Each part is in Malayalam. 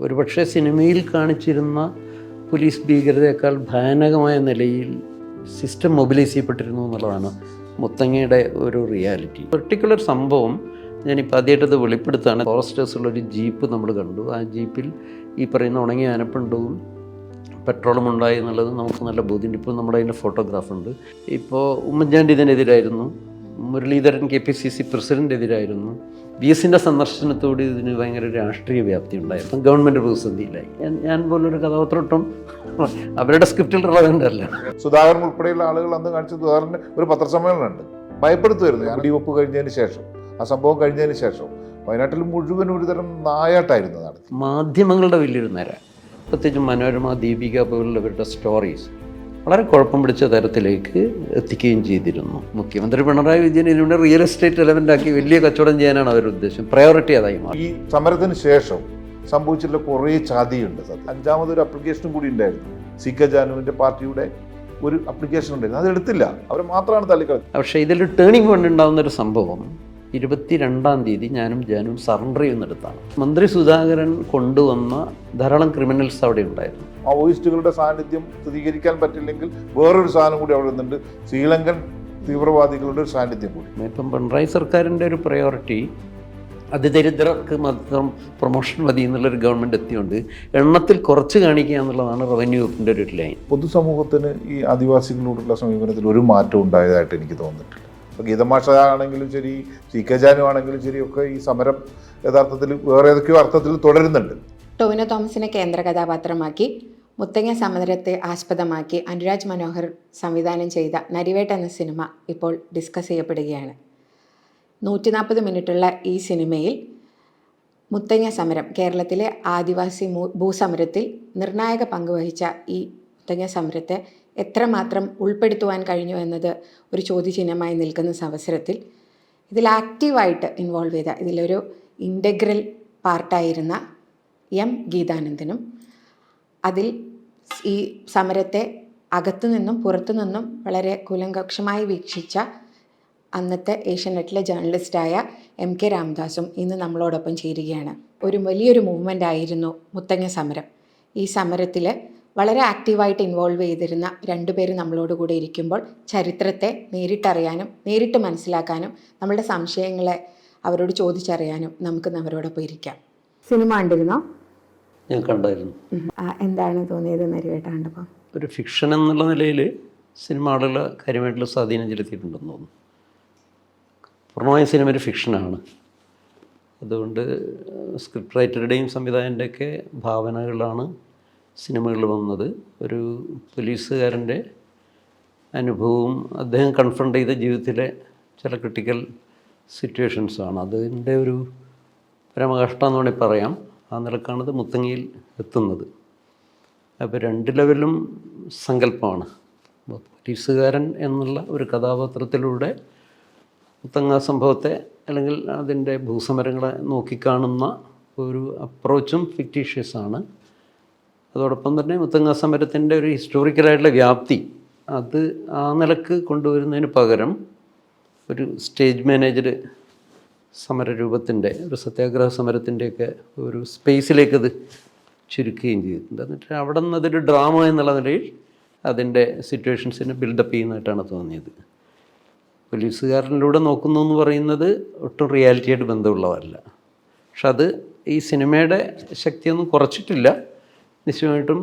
ഒരുപക്ഷെ സിനിമയിൽ കാണിച്ചിരുന്ന പോലീസ് ഭീകരതയേക്കാൾ ഭയാനകമായ നിലയിൽ സിസ്റ്റം മൊബിലൈസ് ചെയ്യപ്പെട്ടിരുന്നു എന്നുള്ളതാണ് മുത്തങ്ങയുടെ ഒരു റിയാലിറ്റി. പെർട്ടിക്കുലർ സംഭവം ഞാനിപ്പോൾ ആദ്യമായിട്ടത് വെളിപ്പെടുത്താണ്. ഫോറസ്റ്റേഴ്സുള്ളൊരു ജീപ്പ് നമ്മൾ കണ്ടു. ആ ജീപ്പിൽ ഈ പറയുന്ന ഉണങ്ങിയ ആനപ്പിണ്ടവും പെട്രോളും ഉണ്ടായി എന്നുള്ളത് നമുക്ക് നല്ല ബോധ്യമുണ്ട്. ഇപ്പോൾ നമ്മുടെ അതിൻ്റെ ഫോട്ടോഗ്രാഫുണ്ട്. ഇപ്പോൾ ഉമ്മൻചാണ്ടി ഇതിനെതിരായിരുന്നു, മുരളീധരൻ KPCC പ്രസിഡൻ്റെതിരായിരുന്നു. VSൻ്റെ സന്ദർശനത്തോട് ഇതിന് ഭയങ്കര രാഷ്ട്രീയ വ്യാപ്തി ഉണ്ടായിരുന്നു. ഗവൺമെൻറ് പ്രതിസന്ധിയിലായി. ഞാൻ പോലൊരു കഥാപാത്രം അവരുടെ സ്ക്രിപ്റ്റിൽ റെലവൻ്റ് അല്ല. സുധാകരൻ ഉൾപ്പെടെയുള്ള ആളുകൾ അന്ന് കാണിച്ച സുധാകരന് ഒരു പത്രസമ്മേളനമുണ്ട്, ഭയപ്പെടുത്തുമായിരുന്നു. വെടിവെപ്പ് കഴിഞ്ഞതിന് ശേഷം, ആ സംഭവം കഴിഞ്ഞതിന് ശേഷം വയനാട്ടിൽ മുഴുവൻ ഒരുതരം നായാട്ടായിരുന്നു നടത്തി. മാധ്യമങ്ങളുടെ വലിയൊരു നേര, പ്രത്യേകിച്ച് മനോരമ, ദീപിക പോലുള്ളവരുടെ സ്റ്റോറീസ് വളരെ കുഴപ്പം പിടിച്ച തരത്തിലേക്ക് എത്തിക്കുകയും ചെയ്തിരുന്നു. മുഖ്യമന്ത്രി പിണറായി വിജയൻ ഇതിലൂടെ റിയൽ എസ്റ്റേറ്റ് എലമെൻ്റാക്കി വലിയ കച്ചവടം ചെയ്യാനാണ് അവരുടെ ഉദ്ദേശം. പ്രയോറിറ്റി അതായി മാറി. ഈ സമരത്തിന് ശേഷം സംഭവിച്ചിട്ടുള്ള കുറേ ചതിയുണ്ട്. അഞ്ചാമതൊരു അപ്ലിക്കേഷനും കൂടി ഉണ്ടായിരുന്നു. CK ജാനുവിൻ്റെ പാർട്ടിയുടെ ഒരു അപ്ലിക്കേഷൻ ഉണ്ടായിരുന്നു, അത് എടുത്തില്ല. അവർ മാത്രമാണ് തള്ളിക്കളഞ്ഞത്. പക്ഷേ ഇതിൽ ടേണിംഗ് പോയിന്റ് ഉണ്ടാകുന്നൊരു സംഭവം 22-ാം തീയതി ഞാനും ജാനും സറണ്ടർ ചെയ്യുന്നിടത്താണ്. മന്ത്രി സുധാകരൻ കൊണ്ടുവന്ന ധാരാളം ക്രിമിനൽസ് അവിടെ ഉണ്ടായിരുന്നു. മാവോയിസ്റ്റുകളുടെ സാന്നിധ്യം സ്ഥിരീകരിക്കാൻ പറ്റില്ലെങ്കിൽ വേറൊരു സാധനം കൂടി അവിടെ നിന്നുണ്ട്, ശ്രീലങ്കൻ തീവ്രവാദികളുടെ ഒരു സാന്നിധ്യം കൂടി. ഇപ്പം പിണറായി സർക്കാരിൻ്റെ ഒരു പ്രയോറിറ്റി അതിദരിദ്രർക്ക് മാത്രം പ്രൊമോഷൻ മതി എന്നുള്ളൊരു ഗവൺമെൻറ് എത്തിയുകൊണ്ട് എണ്ണത്തിൽ കുറച്ച് കാണിക്കുക എന്നുള്ളതാണ് റവന്യൂ വകുപ്പിൻ്റെ ഒരു ലൈൻ. പൊതുസമൂഹത്തിന് ഈ ആദിവാസികളോടുള്ള സമീപനത്തിൽ ഒരു മാറ്റം ഉണ്ടായതായിട്ട് എനിക്ക് തോന്നിയിട്ടില്ല. ഇപ്പോൾ ഗീതമാഷ ആണെങ്കിലും ശരി, CK ജാനു ആണെങ്കിലും ശരി, ഒക്കെ ഈ സമരം യഥാർത്ഥത്തിൽ വേറെ ഏതൊക്കെയോ അർത്ഥത്തിൽ തുടരുന്നുണ്ട്. ടൊവിനോ തോമസിനെ കേന്ദ്ര കഥാപാത്രമാക്കി മുത്തങ്ങ സമരത്തെ ആസ്പദമാക്കി അനുരാജ് മനോഹർ സംവിധാനം ചെയ്ത നരിവേട്ട എന്ന സിനിമ ഇപ്പോൾ ഡിസ്കസ് ചെയ്യപ്പെടുകയാണ്. 140 മിനിറ്റുള്ള ഈ സിനിമയിൽ മുത്തങ്ങ സമരം, കേരളത്തിലെ ആദിവാസി ഭൂസമരത്തിൽ നിർണായക പങ്കുവഹിച്ച ഈ മുത്തങ്ങ സമരത്തെ എത്രമാത്രം ഉൾപ്പെടുത്തുവാൻ കഴിഞ്ഞു എന്നത് ഒരു ചോദ്യചിഹ്നമായി നിൽക്കുന്ന അവസരത്തിൽ ഇതിൽ ആക്റ്റീവായിട്ട് ഇൻവോൾവ് ചെയ്ത, ഇതിലൊരു ഇൻ്റഗ്രൽ പാർട്ടായിരുന്ന ഗീതാനന്ദനും അതിൽ ഈ സമരത്തെ അകത്തുനിന്നും പുറത്തുനിന്നും വളരെ കൂലങ്കക്ഷമായി വീക്ഷിച്ച അന്നത്തെ ഏഷ്യാനെറ്റിലെ ജേർണലിസ്റ്റായ MK രാമദാസും ഇന്ന് നമ്മളോടൊപ്പം ചേരുകയാണ്. ഒരു വലിയൊരു മൂവ്മെൻ്റ് ആയിരുന്നു മുത്തങ്ങ സമരം. ഈ സമരത്തിൽ വളരെ ആക്റ്റീവായിട്ട് ഇൻവോൾവ് ചെയ്തിരുന്ന രണ്ടുപേര് നമ്മളോട് കൂടെ ഇരിക്കുമ്പോൾ ചരിത്രത്തെ നേരിട്ടറിയാനും നേരിട്ട് മനസ്സിലാക്കാനും നമ്മളുടെ സംശയങ്ങളെ അവരോട് ചോദിച്ചറിയാനും നമുക്ക് അവരോടൊപ്പം ഇരിക്കാം. സിനിമ കണ്ടിരുന്നോ? ഞാൻ കണ്ടായിരുന്നു. എന്താണ് തോന്നിയത് നരിവേട്ട കണ്ടപ്പോൾ? ഒരു ഫിക്ഷൻ എന്നുള്ള നിലയിൽ സിനിമ ആളുകളെ കാര്യമായിട്ടുള്ള സ്വാധീനം ചെലുത്തിയിട്ടുണ്ടെന്ന് തോന്നുന്നു. പൂർണ്ണമായ സിനിമ ഒരു ഫിക്ഷനാണ്. അതുകൊണ്ട് സ്ക്രിപ്റ്റ് റൈറ്ററുടെയും സംവിധായകൻ്റെയൊക്കെ ഭാവനകളാണ് സിനിമകൾ വന്നത്. ഒരു പോലീസുകാരൻ്റെ അനുഭവവും അദ്ദേഹം കൺഫ്രണ്ട് ചെയ്ത ജീവിതത്തിലെ ചില ക്രിട്ടിക്കൽ സിറ്റുവേഷൻസാണ്. അതിൻ്റെ ഒരു പരമകഷ്ടം എന്ന് വേണമെങ്കിൽ പറയാം. ആ നിലക്കാണത് മുത്തങ്ങയിൽ എത്തുന്നത്. അപ്പോൾ 2 ലെവലും സങ്കല്പമാണ്. പോലീസുകാരൻ എന്നുള്ള ഒരു കഥാപാത്രത്തിലൂടെ മുത്തങ്ങ സംഭവത്തെ അല്ലെങ്കിൽ അതിൻ്റെ ഭൂസമരങ്ങളെ നോക്കിക്കാണുന്ന ഒരു അപ്രോച്ചും ഫിക്റ്റീഷ്യസാണ്. അതോടൊപ്പം തന്നെ മുത്തങ്ങ സമരത്തിൻ്റെ ഒരു ഹിസ്റ്റോറിക്കലായിട്ടുള്ള വ്യാപ്തി അത് ആ നിലക്ക് കൊണ്ടുവരുന്നതിന് പകരം ഒരു സ്റ്റേജ് മാനേജഡ് സമരരൂപത്തിൻ്റെ, ഒരു സത്യാഗ്രഹ സമരത്തിൻ്റെയൊക്കെ ഒരു സ്പേസിലേക്കത് ചുരുക്കുകയും ചെയ്തിട്ടുണ്ട്. എന്നിട്ട് അവിടെ നിന്ന് അതൊരു ഡ്രാമ എന്നുള്ള നിലയിൽ അതിൻ്റെ സിറ്റുവേഷൻസിനെ ബിൽഡപ്പ് ചെയ്യുന്നതായിട്ടാണ് തോന്നിയത്. പോലീസുകാരനിലൂടെ നോക്കുന്നു എന്ന് പറയുന്നത് ഒട്ടും റിയാലിറ്റിയായിട്ട് ബന്ധമുള്ളതല്ല. പക്ഷെ അത് ഈ സിനിമയുടെ ശക്തിയൊന്നും കുറച്ചിട്ടില്ല. നിശ്ചയമായിട്ടും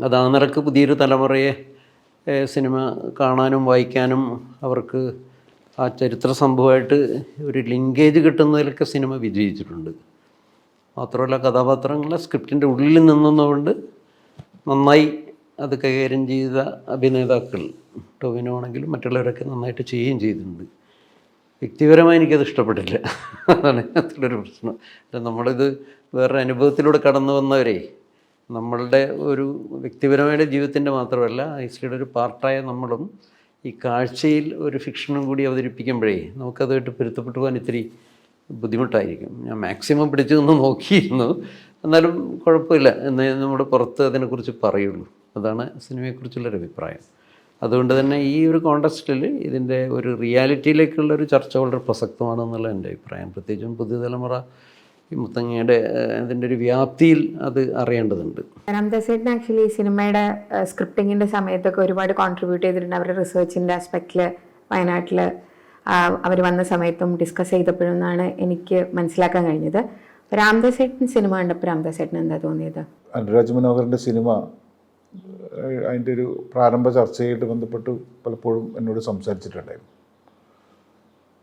അത് ആ നിലക്ക് പുതിയൊരു തലമുറയെ സിനിമ കാണാനും വായിക്കാനും അവർക്ക് ആ ചരിത്ര സംഭവമായിട്ട് ഒരു ലിങ്കേജ് കിട്ടുന്നതിലൊക്കെ സിനിമ വിജയിച്ചിട്ടുണ്ട്. മാത്രമല്ല കഥാപാത്രങ്ങളെ സ്ക്രിപ്റ്റിൻ്റെ ഉള്ളിൽ നിന്നുകൊണ്ട് നന്നായി അത് കൈകാര്യം ചെയ്ത അഭിനേതാക്കൾ, ടൊവിനോ ആണെങ്കിലും മറ്റുള്ളവരൊക്കെ നന്നായിട്ട് ചെയ്യുകയും ചെയ്തിട്ടുണ്ട്. വ്യക്തിപരമായി എനിക്കത് ഇഷ്ടപ്പെട്ടില്ല. അതാണ് അതിലൊരു പ്രശ്നം. നമ്മളിത് വേറൊരു അനുഭവത്തിലൂടെ കടന്നു വന്നവരെ നമ്മളുടെ ഒരു വ്യക്തിപരമായ ജീവിതത്തിൻ്റെ മാത്രമല്ല ഹിസ്റ്ററിയുടെ ഒരു പാർട്ടായ നമ്മളും ഈ കാഴ്ചയിൽ ഒരു ഫിക്ഷനും കൂടി അവതരിപ്പിക്കുമ്പോഴേ നമുക്കതുമായിട്ട് പൊരുത്തപ്പെട്ടു പോകാൻ ഇത്തിരി ബുദ്ധിമുട്ടായിരിക്കും. ഞാൻ മാക്സിമം പിടിച്ചു നിന്ന് നോക്കിയിരുന്നു. എന്നാലും കുഴപ്പമില്ല എന്നേ നമ്മുടെ പുറത്ത് അതിനെക്കുറിച്ച് പറയുള്ളൂ. അതാണ് സിനിമയെക്കുറിച്ചുള്ളൊരു അഭിപ്രായം. അതുകൊണ്ട് തന്നെ ഈ ഒരു കോണ്ടക്സ്റ്റിൽ ഇതിൻ്റെ ഒരു റിയാലിറ്റിയിലേക്കുള്ളൊരു ചർച്ച വളരെ പ്രസക്തമാണെന്നുള്ള എൻ്റെ അഭിപ്രായം. പ്രത്യേകിച്ചും പുതിയ തലമുറ ഈ മുത്തങ്ങയുടെ അതിൻ്റെ ഒരു വ്യാപ്തിയിൽ അത് അറിയേണ്ടതുണ്ട്. രാംദാസേട്ടൻ ആക്ച്വലി ഈ സിനിമയുടെ സ്ക്രിപ്റ്റിങ്ങിൻ്റെ സമയത്തൊക്കെ ഒരുപാട് കോൺട്രിബ്യൂട്ട് ചെയ്തിട്ടുണ്ട്. അവരുടെ റിസർച്ചിൻ്റെ ആസ്പെക്റ്റിൽ വയനാട്ടിൽ അവർ വന്ന സമയത്തും ഡിസ്കസ് ചെയ്തപ്പോഴെന്നാണ് എനിക്ക് മനസ്സിലാക്കാൻ കഴിഞ്ഞത്. രാംദാസേട്ടൻ സിനിമ കണ്ടപ്പോൾ രാംദാസേട്ടൻ എന്താ തോന്നിയത്? അനുരാജ് മനോഹറിൻ്റെ സിനിമ അതിൻ്റെ ഒരു പ്രാരംഭ ചർച്ചയായിട്ട് ബന്ധപ്പെട്ട് പലപ്പോഴും എന്നോട് സംസാരിച്ചിട്ടുണ്ടായിരുന്നു.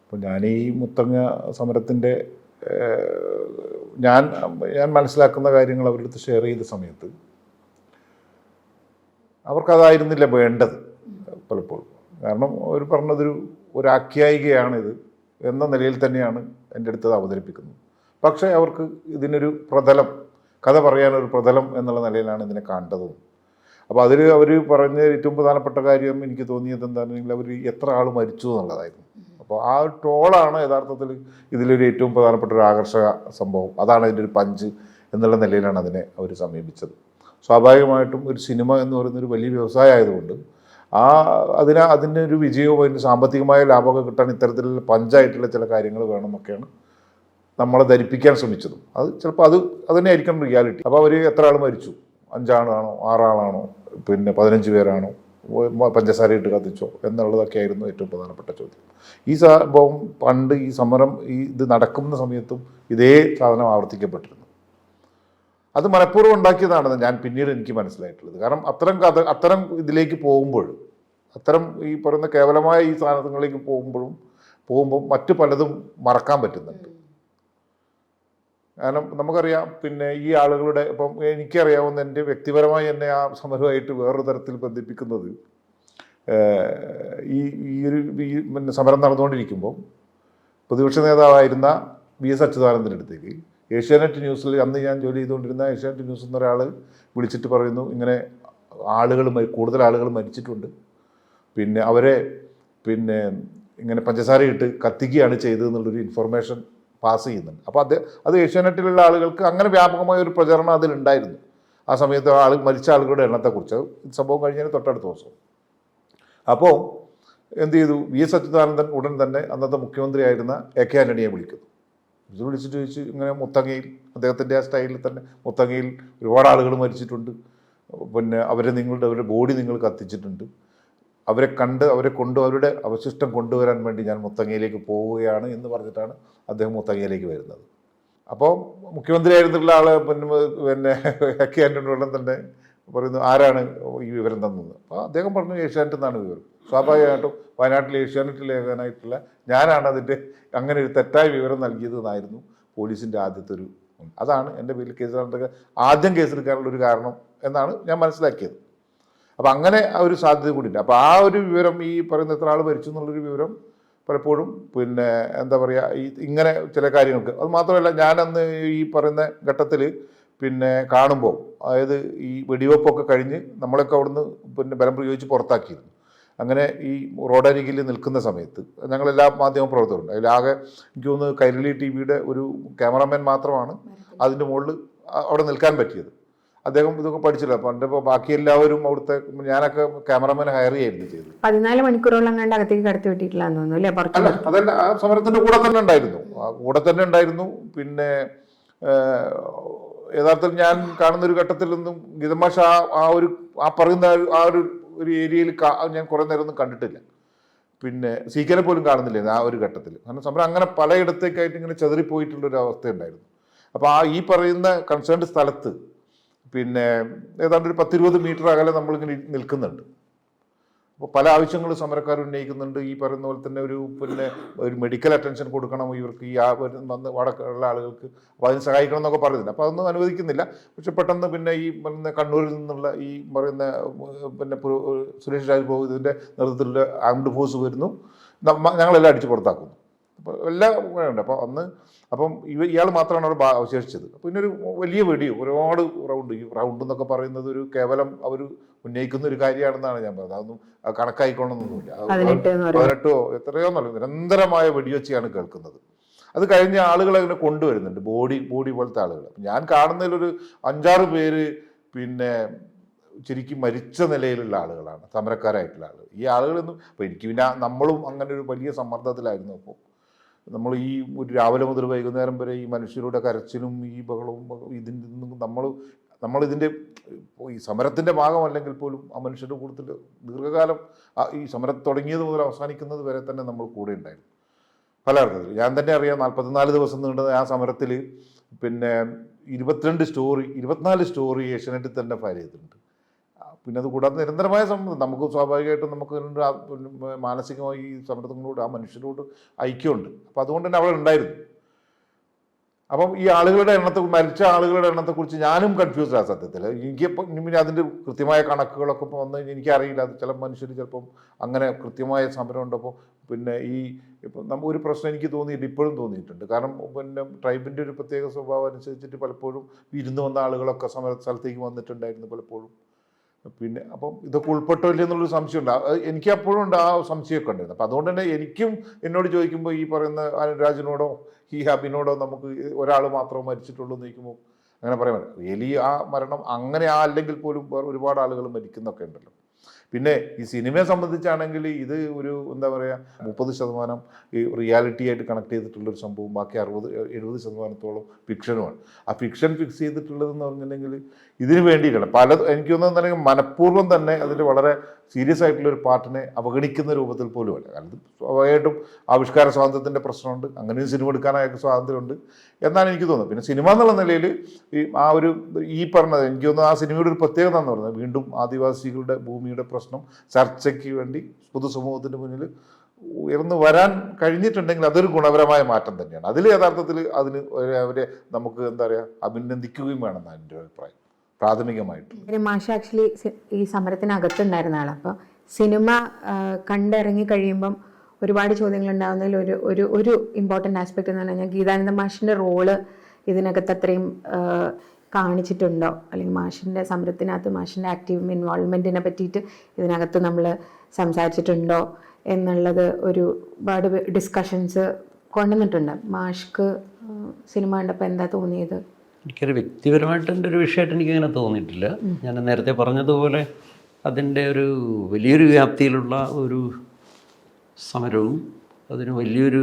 അപ്പോൾ ഞാൻ ഈ മുത്തങ്ങ സമരത്തിൻ്റെ ഞാൻ മനസ്സിലാക്കുന്ന കാര്യങ്ങൾ അവരുടെ അടുത്ത് ഷെയർ ചെയ്ത സമയത്ത് അവർക്കതായിരുന്നില്ല വേണ്ടത് പലപ്പോഴും. കാരണം അവർ പറഞ്ഞതൊരു ആഖ്യായികയാണിത് എന്ന നിലയിൽ തന്നെയാണ് എൻ്റെ അടുത്തത് അവതരിപ്പിക്കുന്നത്. പക്ഷേ അവർക്ക് ഇതിനൊരു പ്രതലം, കഥ പറയാനൊരു പ്രതലം എന്നുള്ള നിലയിലാണ് ഇതിനെ കണ്ടതും. അപ്പോൾ അതിൽ അവർ പറഞ്ഞ ഏറ്റവും പ്രധാനപ്പെട്ട കാര്യം എനിക്ക് തോന്നിയത് എന്താണെന്നുണ്ടെങ്കിൽ അവർ എത്ര ആൾ മരിച്ചു എന്നുള്ളതായിരുന്നു. അപ്പോൾ ആ ടോളാണ് യഥാർത്ഥത്തിൽ ഇതിലൊരു ഏറ്റവും പ്രധാനപ്പെട്ട ഒരു ആകർഷക സംഭവം. അതാണ് അതിൻ്റെ ഒരു പഞ്ച് എന്നുള്ള നിലയിലാണ് അതിനെ അവർ സമീപിച്ചത്. സ്വാഭാവികമായിട്ടും ഒരു സിനിമ എന്ന് പറയുന്നൊരു വലിയ വ്യവസായം ആയതുകൊണ്ട് അതിനൊരു വിജയവും അതിന് സാമ്പത്തികമായ ലാഭമൊക്കെ കിട്ടാൻ ഇത്തരത്തിലുള്ള പഞ്ചായിട്ടുള്ള ചില കാര്യങ്ങൾ വേണമെന്നൊക്കെയാണ് നമ്മളെ ധരിപ്പിക്കാൻ ശ്രമിച്ചതും. അത് ചിലപ്പോൾ അത് തന്നെ ആയിരിക്കണം റിയാലിറ്റി. അപ്പോൾ അവർ എത്ര ആൾ മരിച്ചു, 5 ആളാണോ 6 ആളാണോ 15 പേരാണോ, പഞ്ചസാര ഇട്ട് കത്തിച്ചോ എന്നുള്ളതൊക്കെ ആയിരുന്നു ഏറ്റവും പ്രധാനപ്പെട്ട ചോദ്യം. ഈ സംഭവം പണ്ട് ഈ സമരം ഇത് നടക്കുന്ന സമയത്തും ഇതേ സാധനം ആവർത്തിക്കപ്പെട്ടിരുന്നു. അത് മനഃപൂർവ്വം ഉണ്ടാക്കിയതാണെന്ന് ഞാൻ പിന്നീട് എനിക്ക് മനസ്സിലായിട്ടുള്ളത്. കാരണം അത്തരം ഇതിലേക്ക് പോകുമ്പോൾ, അത്തരം ഈ പറയുന്ന കേവലമായ ഈ സാധനങ്ങളിലേക്ക് പോകുമ്പോൾ മറ്റു പലതും മറക്കാൻ പറ്റുന്നുണ്ട്. കാരണം നമുക്കറിയാം, പിന്നെ ഈ ആളുകളുടെ ഇപ്പം എനിക്കറിയാവുന്ന എൻ്റെ വ്യക്തിപരമായി എന്നെ ആ സമരമായിട്ട് വേറൊരു തരത്തിൽ ബന്ധിപ്പിക്കുന്നത് പിന്നെ സമരം നടന്നുകൊണ്ടിരിക്കുമ്പോൾ പ്രതിപക്ഷ നേതാവായിരുന്ന VS അച്യുതാനന്ദൻ്റെ അടുത്തേക്ക് ഏഷ്യാനെറ്റ് ന്യൂസിൽ അന്ന് ഞാൻ ജോലി ചെയ്തുകൊണ്ടിരുന്ന ഏഷ്യാനെറ്റ് ന്യൂസിൽ നിന്നൊരാൾ വിളിച്ചിട്ട് പറയുന്നു, ഇങ്ങനെ കൂടുതൽ ആളുകൾ മരിച്ചിട്ടുണ്ട്, പിന്നെ അവരെ ഇങ്ങനെ പഞ്ചസാര ഇട്ട് കത്തിക്കുകയാണ് ചെയ്തതെന്നുള്ളൊരു ഇൻഫർമേഷൻ പാസ് ചെയ്യുന്നുണ്ട്. അപ്പോൾ അത് ഏഷ്യാനെറ്റിലുള്ള ആളുകൾക്ക് അങ്ങനെ വ്യാപകമായ ഒരു പ്രചരണം അതിലുണ്ടായിരുന്നു. ആ സമയത്ത് മരിച്ച ആളുകളുടെ എണ്ണത്തെക്കുറിച്ച്. സംഭവം കഴിഞ്ഞതിന് തൊട്ടടുത്ത ദിവസം. അപ്പോൾ എന്ത് ചെയ്തു, VS അച്യുതാനന്ദൻ ഉടൻ തന്നെ അന്നത്തെ മുഖ്യമന്ത്രിയായിരുന്ന AK ആന്റണിയെ വിളിക്കുന്നു. ഇത് വിളിച്ചിട്ട് ചോദിച്ചു, ഇങ്ങനെ മുത്തങ്ങയിൽ അദ്ദേഹത്തിൻ്റെ ആ സ്റ്റൈലിൽ തന്നെ മുത്തങ്ങയിൽ ഒരുപാട് ആളുകൾ മരിച്ചിട്ടുണ്ട്, പിന്നെ അവരുടെ ബോഡി നിങ്ങൾ കത്തിച്ചിട്ടുണ്ട്, അവരുടെ അവശിഷ്ടം കൊണ്ടുവരാൻ വേണ്ടി ഞാൻ മുത്തങ്ങയിലേക്ക് പോവുകയാണ് എന്ന് പറഞ്ഞിട്ടാണ് അദ്ദേഹം മുത്തങ്ങയിലേക്ക് വരുന്നത്. അപ്പോൾ മുഖ്യമന്ത്രിയായിരുന്നുള്ള ആൾ പിന്നെ AK ആന്റണിയോടെ തന്നെ പറയുന്നു, ആരാണ് ഈ വിവരം തന്നത്? അപ്പോൾ അദ്ദേഹം പറഞ്ഞു, ഏഷ്യാനെറ്റ് എന്നാണ് വിവരം. സ്വാഭാവികമായിട്ടും വയനാട്ടിലെ ഏഷ്യാനെറ്റ് ലേഖനായിട്ടുള്ള ഞാനാണ് അതിൻ്റെ അങ്ങനെ ഒരു തെറ്റായ വിവരം നൽകിയതെന്നായിരുന്നു പോലീസിൻ്റെ ആദ്യത്തെ ഒരു. അതാണ് എൻ്റെ പേരിൽ ആദ്യം കേസെടുക്കാനുള്ള ഒരു കാരണം എന്നാണ് ഞാൻ മനസ്സിലാക്കിയത്. അപ്പോൾ അങ്ങനെ ആ ഒരു സാധ്യത കൂടിയില്ല. അപ്പോൾ ആ ഒരു വിവരം, ഈ പറയുന്ന എത്ര ആൾ മരിച്ചു എന്നുള്ളൊരു വിവരം പലപ്പോഴും പിന്നെ എന്താ പറയുക, ഇങ്ങനെ ചില കാര്യങ്ങൾക്ക്. അത് മാത്രമല്ല, ഞാനന്ന് ഈ പറയുന്ന ഘട്ടത്തിൽ പിന്നെ കാണുമ്പോൾ, അതായത് ഈ വെടിവെപ്പൊക്കെ കഴിഞ്ഞ് നമ്മളൊക്കെ അവിടുന്ന് പിന്നെ ബലം പ്രയോഗിച്ച് പുറത്താക്കിയിരുന്നു. അങ്ങനെ ഈ റോഡരികിൽ നിൽക്കുന്ന സമയത്ത് ഞങ്ങളെല്ലാ മാധ്യമ പ്രവർത്തകരുണ്ട്. അതിലാകെ എനിക്ക് തോന്നുന്നു കൈരളി TV ഒരു ക്യാമറാമാൻ മാത്രമാണ് അതിൻ്റെ മുകളിൽ അവിടെ നിൽക്കാൻ പറ്റിയത്. അദ്ദേഹം ഇതൊക്കെ പഠിച്ചില്ല. പണ്ട് ഇപ്പോൾ ബാക്കി എല്ലാവരും അവിടുത്തെ, ഞാനൊക്കെ ക്യാമറമാനെ ഹയർ ചെയ്യായിരുന്നു ചെയ്തത്. 14 മണിക്കൂറോളം കണ്ട് അകത്തേക്ക് കടത്തി വിട്ടിട്ടില്ലാന്ന് തോന്നുന്നു അല്ലേ? അല്ല, അതല്ല, ആ സമരത്തിന്റെ കൂടെ തന്നെ ഉണ്ടായിരുന്നു. പിന്നെ യഥാർത്ഥത്തിൽ ഞാൻ കാണുന്ന ഒരു ഘട്ടത്തിലൊന്നും ഗീതമാഷ പറയുന്ന ഒരു ഏരിയയിൽ ഞാൻ കുറേ നേരമൊന്നും കണ്ടിട്ടില്ല. പിന്നെ CK പോലും കാണുന്നില്ല ആ ഒരു ഘട്ടത്തിൽ. കാരണം സമരം അങ്ങനെ പലയിടത്തേക്കായിട്ട് ഇങ്ങനെ ചെതറിപ്പോയിട്ടുള്ളൊരു അവസ്ഥയുണ്ടായിരുന്നു. അപ്പോൾ ഈ പറയുന്ന കൺസേൺഡ് സ്ഥലത്ത് പിന്നെ ഏതാണ്ട് ഒരു 10-20 മീറ്റർ അകലെ നമ്മളിങ്ങനെ നിൽക്കുന്നുണ്ട്. അപ്പോൾ പല ആവശ്യങ്ങളും സമരക്കാർ ഉന്നയിക്കുന്നുണ്ട്. ഈ പറയുന്ന പോലെ തന്നെ ഒരു മെഡിക്കൽ അറ്റൻഷൻ കൊടുക്കണം ഇവർക്ക്, ഈ വന്ന് വടക്കുള്ള ആളുകൾക്ക്. അപ്പോൾ അതിന് സഹായിക്കണം എന്നൊക്കെ പറയുന്നില്ല. അപ്പോൾ അതൊന്നും അനുവദിക്കുന്നില്ല. പക്ഷെ പെട്ടെന്ന് പിന്നെ ഈ പറയുന്ന കണ്ണൂരിൽ നിന്നുള്ള ഈ പറയുന്ന പിന്നെ സുരേഷ് രാജ്ഭവൻ ഇതിൻ്റെ നേതൃത്വത്തിലുള്ള ആംഡ് ഫോഴ്സ് വരുന്നു, ഞങ്ങളെല്ലാം അടിച്ച് പുറത്താക്കുന്നു. അപ്പോൾ എല്ലാം ഉണ്ട്. അപ്പം ഇയാൾ മാത്രമാണ് അവിടെ അവശേഷിച്ചത്. പിന്നെ ഒരു വലിയ വെടിയോ ഒരുപാട് റൗണ്ട് എന്നൊക്കെ പറയുന്നത് ഒരു കേവലം അവർ ഉന്നയിക്കുന്ന ഒരു കാര്യമാണെന്നാണ് ഞാൻ പറഞ്ഞത്. അതൊന്നും കണക്കായിക്കൊള്ളണമെന്നൊന്നുമില്ല. 18 എത്രയോ നല്ല നിരന്തരമായ വെടിവെച്ചാണ് കേൾക്കുന്നത്. അത് കഴിഞ്ഞ ആളുകൾ അങ്ങനെ കൊണ്ടുവരുന്നുണ്ട്, ബോഡി പോലത്തെ ആളുകൾ. ഞാൻ കാണുന്നതിലൊരു 5-6 പേര് പിന്നെ ശരിക്കും മരിച്ച നിലയിലുള്ള ആളുകളാണ്, സമരക്കാരായിട്ടുള്ള ആളുകൾ. ഈ ആളുകളൊന്നും ഇപ്പോൾ എനിക്ക് പിന്നെ നമ്മളും അങ്ങനെ ഒരു വലിയ സമ്മർദ്ദത്തിലായിരുന്നു. അപ്പോൾ നമ്മൾ ഈ ഒരു രാവിലെ മുതൽ വൈകുന്നേരം വരെ ഈ മനുഷ്യരുടെ കരച്ചിലും ഈ ബഹളവും ഇതിൻ്റെ നമ്മളിതിൻ്റെ ഈ സമരത്തിൻ്റെ ഭാഗമല്ലെങ്കിൽ പോലും ആ മനുഷ്യരുടെ കൂട്ടത്തിൽ ദീർഘകാലം ഈ സമരം തുടങ്ങിയത് മുതൽ അവസാനിക്കുന്നത് വരെ തന്നെ നമ്മൾ കൂടെ ഉണ്ടായിരുന്നു പല അർത്ഥത്തിൽ. ഞാൻ തന്നെ അറിയാം 44 ദിവസം നീണ്ട ആ സമരത്തിൽ പിന്നെ 24 സ്റ്റോറി ഏഷ്യാനെറ്റിൽ തന്നെ ഫയൽ ചെയ്തിട്ടുണ്ട്. പിന്നെ അത് കൂടാതെ നിരന്തരമായ സമ്മതം നമുക്ക് സ്വാഭാവികമായിട്ടും നമുക്ക് മാനസികമായി ഈ സമരത്തിനോട് ആ മനുഷ്യരോട് ഐക്യമുണ്ട്. അപ്പോൾ അതുകൊണ്ട് തന്നെ അവിടെ ഉണ്ടായിരുന്നു. അപ്പം ഈ ആളുകളുടെ മരിച്ച ആളുകളുടെ എണ്ണത്തെക്കുറിച്ച് ഞാനും കൺഫ്യൂസ്ഡ് ആ സത്യത്തിൽ. എനിക്കിപ്പോൾ പിന്നെ അതിൻ്റെ കൃത്യമായ കണക്കുകളൊക്കെ ഇപ്പോൾ വന്നു കഴിഞ്ഞാൽ എനിക്കറിയില്ല. അത് ചില മനുഷ്യർ ചിലപ്പം അങ്ങനെ കൃത്യമായ സമരം ഉണ്ടപ്പോൾ പിന്നെ ഇപ്പം ഒരു പ്രശ്നം എനിക്ക് തോന്നിയില്ല, ഇപ്പോഴും തോന്നിയിട്ടുണ്ട്. കാരണം പിന്നെ ട്രൈബിൻ്റെ ഒരു പ്രത്യേക സ്വഭാവം അനുസരിച്ചിട്ട് പലപ്പോഴും വിരുന്ന് വന്ന ആളുകളൊക്കെ സമര സ്ഥലത്തേക്ക് വന്നിട്ടുണ്ടായിരുന്നു പലപ്പോഴും. പിന്നെ അപ്പം ഇതൊക്കെ ഉൾപ്പെട്ടോ ഇല്ല എന്നുള്ളൊരു സംശയമുണ്ട്. എനിക്ക് അപ്പോഴും ഉണ്ട് ആ സംശയമൊക്കെ ഉണ്ടായിരുന്നു. അപ്പം അതുകൊണ്ട് തന്നെ എനിക്കും എന്നോട് ചോദിക്കുമ്പോൾ ഈ പറയുന്ന അനുരാജിനോടോ ഈ അബിനോടോ നമുക്ക് ഒരാൾ മാത്രമേ മരിച്ചിട്ടുള്ളൂ എന്ന് ചോദിക്കുമ്പോൾ അങ്ങനെ പറയാൻ പറ്റില്ല. റിയലി ആ മരണം അങ്ങനെ അല്ലെങ്കിൽ പോലും ഒരുപാട് ആളുകൾ മരിക്കുന്നൊക്കെ ഉണ്ടല്ലോ. പിന്നെ ഈ സിനിമയെ സംബന്ധിച്ചാണെങ്കിൽ ഇത് ഒരു എന്താ പറയുക 30% ഈ റിയാലിറ്റി ആയിട്ട് കണക്ട് ചെയ്തിട്ടുള്ളൊരു സംഭവം, ബാക്കി 60-70% ഫിക്ഷനുമാണ്. ആ ഫിക്ഷൻ ഫിക്സ് ചെയ്തിട്ടുള്ളതെന്ന് പറഞ്ഞിട്ടുണ്ടെങ്കിൽ ഇതിന് വേണ്ടിയിട്ടാണ് എനിക്ക് തോന്നുന്നുണ്ടെങ്കിൽ മനഃപൂർവ്വം തന്നെ അതിൻ്റെ വളരെ സീരിയസ് ആയിട്ടുള്ളൊരു പാർട്ടിനെ അവഗണിക്കുന്ന രൂപത്തിൽ പോലുമല്ല. കാരണം സ്വാഭാവികമായിട്ടും ആവിഷ്കാര സ്വാതന്ത്ര്യത്തിൻ്റെ പ്രശ്നമുണ്ട്, അങ്ങനെയും സിനിമ എടുക്കാനായിട്ട് സ്വാതന്ത്ര്യമുണ്ട് എന്നാണ് എനിക്ക് തോന്നുന്നത്. പിന്നെ സിനിമ എന്നുള്ള നിലയിൽ ഈ പറഞ്ഞത് എനിക്ക് തോന്നുന്നു ആ സിനിമയുടെ ഒരു പ്രത്യേകത എന്ന് പറയുന്നത് വീണ്ടും ആദിവാസികളുടെ ഭൂമിയുടെ പ്രശ്നം ചർച്ചയ്ക്ക് വേണ്ടി പൊതുസമൂഹത്തിൻ്റെ മുന്നിൽ ഉയർന്നു വരാൻ കഴിഞ്ഞിട്ടുണ്ടെങ്കിൽ അതൊരു ഗുണപരമായ മാറ്റം തന്നെയാണ്. അതിൽ യഥാർത്ഥത്തിൽ അവരെ നമുക്ക് എന്താ പറയുക അഭിനന്ദിക്കുകയും വേണമെന്നാണ് എൻ്റെ അഭിപ്രായം പ്രാഥമികമായിട്ട്. മാഷ ആക്ച്വലി ഈ സമരത്തിനകത്തുണ്ടായിരുന്ന ആളാണ്. അപ്പോൾ സിനിമ കണ്ടിറങ്ങി കഴിയുമ്പം ഒരുപാട് ചോദ്യങ്ങൾ ഉണ്ടാകുന്നതിൽ ഒരു ഇമ്പോർട്ടൻ്റ് ആസ്പെക്റ്റ് എന്ന് പറഞ്ഞാൽ ഗീതാനന്ദ മാഷിൻ്റെ റോള് ഇതിനകത്ത് അത്രയും കാണിച്ചിട്ടുണ്ടോ, അല്ലെങ്കിൽ മാഷിൻ്റെ സമരത്തിനകത്ത് മാഷിൻ്റെ ആക്റ്റീവ് ഇൻവോൾവ്മെൻറ്റിനെ പറ്റിയിട്ട് ഇതിനകത്ത് നമ്മൾ സംസാരിച്ചിട്ടുണ്ടോ എന്നുള്ളത് ഒരുപാട് ഡിസ്കഷൻസ് കൊണ്ടുവന്നിട്ടുണ്ട്. മാഷ്ക്ക് സിനിമ കണ്ടപ്പോൾ എന്താ തോന്നിയത്? എനിക്കൊരു വ്യക്തിപരമായിട്ട് എൻ്റെ ഒരു വിഷയമായിട്ട് എനിക്കങ്ങനെ തോന്നിയിട്ടില്ല. ഞാൻ നേരത്തെ പറഞ്ഞതുപോലെ അതിൻ്റെ ഒരു വലിയൊരു വ്യാപ്തിയിലുള്ള ഒരു സമരവും അതിന് വലിയൊരു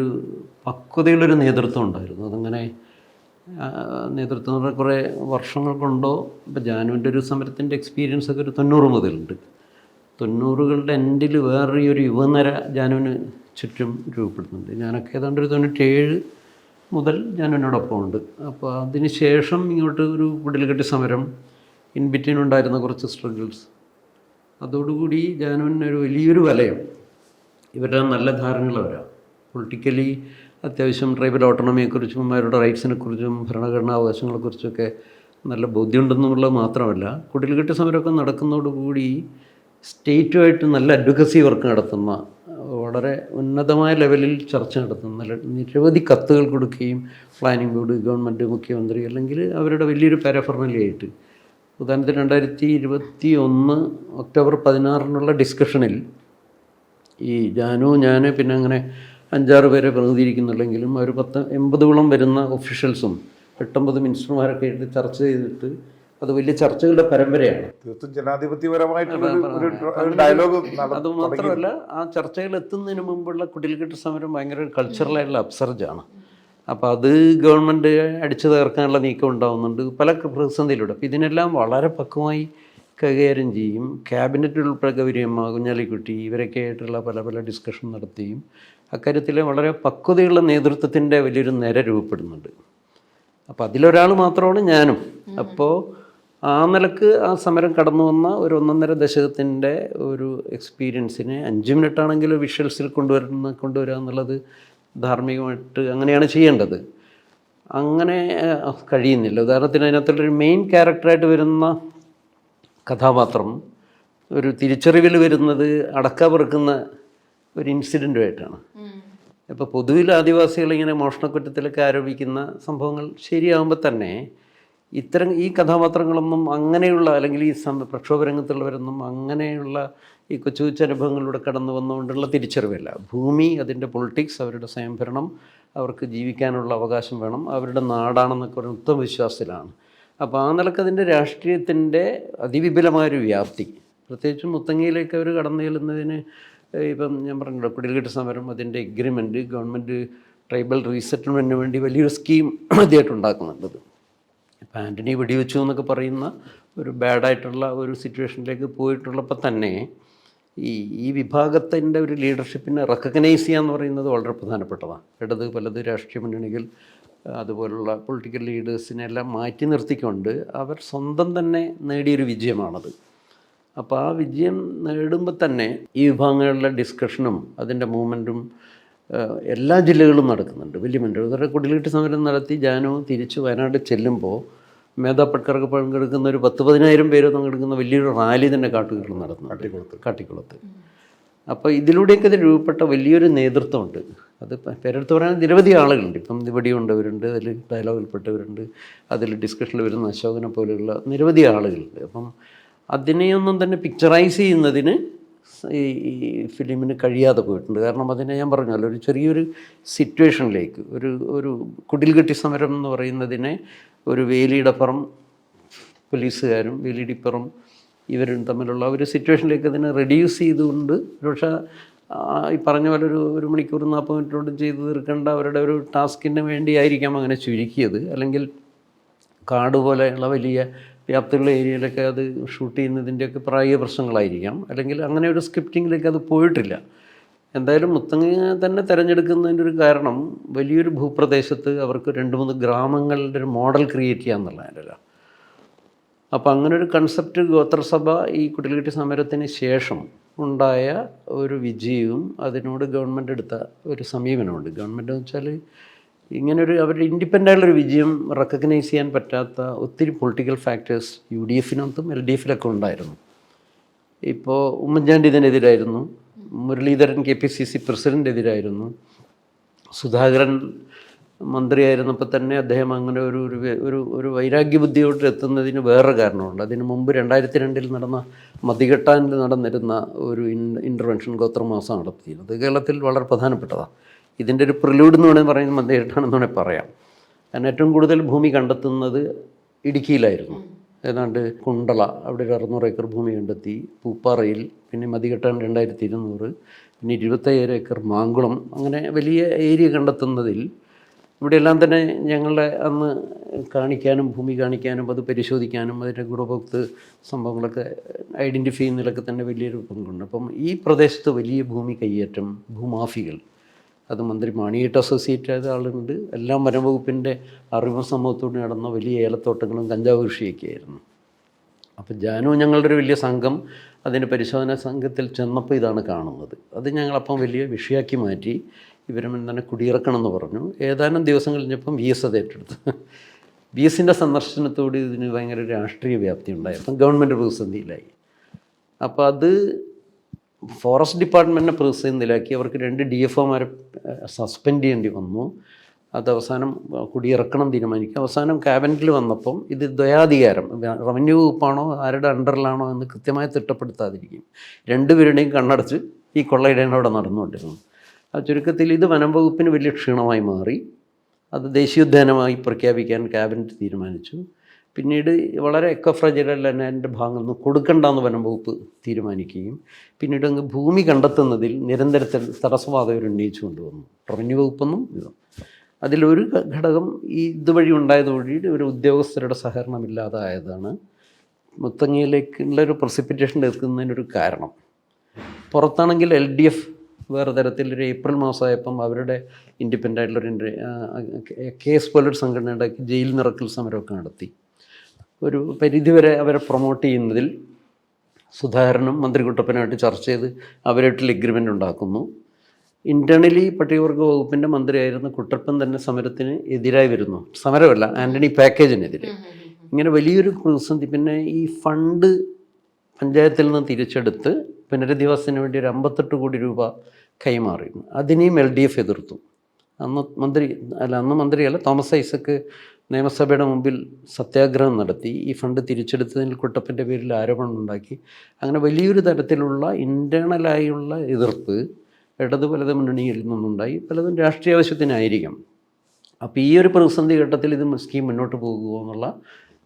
പക്വതയുള്ളൊരു നേതൃത്വം ഉണ്ടായിരുന്നു. അതങ്ങനെ നേതൃത്വം എന്ന് പറഞ്ഞാൽ കുറേ വർഷങ്ങൾ കൊണ്ടോ ഇപ്പം ജാനുവിൻ്റെ ഒരു സമരത്തിൻ്റെ എക്സ്പീരിയൻസ് ഒക്കെ ഒരു 90 മുതലുണ്ട്. 90കളുടെ എൻഡിൽ വേറെ ഒരു യുവനിര ജാനുവിന് ചുറ്റും രൂപപ്പെടുന്നുണ്ട്. ഞാനൊക്കെ ഏതാണ്ട് ഒരു 97 മുതൽ ജാനുവിനോടൊപ്പം ഉണ്ട്. അപ്പോൾ അതിന് ശേഷം ഇങ്ങോട്ട് ഒരു കുടിൽകെട്ടി സമരം, ഇൻ ബിറ്റ്വീൻ ഉണ്ടായിരുന്ന കുറച്ച് സ്ട്രഗിൾസ്, അതോടുകൂടി ജാനുവിനൊരു വലിയൊരു വലയം ഇവരുടെ നല്ല ധാരണകളവരാണ്. പൊളിറ്റിക്കലി അത്യാവശ്യം ട്രൈബൽ ഓട്ടോണമിയെക്കുറിച്ചും അവരുടെ റൈറ്റ്സിനെക്കുറിച്ചും ഭരണഘടനാ അവകാശങ്ങളെക്കുറിച്ചൊക്കെ നല്ല ബോധ്യമുണ്ടെന്നുള്ളത് മാത്രമല്ല, കുടിൽകെട്ട് സമരമൊക്കെ നടക്കുന്നതോടുകൂടി സ്റ്റേറ്റുമായിട്ട് നല്ല അഡ്വക്കസി വർക്ക് നടത്തുന്ന, വളരെ ഉന്നതമായ ലെവലിൽ ചർച്ച നടത്തുന്ന, നിരവധി കത്തുകൾ കൊടുക്കുകയും പ്ലാനിംഗ് ബോർഡ്, ഗവൺമെൻറ്, മുഖ്യമന്ത്രി അല്ലെങ്കിൽ അവരുടെ വലിയൊരു പാരഫർണലിയായിട്ട് ഉദാഹരണത്തിന് 2021 ഒക്ടോബർ 16 ഡിസ്കഷനിൽ ഈ ഞാൻ പിന്നെ അങ്ങനെ 5-6 പേരെ പ്രതിനിധീകരിക്കുന്നുണ്ടെങ്കിലും ഒരു 80-ഓളം വരുന്ന ഒഫീഷ്യൽസും 8-9 മിനിസ്റ്റർമാരൊക്കെ ആയിട്ട് ചർച്ച ചെയ്തിട്ട് അത് വലിയ ചർച്ചകളുടെ പരമ്പരയാണ്. തീർത്തും ജനാധിപത്യപരമായിട്ടുള്ള ഡയലോഗ്. അതുമാത്രമല്ല, ആ ചർച്ചകൾ എത്തുന്നതിന് മുമ്പുള്ള കുടിൽകെട്ട് സമരം ഭയങ്കര കൾച്ചറലായിട്ടുള്ള അപ്സർജാണ്. അപ്പോൾ അത് ഗവൺമെൻറ് അടിച്ചു തകർക്കാനുള്ള നീക്കം ഉണ്ടാകുന്നുണ്ട് പല പ്രതിസന്ധിയിലൂടെ. അപ്പോൾ ഇതിനെല്ലാം വളരെ പക്വമായി കൈകാര്യം ചെയ്യും. ക്യാബിനറ്റ് ഉൾപ്പെടെ ഗൗരിയമ്മ, കുഞ്ഞാലിക്കുട്ടി ഇവരൊക്കെ ആയിട്ടുള്ള പല ഡിസ്കഷൻ നടത്തിയും അക്കാര്യത്തിൽ വളരെ പക്വതയുള്ള നേതൃത്വത്തിൻ്റെ വലിയൊരു നിര രൂപപ്പെടുന്നുണ്ട്. അപ്പോൾ അതിലൊരാൾ മാത്രമാണ് ഞാനും. അപ്പോൾ ആ നിലക്ക് ആ സമരം കടന്നു വന്ന ഒരു 1.5 ദശകത്തിൻ്റെ ഒരു എക്സ്പീരിയൻസിനെ 5 മിനിറ്റാണെങ്കിലും വിഷ്വൽസിൽ കൊണ്ടുവരിക എന്നുള്ളത് ധാർമ്മികമായിട്ട് അങ്ങനെയാണ് ചെയ്യേണ്ടത്. അങ്ങനെ കഴിയുന്നില്ല. ഉദാഹരണത്തിന് അതിനകത്തുള്ളൊരു മെയിൻ ക്യാരക്ടറായിട്ട് വരുന്ന കഥാപാത്രം ഒരു തിരിച്ചറിവിൽ വരുന്നത് അടക്ക പെറുക്കുന്ന ഒരു ഇൻസിഡൻറ്റുമായിട്ടാണ്. ഇപ്പോൾ പൊതുവിൽ ആദിവാസികളിങ്ങനെ മോഷണക്കുറ്റത്തിലൊക്കെ ആരോപിക്കുന്ന സംഭവങ്ങൾ ശരിയാകുമ്പോൾ തന്നെ ഈ കഥാപാത്രങ്ങളൊന്നും അങ്ങനെയുള്ള, അല്ലെങ്കിൽ ഈ പ്രക്ഷോഭ രംഗത്തുള്ളവരൊന്നും അങ്ങനെയുള്ള ഈ കൊച്ചു കൊച്ചു അനുഭവങ്ങളിലൂടെ കടന്നു വന്നുകൊണ്ടുള്ള തിരിച്ചറിവില്ല. ഭൂമി, അതിൻ്റെ പൊളിറ്റിക്സ്, അവരുടെ സ്വയംഭരണം, അവർക്ക് ജീവിക്കാനുള്ള അവകാശം വേണം, അവരുടെ നാടാണെന്നൊക്കെ ഒരു ഉത്തമ വിശ്വാസത്തിലാണ്. അപ്പോൾ ആ നിലക്ക് അതിൻ്റെ രാഷ്ട്രീയത്തിൻ്റെ അതിവിപുലമായൊരു വ്യാപ്തി, പ്രത്യേകിച്ചും മുത്തങ്ങയിലേക്ക് അവർ കടന്നു ചെല്ലുന്നതിന് ഇപ്പം ഞാൻ പറഞ്ഞല്ലോ കുടിൽകെട്ട് സമരം, അതിൻ്റെ എഗ്രിമെൻറ്റ്, ഗവൺമെൻറ് ട്രൈബൽ റീസെറ്റിൽമെൻറ്റിന് വേണ്ടി വലിയൊരു സ്കീം ആദ്യമായിട്ട് ഉണ്ടാക്കുന്നുണ്ട്. ഇപ്പം ആൻ്റണി വെടിവെച്ചു എന്നൊക്കെ പറയുന്ന ഒരു ബാഡായിട്ടുള്ള ഒരു സിറ്റുവേഷനിലേക്ക് പോയിട്ടുള്ളപ്പോൾ തന്നെ ഈ വിഭാഗത്തിൻ്റെ ഒരു ലീഡർഷിപ്പിനെ റെക്കഗ്നൈസ് ചെയ്യുക എന്ന് പറയുന്നത് വളരെ പ്രധാനപ്പെട്ടതാണ്. ഇടത് വലത് രാഷ്ട്രീയ മുന്നണികൾ അതുപോലുള്ള പൊളിറ്റിക്കൽ ലീഡേഴ്സിനെ എല്ലാം മാറ്റി നിർത്തിക്കൊണ്ട് അവർ സ്വന്തം തന്നെ നേടിയൊരു വിജയമാണത്. അപ്പോൾ ആ വിജയം നേടുമ്പോൾ തന്നെ ഈ വിഭാഗങ്ങളുടെ ഡിസ്കഷനും അതിൻ്റെ മൂവ്മെൻറ്റും എല്ലാ ജില്ലകളിലും നടക്കുന്നുണ്ട്. വലിയ മുന്നേറ്റം ഇവരുടെ കുടിലേറ്റ് സമരം നടത്തി ജാനു തിരിച്ച് വയനാട് ചെല്ലുമ്പോൾ മേധാ പട്കർക്ക് പങ്കെടുക്കുന്ന ഒരു 10,000-15,000 പേര് പങ്കെടുക്കുന്ന വലിയൊരു റാലി തന്നെ കാട്ടുകളിൽ നടന്നു കാട്ടിക്കുളത്ത്. അപ്പോൾ ഇതിലൂടെയൊക്കെ ഇത് രൂപപ്പെട്ട വലിയൊരു നേതൃത്വമുണ്ട്. അത് പേരെടുത്ത് പറയാൻ നിരവധി ആളുകളുണ്ട്. ഇപ്പം ഇവിടെ ഉണ്ടവരുണ്ട്, അതിൽ ഡയലോഗിൽപ്പെട്ടവരുണ്ട്, അതിൽ ഡിസ്കഷനിൽ വരുന്ന അശോകനെ പോലെയുള്ള നിരവധി ആളുകളുണ്ട്. അപ്പം അതിനെയൊന്നും തന്നെ പിക്ചറൈസ് ചെയ്യുന്നതിന് ഈ ഫിലിമിന് കഴിയാതെ പോയിട്ടുണ്ട്. കാരണം അതിനെ ഞാൻ പറഞ്ഞല്ലോ, ഒരു ചെറിയൊരു സിറ്റുവേഷനിലേക്ക് ഒരു കുടിൽകെട്ടി സമരം എന്ന് പറയുന്നതിനെ ഒരു വേലിയിടപ്പുറം പോലീസുകാരും വേലിയിടിപ്പുറം ഇവരും തമ്മിലുള്ള ഒരു സിറ്റുവേഷനിലേക്ക് അതിനെ റെഡ്യൂസ് ചെയ്തുകൊണ്ട് പക്ഷേ ഈ പറഞ്ഞ പോലെ ഒരു മണിക്കൂർ 40 മിനിറ്റോട് ചെയ്ത് തീർക്കേണ്ട അവരുടെ ഒരു ടാസ്കിന് വേണ്ടിയായിരിക്കാം അങ്ങനെ ചുരുക്കിയത്. അല്ലെങ്കിൽ കാട് പോലെയുള്ള വലിയ വ്യാപ്തിയുള്ള ഏരിയയിലൊക്കെ അത് ഷൂട്ട് ചെയ്യുന്നതിൻ്റെയൊക്കെ പ്രായോഗിക പ്രശ്നങ്ങളായിരിക്കാം. അല്ലെങ്കിൽ അങ്ങനെ ഒരു സ്ക്രിപ്റ്റിങ്ങിലേക്ക് അത് പോയിട്ടില്ല. എന്തായാലും മുത്തങ്ങ തന്നെ തിരഞ്ഞെടുക്കുന്നതിൻ്റെ ഒരു കാരണം വലിയൊരു ഭൂപ്രദേശത്ത് അവർക്ക് 2-3 ഗ്രാമങ്ങളുടെ ഒരു മോഡൽ ക്രിയേറ്റ് ചെയ്യുക എന്നുള്ളതല്ല. അപ്പോൾ അങ്ങനെ ഒരു കൺസെപ്റ്റ് ഗോത്രസഭ ഈ കുടിൽകെട്ടി സമരത്തിന് ശേഷം ഉണ്ടായ ഒരു വിജയവും അതിനോട് ഗവൺമെൻറ് എടുത്ത ഒരു സമീപനമുണ്ട്. ഗവൺമെൻറ് എന്ന് വെച്ചാൽ ഇങ്ങനൊരു അവരുടെ ഇൻഡിപെൻഡൻ്റായുള്ളൊരു വിജയം റെക്കഗ്നൈസ് ചെയ്യാൻ പറ്റാത്ത ഒത്തിരി പൊളിറ്റിക്കൽ ഫാക്ടേഴ്സ് UDF-നകത്തും LDF-ലൊക്കെ ഉണ്ടായിരുന്നു. ഇപ്പോൾ ഉമ്മൻചാണ്ടി ഇതിനെതിരായിരുന്നു, മുരളീധരൻ KPCC പ്രസിഡൻ്റ് സുധാകരൻ മന്ത്രിയായിരുന്നപ്പോൾ തന്നെ അദ്ദേഹം അങ്ങനെ ഒരു വൈരാഗ്യബുദ്ധിയോട്ട് എത്തുന്നതിന് വേറെ കാരണമുണ്ട്. അതിന് മുമ്പ് 2002 നടന്ന മതികെട്ടാനിൽ നടന്നിരുന്ന ഒരു ഇൻ്റർവെൻഷൻ ഗോത്രമാസം നടത്തിയിരുന്നത് കേരളത്തിൽ വളരെ പ്രധാനപ്പെട്ടതാണ്. ഇതിൻ്റെ ഒരു പ്രിലൂഡ് എന്ന് വേണമെങ്കിൽ പറയുന്നത് മതികെട്ടാനെന്ന് വേണമെങ്കിൽ പറയാം. കാരണം ഏറ്റവും കൂടുതൽ ഭൂമി കണ്ടെത്തുന്നത് ഇടുക്കിയിലായിരുന്നു. ഏതാണ്ട് കുണ്ടള അവിടെ ഒരു 600 ഏക്കർ ഭൂമി കണ്ടെത്തി, പൂപ്പാറയിൽ, പിന്നെ മതികെട്ടാൻ 2200, പിന്നെ 25 ഏക്കർ മാങ്കുളം, അങ്ങനെ വലിയ ഏരിയ കണ്ടെത്തുന്നതിൽ ഇവിടെയെല്ലാം തന്നെ ഞങ്ങളെ അന്ന് കാണിക്കാനും ഭൂമി കാണിക്കാനും അത് പരിശോധിക്കാനും അതിൻ്റെ ഗുണഭോക്തൃ സംഭവങ്ങളൊക്കെ ഐഡൻറ്റിഫൈ ചെയ്യുന്നതിലൊക്കെ തന്നെ വലിയൊരു പങ്കുണ്ട്. അപ്പം ഈ പ്രദേശത്ത് വലിയ ഭൂമി കയ്യേറ്റം, ഭൂമാഫികൾ, അത് മന്ത്രി മാണിയായിട്ട് അസോസിയേറ്റ് ആയ ആളുണ്ട്. എല്ലാം വനം വകുപ്പിൻ്റെ അറിവ് സമൂഹത്തോട് നടന്ന വലിയ ഏലത്തോട്ടങ്ങളും കഞ്ചാവ് കൃഷിയൊക്കെ ആയിരുന്നു. അപ്പോൾ ജാനു ഞങ്ങളുടെ ഒരു വലിയ സംഘം അതിൻ്റെ പരിശോധനാ സംഘത്തിൽ ചെന്നപ്പോൾ ഇതാണ് കാണുന്നത്. അത് ഞങ്ങളപ്പം വലിയ വിഷയമാക്കി മാറ്റി ഇവരും തന്നെ കുടിയിറക്കണമെന്ന് പറഞ്ഞു. ഏതാനും ദിവസം കഴിഞ്ഞപ്പം VS അത് ഏറ്റെടുത്തു. VSൻ്റെ സന്ദർശനത്തോട് ഇതിന് ഭയങ്കര രാഷ്ട്രീയ വ്യാപ്തി ഉണ്ടായി. അപ്പം ഗവൺമെൻറ് പ്രതിസന്ധിയിലായി. അപ്പോൾ അത് ഫോറസ്റ്റ് ഡിപ്പാർട്ട്മെൻറ്റിനെ പ്രതിസന്ധിയിലാക്കി. അവർക്ക് 2 DFOമാരെ സസ്പെൻഡ് ചെയ്യേണ്ടി വന്നു. അത് അവസാനം കുടിയിറക്കണം തീരുമാനിക്കും. അവസാനം ക്യാബിനറ്റിൽ വന്നപ്പം ഇത് ദ്വയാധികാരം, റവന്യൂ വകുപ്പാണോ ആരുടെ അണ്ടറിലാണോ എന്ന് കൃത്യമായി തിട്ടപ്പെടുത്താതിരിക്കും. 2 പേരുടെയും കണ്ണടച്ച് ഈ കൊള്ളയിടേണ്ട അവിടെ നടന്നുകൊണ്ടിരുന്നു. ആ ചുരുക്കത്തിൽ ഇത് വനം വകുപ്പിന് വലിയ ക്ഷീണമായി മാറി. അത് ദേശീയോദ്യാനമായി പ്രഖ്യാപിക്കാൻ ക്യാബിനറ്റ് തീരുമാനിച്ചു. പിന്നീട് വളരെ എക്കോ ഫ്രജൈൽ ലാൻഡിൻ്റെ ഭാഗങ്ങളിൽ നിന്ന് കൊടുക്കണ്ടെന്ന് വനം വകുപ്പ് തീരുമാനിക്കുകയും പിന്നീട് അങ്ങ് ഭൂമി കണ്ടെത്തുന്നതിൽ നിരന്തരത്തിൽ തടസ്സവാദം ഉന്നയിച്ചു കൊണ്ടുവന്നു റവന്യൂ വകുപ്പൊന്നും ഇതും. അതിലൊരു ഘടകം ഈ ഇതുവഴി ഉണ്ടായതുവഴി ഒരു ഉദ്യോഗസ്ഥരുടെ സഹകരണമില്ലാതായതാണ് മുത്തങ്ങയിലേക്കുള്ളൊരു പ്രസിപ്പിറ്റേഷൻ എത്തുന്നതിനൊരു കാരണം. പുറത്താണെങ്കിൽ LDF വേറെ തരത്തിലൊരു ഏപ്രിൽ മാസമായപ്പം അവരുടെ ഇൻഡിപെൻഡൻ്റ് ആയിട്ടുള്ളൊരു കേസ് പോലൊരു സംഘടന ഉണ്ടാക്കി ജയിൽ നിറക്കൽ സമരമൊക്കെ നടത്തി. ഒരു പരിധിവരെ അവരെ പ്രൊമോട്ട് ചെയ്യുന്നതിൽ സുധാകരനും മന്ത്രി കുട്ടപ്പനുമായിട്ട് ചർച്ച ചെയ്ത് അവരായിട്ടുള്ള എഗ്രിമെൻ്റ് ഉണ്ടാക്കുന്നു. ഇൻറ്റേർണലി പട്ടികവർഗ വകുപ്പിൻ്റെ മന്ത്രിയായിരുന്ന കുട്ടപ്പൻ തന്നെ സമരത്തിന് എതിരായി വരുന്നു. സമരമല്ല, ആൻ്റണി പാക്കേജിനെതിരെ. ഇങ്ങനെ വലിയൊരു പ്രതിസന്ധി. പിന്നെ ഈ ഫണ്ട് പഞ്ചായത്തിൽ നിന്ന് തിരിച്ചെടുത്ത് പുനരധിവാസത്തിന് വേണ്ടി ഒരു 58 കോടി രൂപ കൈമാറിയിരുന്നു. അതിനെയും LDF എതിർത്തു. അന്ന് മന്ത്രിയല്ല, തോമസ് ഐസക്ക് നിയമസഭയുടെ മുമ്പിൽ സത്യാഗ്രഹം നടത്തി. ഈ ഫണ്ട് തിരിച്ചെടുത്തതിൽ കുട്ടപ്പൻ്റെ പേരിൽ ആരോപണം ഉണ്ടാക്കി. അങ്ങനെ വലിയൊരു തരത്തിലുള്ള ഇൻറ്റേർണലായുള്ള എതിർപ്പ് ഇടത് വലത് മുന്നണിയിൽ നിന്നുണ്ടായി. പലതും രാഷ്ട്രീയ ആവശ്യത്തിനായിരിക്കും. അപ്പോൾ ഈ ഒരു പ്രതിസന്ധി ഘട്ടത്തിൽ ഇത് സ്കീം മുന്നോട്ട് പോകുമോ എന്നുള്ള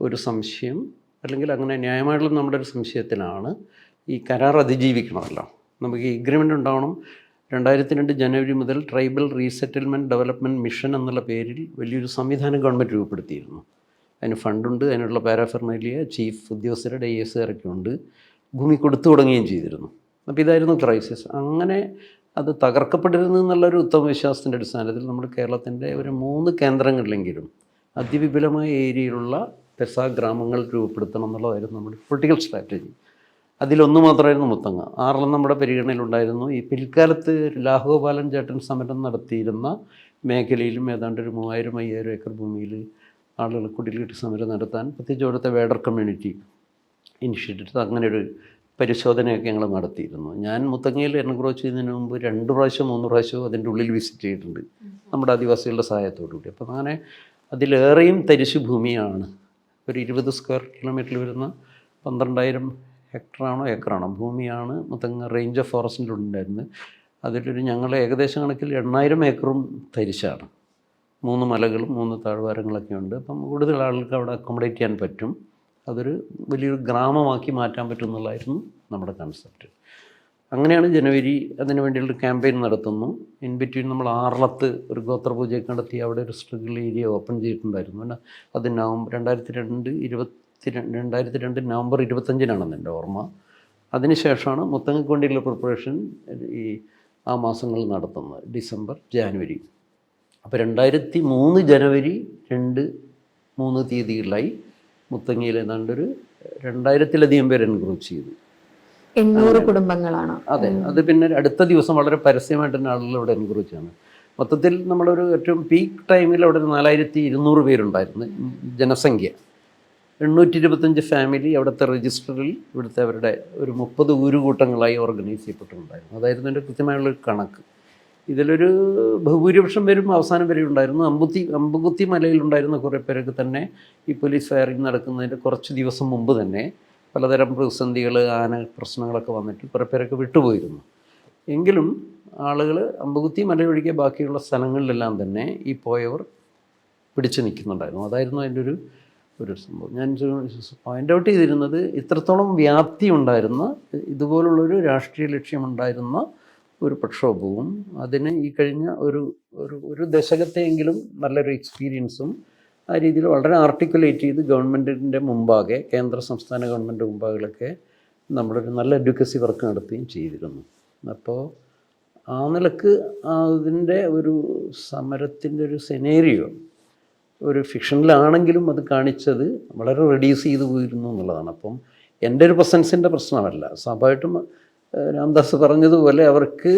ഒരു സംശയം, അല്ലെങ്കിൽ അങ്ങനെ ന്യായമായിട്ടുള്ള നമ്മുടെ ഒരു സംശയത്തിലാണ് ഈ കരാർ അതിജീവിക്കണമല്ലോ. നമുക്ക് ഈ എഗ്രിമെൻ്റ് ഉണ്ടാവണം. 2002 ജനുവരി മുതൽ ട്രൈബൽ റീസെറ്റിൽമെൻറ്റ് ഡെവലപ്മെൻറ്റ് മിഷൻ എന്നുള്ള പേരിൽ വലിയൊരു സംവിധാനം ഗവൺമെൻറ് രൂപപ്പെടുത്തിയിരുന്നു. അതിന് ഫണ്ടുണ്ട്, അതിനുള്ള പാരാഫെർണലിയ, ചീഫ് ഉദ്യോഗസ്ഥരുടെ IASകാരൊക്കെ ഉണ്ട്, ഭൂമി കൊടുത്തു തുടങ്ങുകയും ചെയ്തിരുന്നു. അപ്പോൾ ഇതായിരുന്നു ക്രൈസിസ്. അങ്ങനെ അത് തകർക്കപ്പെട്ടിരുന്നു എന്നുള്ളൊരു ഉത്തമ വിശ്വാസത്തിൻ്റെ അടിസ്ഥാനത്തിൽ നമ്മൾ കേരളത്തിൻ്റെ ഒരു 3 കേന്ദ്രങ്ങളിലെങ്കിലും അതിവിപുലമായ ഏരിയയിലുള്ള പെസാ ഗ്രാമങ്ങൾ രൂപപ്പെടുത്തണം എന്നുള്ളതായിരുന്നു നമ്മുടെ പൊളിറ്റിക്കൽ സ്ട്രാറ്റജി. അതിലൊന്ന് മാത്രമായിരുന്നു മുത്തങ്ങ. 6 നമ്മുടെ പരിഗണനയിലുണ്ടായിരുന്നു. ഈ പിൽക്കാലത്ത് രാഘവപാലൻ ചേട്ടൻ സമരം നടത്തിയിരുന്ന മേഖലയിലും ഏതാണ്ട് ഒരു 3000-5000 ഏക്കർ ഭൂമിയിൽ ആളുകൾ കുടിലുകെട്ടി സമരം നടത്താൻ പ്രത്യേകിച്ച് അവിടുത്തെ വേഡർ കമ്മ്യൂണിറ്റി ഇനിഷ്യേറ്റീവ് എടുത്ത് അങ്ങനെ ഒരു പരിശോധനയൊക്കെ ഞങ്ങൾ നടത്തിയിരുന്നു. ഞാൻ മുത്തങ്ങയിൽ എൻക്രോച്ച് ചെയ്യുന്നതിന് മുമ്പ് 2 പ്രാവശ്യം 3 പ്രാവശ്യമോ അതിൻ്റെ ഉള്ളിൽ വിസിറ്റ് ചെയ്തിട്ടുണ്ട് നമ്മുടെ ആദിവാസികളുടെ സഹായത്തോടു കൂടി. അപ്പോൾ അങ്ങനെ അതിലേറെയും തരിശു ഭൂമിയാണ്. ഒരു 20 സ്ക്വയർ കിലോമീറ്ററിൽ വരുന്ന 12,000 ഹെക്ടറാണോ ഏക്കറാണോ ഭൂമിയാണ് മുത്തങ്ങ റേഞ്ച് ഓഫ് ഫോറസ്റ്റിൻ്റെ ഉണ്ടായിരുന്നത്. അതിലൊരു ഞങ്ങൾ ഏകദേശം കണക്കിൽ 8,000 ഏക്കറും തരിശാണ്. 3 മലകളും 3 താഴ്വാരങ്ങളൊക്കെ ഉണ്ട്. അപ്പം കൂടുതൽ ആളുകൾക്ക് അവിടെ അക്കോമഡേറ്റ് ചെയ്യാൻ പറ്റും. അതൊരു വലിയൊരു ഗ്രാമമാക്കി മാറ്റാൻ പറ്റും എന്നുള്ളതായിരുന്നു നമ്മുടെ കൺസെപ്റ്റ്. അങ്ങനെയാണ് ജനുവരി അതിന് വേണ്ടിയുള്ള ക്യാമ്പയിൻ നടത്തുന്നു. ഇൻ ബിറ്റ്വീൻ നമ്മൾ ആറളത്ത് ഒരു ഗോത്രപൂജയൊക്കെ നടത്തി അവിടെ ഒരു സ്ട്രഗിൾ ഏരിയ ഓപ്പൺ ചെയ്തിട്ടുണ്ടായിരുന്നു. പിന്നെ അത് 2002 നവംബർ 25-നാണെന്ന് എൻ്റെ ഓർമ്മ. അതിനുശേഷമാണ് മുത്തങ്ങക്ക് വേണ്ടിയുള്ള പ്രിപ്പറേഷൻ ആ മാസങ്ങളിൽ നടത്തുന്നത്, ഡിസംബർ ജാനുവരി. അപ്പോൾ 2003 ജനുവരി 2-3 തീയതികളിലായി മുത്തങ്ങയിൽ ഏതാണ്ടൊരു 2000-ലധികം പേര് എൻക്രോച്ച് ചെയ്തു. 800 കുടുംബങ്ങളാണ്. അതെ, അത് പിന്നെ അടുത്ത ദിവസം വളരെ പരസ്യമായിട്ട് തന്നെ ആളുകൾ അവിടെ എൻക്രോച്ച് ആണ്. മൊത്തത്തിൽ നമ്മളൊരു ഏറ്റവും പീക്ക് ടൈമിൽ അവിടെ 4200 പേരുണ്ടായിരുന്നു ജനസംഖ്യ. 825 ഫാമിലി അവിടുത്തെ രജിസ്റ്ററിൽ ഇവിടുത്തെ അവരുടെ ഒരു 30 ഊരുകൂട്ടങ്ങളായി ഓർഗനൈസ് ചെയ്യപ്പെട്ടിട്ടുണ്ടായിരുന്നു. അതായിരുന്നു എൻ്റെ കൃത്യമായുള്ളൊരു കണക്ക്. ഇതിലൊരു ബഹുഭൂരിപക്ഷം പേരും അവസാനം വരെ ഉണ്ടായിരുന്നു. അമ്പുകുത്തി മലയിലുണ്ടായിരുന്ന കുറേ പേരൊക്കെ തന്നെ ഈ പോലീസ് ഫയറിങ് നടക്കുന്നതിൻ്റെ കുറച്ച് ദിവസം മുമ്പ് തന്നെ പലതരം പ്രതിസന്ധികൾ, ആന പ്രശ്നങ്ങളൊക്കെ വന്നിട്ട് കുറേ പേരൊക്കെ വിട്ടുപോയിരുന്നു. എങ്കിലും ആളുകൾ അമ്പുകുത്തി മലയൊഴികെ ബാക്കിയുള്ള സ്ഥലങ്ങളിലെല്ലാം തന്നെ ഈ പോയവർ പിടിച്ചു നിൽക്കുന്നുണ്ടായിരുന്നു. അതായിരുന്നു അതിൻ്റെ ഒരു സംഭവം. ഞാൻ പോയിൻ്റ് ഔട്ട് ചെയ്തിരുന്നത് ഇത്രത്തോളം വ്യാപ്തി ഉണ്ടായിരുന്ന ഇതുപോലുള്ളൊരു രാഷ്ട്രീയ ലക്ഷ്യമുണ്ടായിരുന്ന ഒരു പ്രക്ഷോഭവും അതിന് ഈ കഴിഞ്ഞ ഒരു ദശകത്തെയെങ്കിലും നല്ലൊരു എക്സ്പീരിയൻസും ആ രീതിയിൽ വളരെ ആർട്ടിക്കുലേറ്റ് ചെയ്ത് ഗവൺമെൻറ്റിൻ്റെ മുമ്പാകെ, കേന്ദ്ര സംസ്ഥാന ഗവൺമെൻറ് മുമ്പാകെയൊക്കെ നമ്മളൊരു നല്ല അഡ്വക്കസി വർക്ക് നടത്തുകയും ചെയ്തിരുന്നു. അപ്പോൾ ആ നിലക്ക് അതിൻ്റെ ഒരു സമരത്തിൻ്റെ ഒരു സെനേറിയോ ഒരു ഫിക്ഷനിലാണെങ്കിലും അത് കാണിച്ചത് വളരെ റെഡ്യൂസ് ചെയ്തു പോയിരുന്നു എന്നുള്ളതാണ്. അപ്പം എൻ്റെ ഒരു പ്രസൻസിൻ്റെ പ്രശ്നമല്ല. സ്വാഭാവികമായിട്ടും രാംദാസ് പറഞ്ഞതുപോലെ അവർക്ക്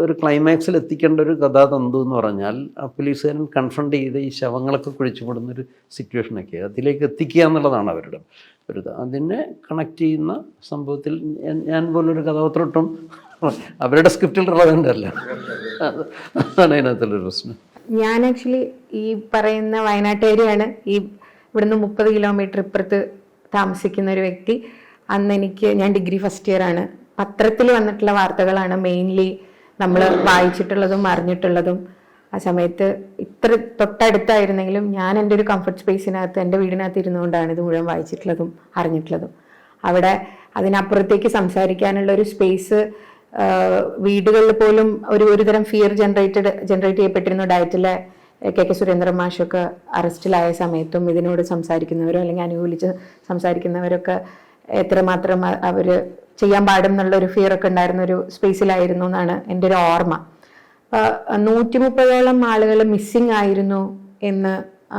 ഒരു ക്ലൈമാക്സിൽ എത്തിക്കേണ്ട ഒരു കഥാതന്തു എന്ന് പറഞ്ഞാൽ ആ പോലീസുകാരൻ കൺഫ്രണ്ട് ചെയ്ത് ഈ ശവങ്ങളൊക്കെ കുഴിച്ചുപെടുന്നൊരു സിറ്റുവേഷനൊക്കെ അതിലേക്ക് എത്തിക്കുക എന്നുള്ളതാണ് അവരുടെ ഒരു അതിനെ കണക്ട് ചെയ്യുന്ന സംഭവത്തിൽ ഞാൻ പോലൊരു കഥാപാത്രം അവരുടെ സ്ക്രിപ്റ്റിൽ റിലവൻ്റ് അല്ല. അതാണ് അതിനകത്തുള്ളൊരു പ്രശ്നം. ഞാൻ ആക്ച്വലി ഈ പറയുന്ന വയനാട്ടുകാരിയാണ്. ഈ ഇവിടുന്ന് 30 കിലോമീറ്റർ ഇപ്പുറത്ത് താമസിക്കുന്ന ഒരു വ്യക്തി. ഞാൻ ഡിഗ്രി ഫസ്റ്റ് ഇയർ ആണ്. പത്രത്തിൽ വന്നിട്ടുള്ള വാർത്തകളാണ് മെയിൻലി നമ്മൾ വായിച്ചിട്ടുള്ളതും അറിഞ്ഞിട്ടുള്ളതും. ആ സമയത്ത് ഇത്ര തൊട്ടടുത്തായിരുന്നെങ്കിലും ഞാൻ എൻ്റെ ഒരു കംഫർട്ട് സ്പേസിനകത്ത് എൻ്റെ വീടിനകത്ത് ഇരുന്നുകൊണ്ടാണ് ഇത് മുഴുവൻ വായിച്ചിട്ടുള്ളതും അറിഞ്ഞിട്ടുള്ളതും. അവിടെ അതിനപ്പുറത്തേക്ക് സംസാരിക്കാനുള്ള ഒരു സ്പേസ് വീടുകളിൽ പോലും ഒരുതരം ഫിയർ ജനറേറ്റ് ചെയ്യപ്പെട്ടിരുന്നു. ഡയറ്റിലെ KK സുരേന്ദ്രൻ മാഷൊക്കെ അറസ്റ്റിലായ സമയത്തും ഇതിനോട് സംസാരിക്കുന്നവരോ അല്ലെങ്കിൽ അനുകൂലിച്ച് സംസാരിക്കുന്നവരൊക്കെ എത്രമാത്രം അവർ ചെയ്യാൻ പാടുന്നുള്ളൊരു ഫിയറൊക്കെ ഉണ്ടായിരുന്ന ഒരു സ്പേസിലായിരുന്നു എന്നാണ് എൻ്റെ ഒരു ഓർമ്മ. 130ഓളം ആളുകൾ മിസ്സിങ് ആയിരുന്നു എന്ന്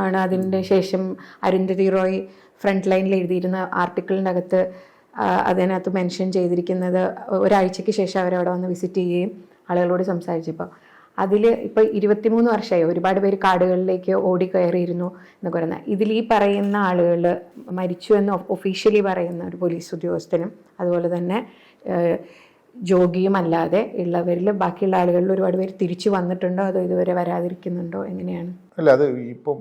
ആണ് അതിൻ്റെ ശേഷം അരുന്ധതി റോയ് ഫ്രണ്ട് ലൈനിൽ എഴുതിയിരുന്ന ആർട്ടിക്കിളിൻ്റെ അകത്ത് അതിനകത്ത് മെൻഷൻ ചെയ്തിരിക്കുന്നത്. ഒരാഴ്ചയ്ക്ക് ശേഷം അവരവിടെ വന്ന് വിസിറ്റ് ചെയ്യുകയും ആളുകളോട് സംസാരിച്ചപ്പോൾ അതിൽ ഇപ്പോൾ 23 വർഷമായി ഒരുപാട് പേര് കാടുകളിലേക്ക് ഓടിക്കയറിയിരുന്നു എന്നൊക്കെ പറയുന്നത്. ഇതിൽ ഈ പറയുന്ന ആളുകൾ മരിച്ചു എന്ന് ഒഫീഷ്യലി പറയുന്ന ഒരു പോലീസ് ഉദ്യോഗസ്ഥനും അതുപോലെ തന്നെ ജോഗിയും അല്ലാതെ ഉള്ളവരിൽ ബാക്കിയുള്ള ആളുകളിൽ ഒരുപാട് പേര് തിരിച്ചു വന്നിട്ടുണ്ടോ അതോ ഇതുവരെ വരാതിരിക്കുന്നുണ്ടോ, എങ്ങനെയാണ്? അല്ല, അത് ഇപ്പം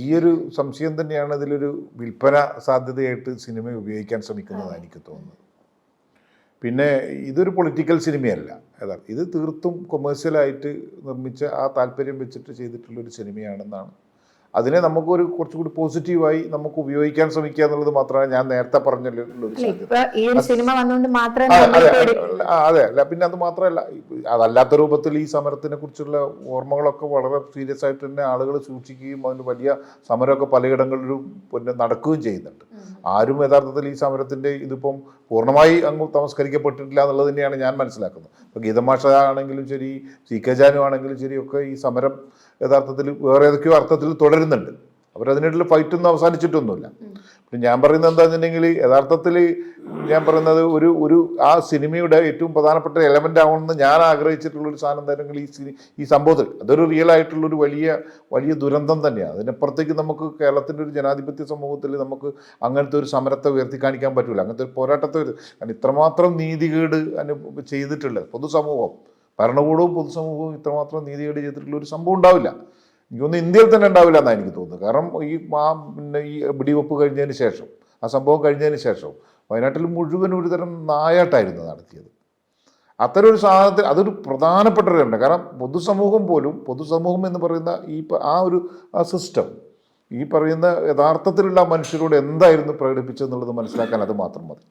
ഈയൊരു സംശയം തന്നെയാണ് അതിലൊരു വിൽപ്പന സാധ്യതയായിട്ട് സിനിമ ഉപയോഗിക്കാൻ ശ്രമിക്കുന്നതാണ് എനിക്ക് തോന്നുന്നത്. പിന്നെ ഇതൊരു പൊളിറ്റിക്കൽ സിനിമയല്ല. ഏതാണ് ഇത് തീർത്തും കൊമേഴ്സ്യലായിട്ട് നിർമ്മിച്ച ആ താല്പര്യം വെച്ചിട്ട് ചെയ്തിട്ടുള്ളൊരു സിനിമയാണെന്നാണ് അതിനെ നമുക്കൊരു കുറച്ചുകൂടി പോസിറ്റീവായി നമുക്ക് ഉപയോഗിക്കാൻ ശ്രമിക്കുക എന്നുള്ളത് മാത്രമാണ് ഞാൻ നേരത്തെ പറഞ്ഞുള്ള ഒരു സാധ്യത. ഈ ഒരു സിനിമ വന്നുകൊണ്ട് മാത്രമേ അതെ അല്ല, പിന്നെ അത് മാത്രമല്ല, അതല്ലാത്ത രൂപത്തിൽ ഈ സമരത്തിനെ കുറിച്ചുള്ള ഓർമ്മകളൊക്കെ വളരെ സീരിയസ് ആയിട്ട് തന്നെ ആളുകൾ സൂക്ഷിക്കുകയും അതിന് വലിയ സമരമൊക്കെ പലയിടങ്ങളിലും പിന്നെ നടക്കുകയും ചെയ്യുന്നുണ്ട്. ആരും യഥാർത്ഥത്തിൽ ഈ സമരത്തിൻ്റെ ഇതിപ്പം പൂർണ്ണമായി അങ്ങ് തമസ്കരിക്കപ്പെട്ടിട്ടില്ല എന്നുള്ളത് തന്നെയാണ് ഞാൻ മനസ്സിലാക്കുന്നത്. ഇപ്പോൾ ഗീതമാഷ ആണെങ്കിലും ശരി, CK ജാനു ആണെങ്കിലും ശരി, ഒക്കെ ഈ സമരം യഥാർത്ഥത്തിൽ വേറെ ഏതൊക്കെയോ അർത്ഥത്തിൽ തുടരുന്നുണ്ട്. അവരതിനായിട്ടുള്ള ഫൈറ്റൊന്നും അവസാനിച്ചിട്ടൊന്നുമില്ല. പിന്നെ ഞാൻ പറയുന്നത് എന്താണെന്നുണ്ടെങ്കിൽ യഥാർത്ഥത്തിൽ ഞാൻ പറയുന്നത് ഒരു ആ സിനിമയുടെ ഏറ്റവും പ്രധാനപ്പെട്ട എലമെൻ്റ് ആവണമെന്ന് ഞാൻ ആഗ്രഹിച്ചിട്ടുള്ളൊരു സാധനം തന്നെങ്കിൽ ഈ സംഭവത്തിൽ അതൊരു റിയൽ ആയിട്ടുള്ളൊരു വലിയ ദുരന്തം തന്നെയാണ്. അതിനപ്പുറത്തേക്ക് നമുക്ക് കേരളത്തിൻ്റെ ഒരു ജനാധിപത്യ സമൂഹത്തിൽ നമുക്ക് അങ്ങനത്തെ ഒരു സമരത്തെ ഉയർത്തി കാണിക്കാൻ പറ്റില്ല, അങ്ങനത്തെ ഒരു പോരാട്ടത്തെ. കാരണം ഇത്രമാത്രം നീതികേട് ചെയ്തിട്ടുള്ളത് പൊതുസമൂഹം, ഭരണകൂടവും പൊതുസമൂഹവും ഇത്രമാത്രം നീതികേട് ചെയ്തിട്ടുള്ള ഒരു സംഭവം ഉണ്ടാവില്ല. എനിക്കൊന്ന് ഇന്ത്യയിൽ തന്നെ ഉണ്ടാവില്ല എന്നാണ് എനിക്ക് തോന്നുന്നത്. കാരണം പിന്നെ ഈ വെടിവെപ്പ് കഴിഞ്ഞതിന് ശേഷം, ആ സംഭവം കഴിഞ്ഞതിന് ശേഷം വയനാട്ടിൽ മുഴുവൻ ഒരുതരം നായാട്ടായിരുന്നു നടത്തിയത്. അത്തരം ഒരു സാധനത്തിൽ അതൊരു പ്രധാനപ്പെട്ട ഒരു ഉണ്ട്. കാരണം പൊതുസമൂഹം എന്ന് പറയുന്ന ആ സിസ്റ്റം ഈ പറയുന്ന യഥാർത്ഥത്തിലുള്ള മനുഷ്യരോട് എന്തായിരുന്നു പ്രകടിപ്പിച്ചതെന്നുള്ളത് മനസ്സിലാക്കാൻ അത് മാത്രം മതി.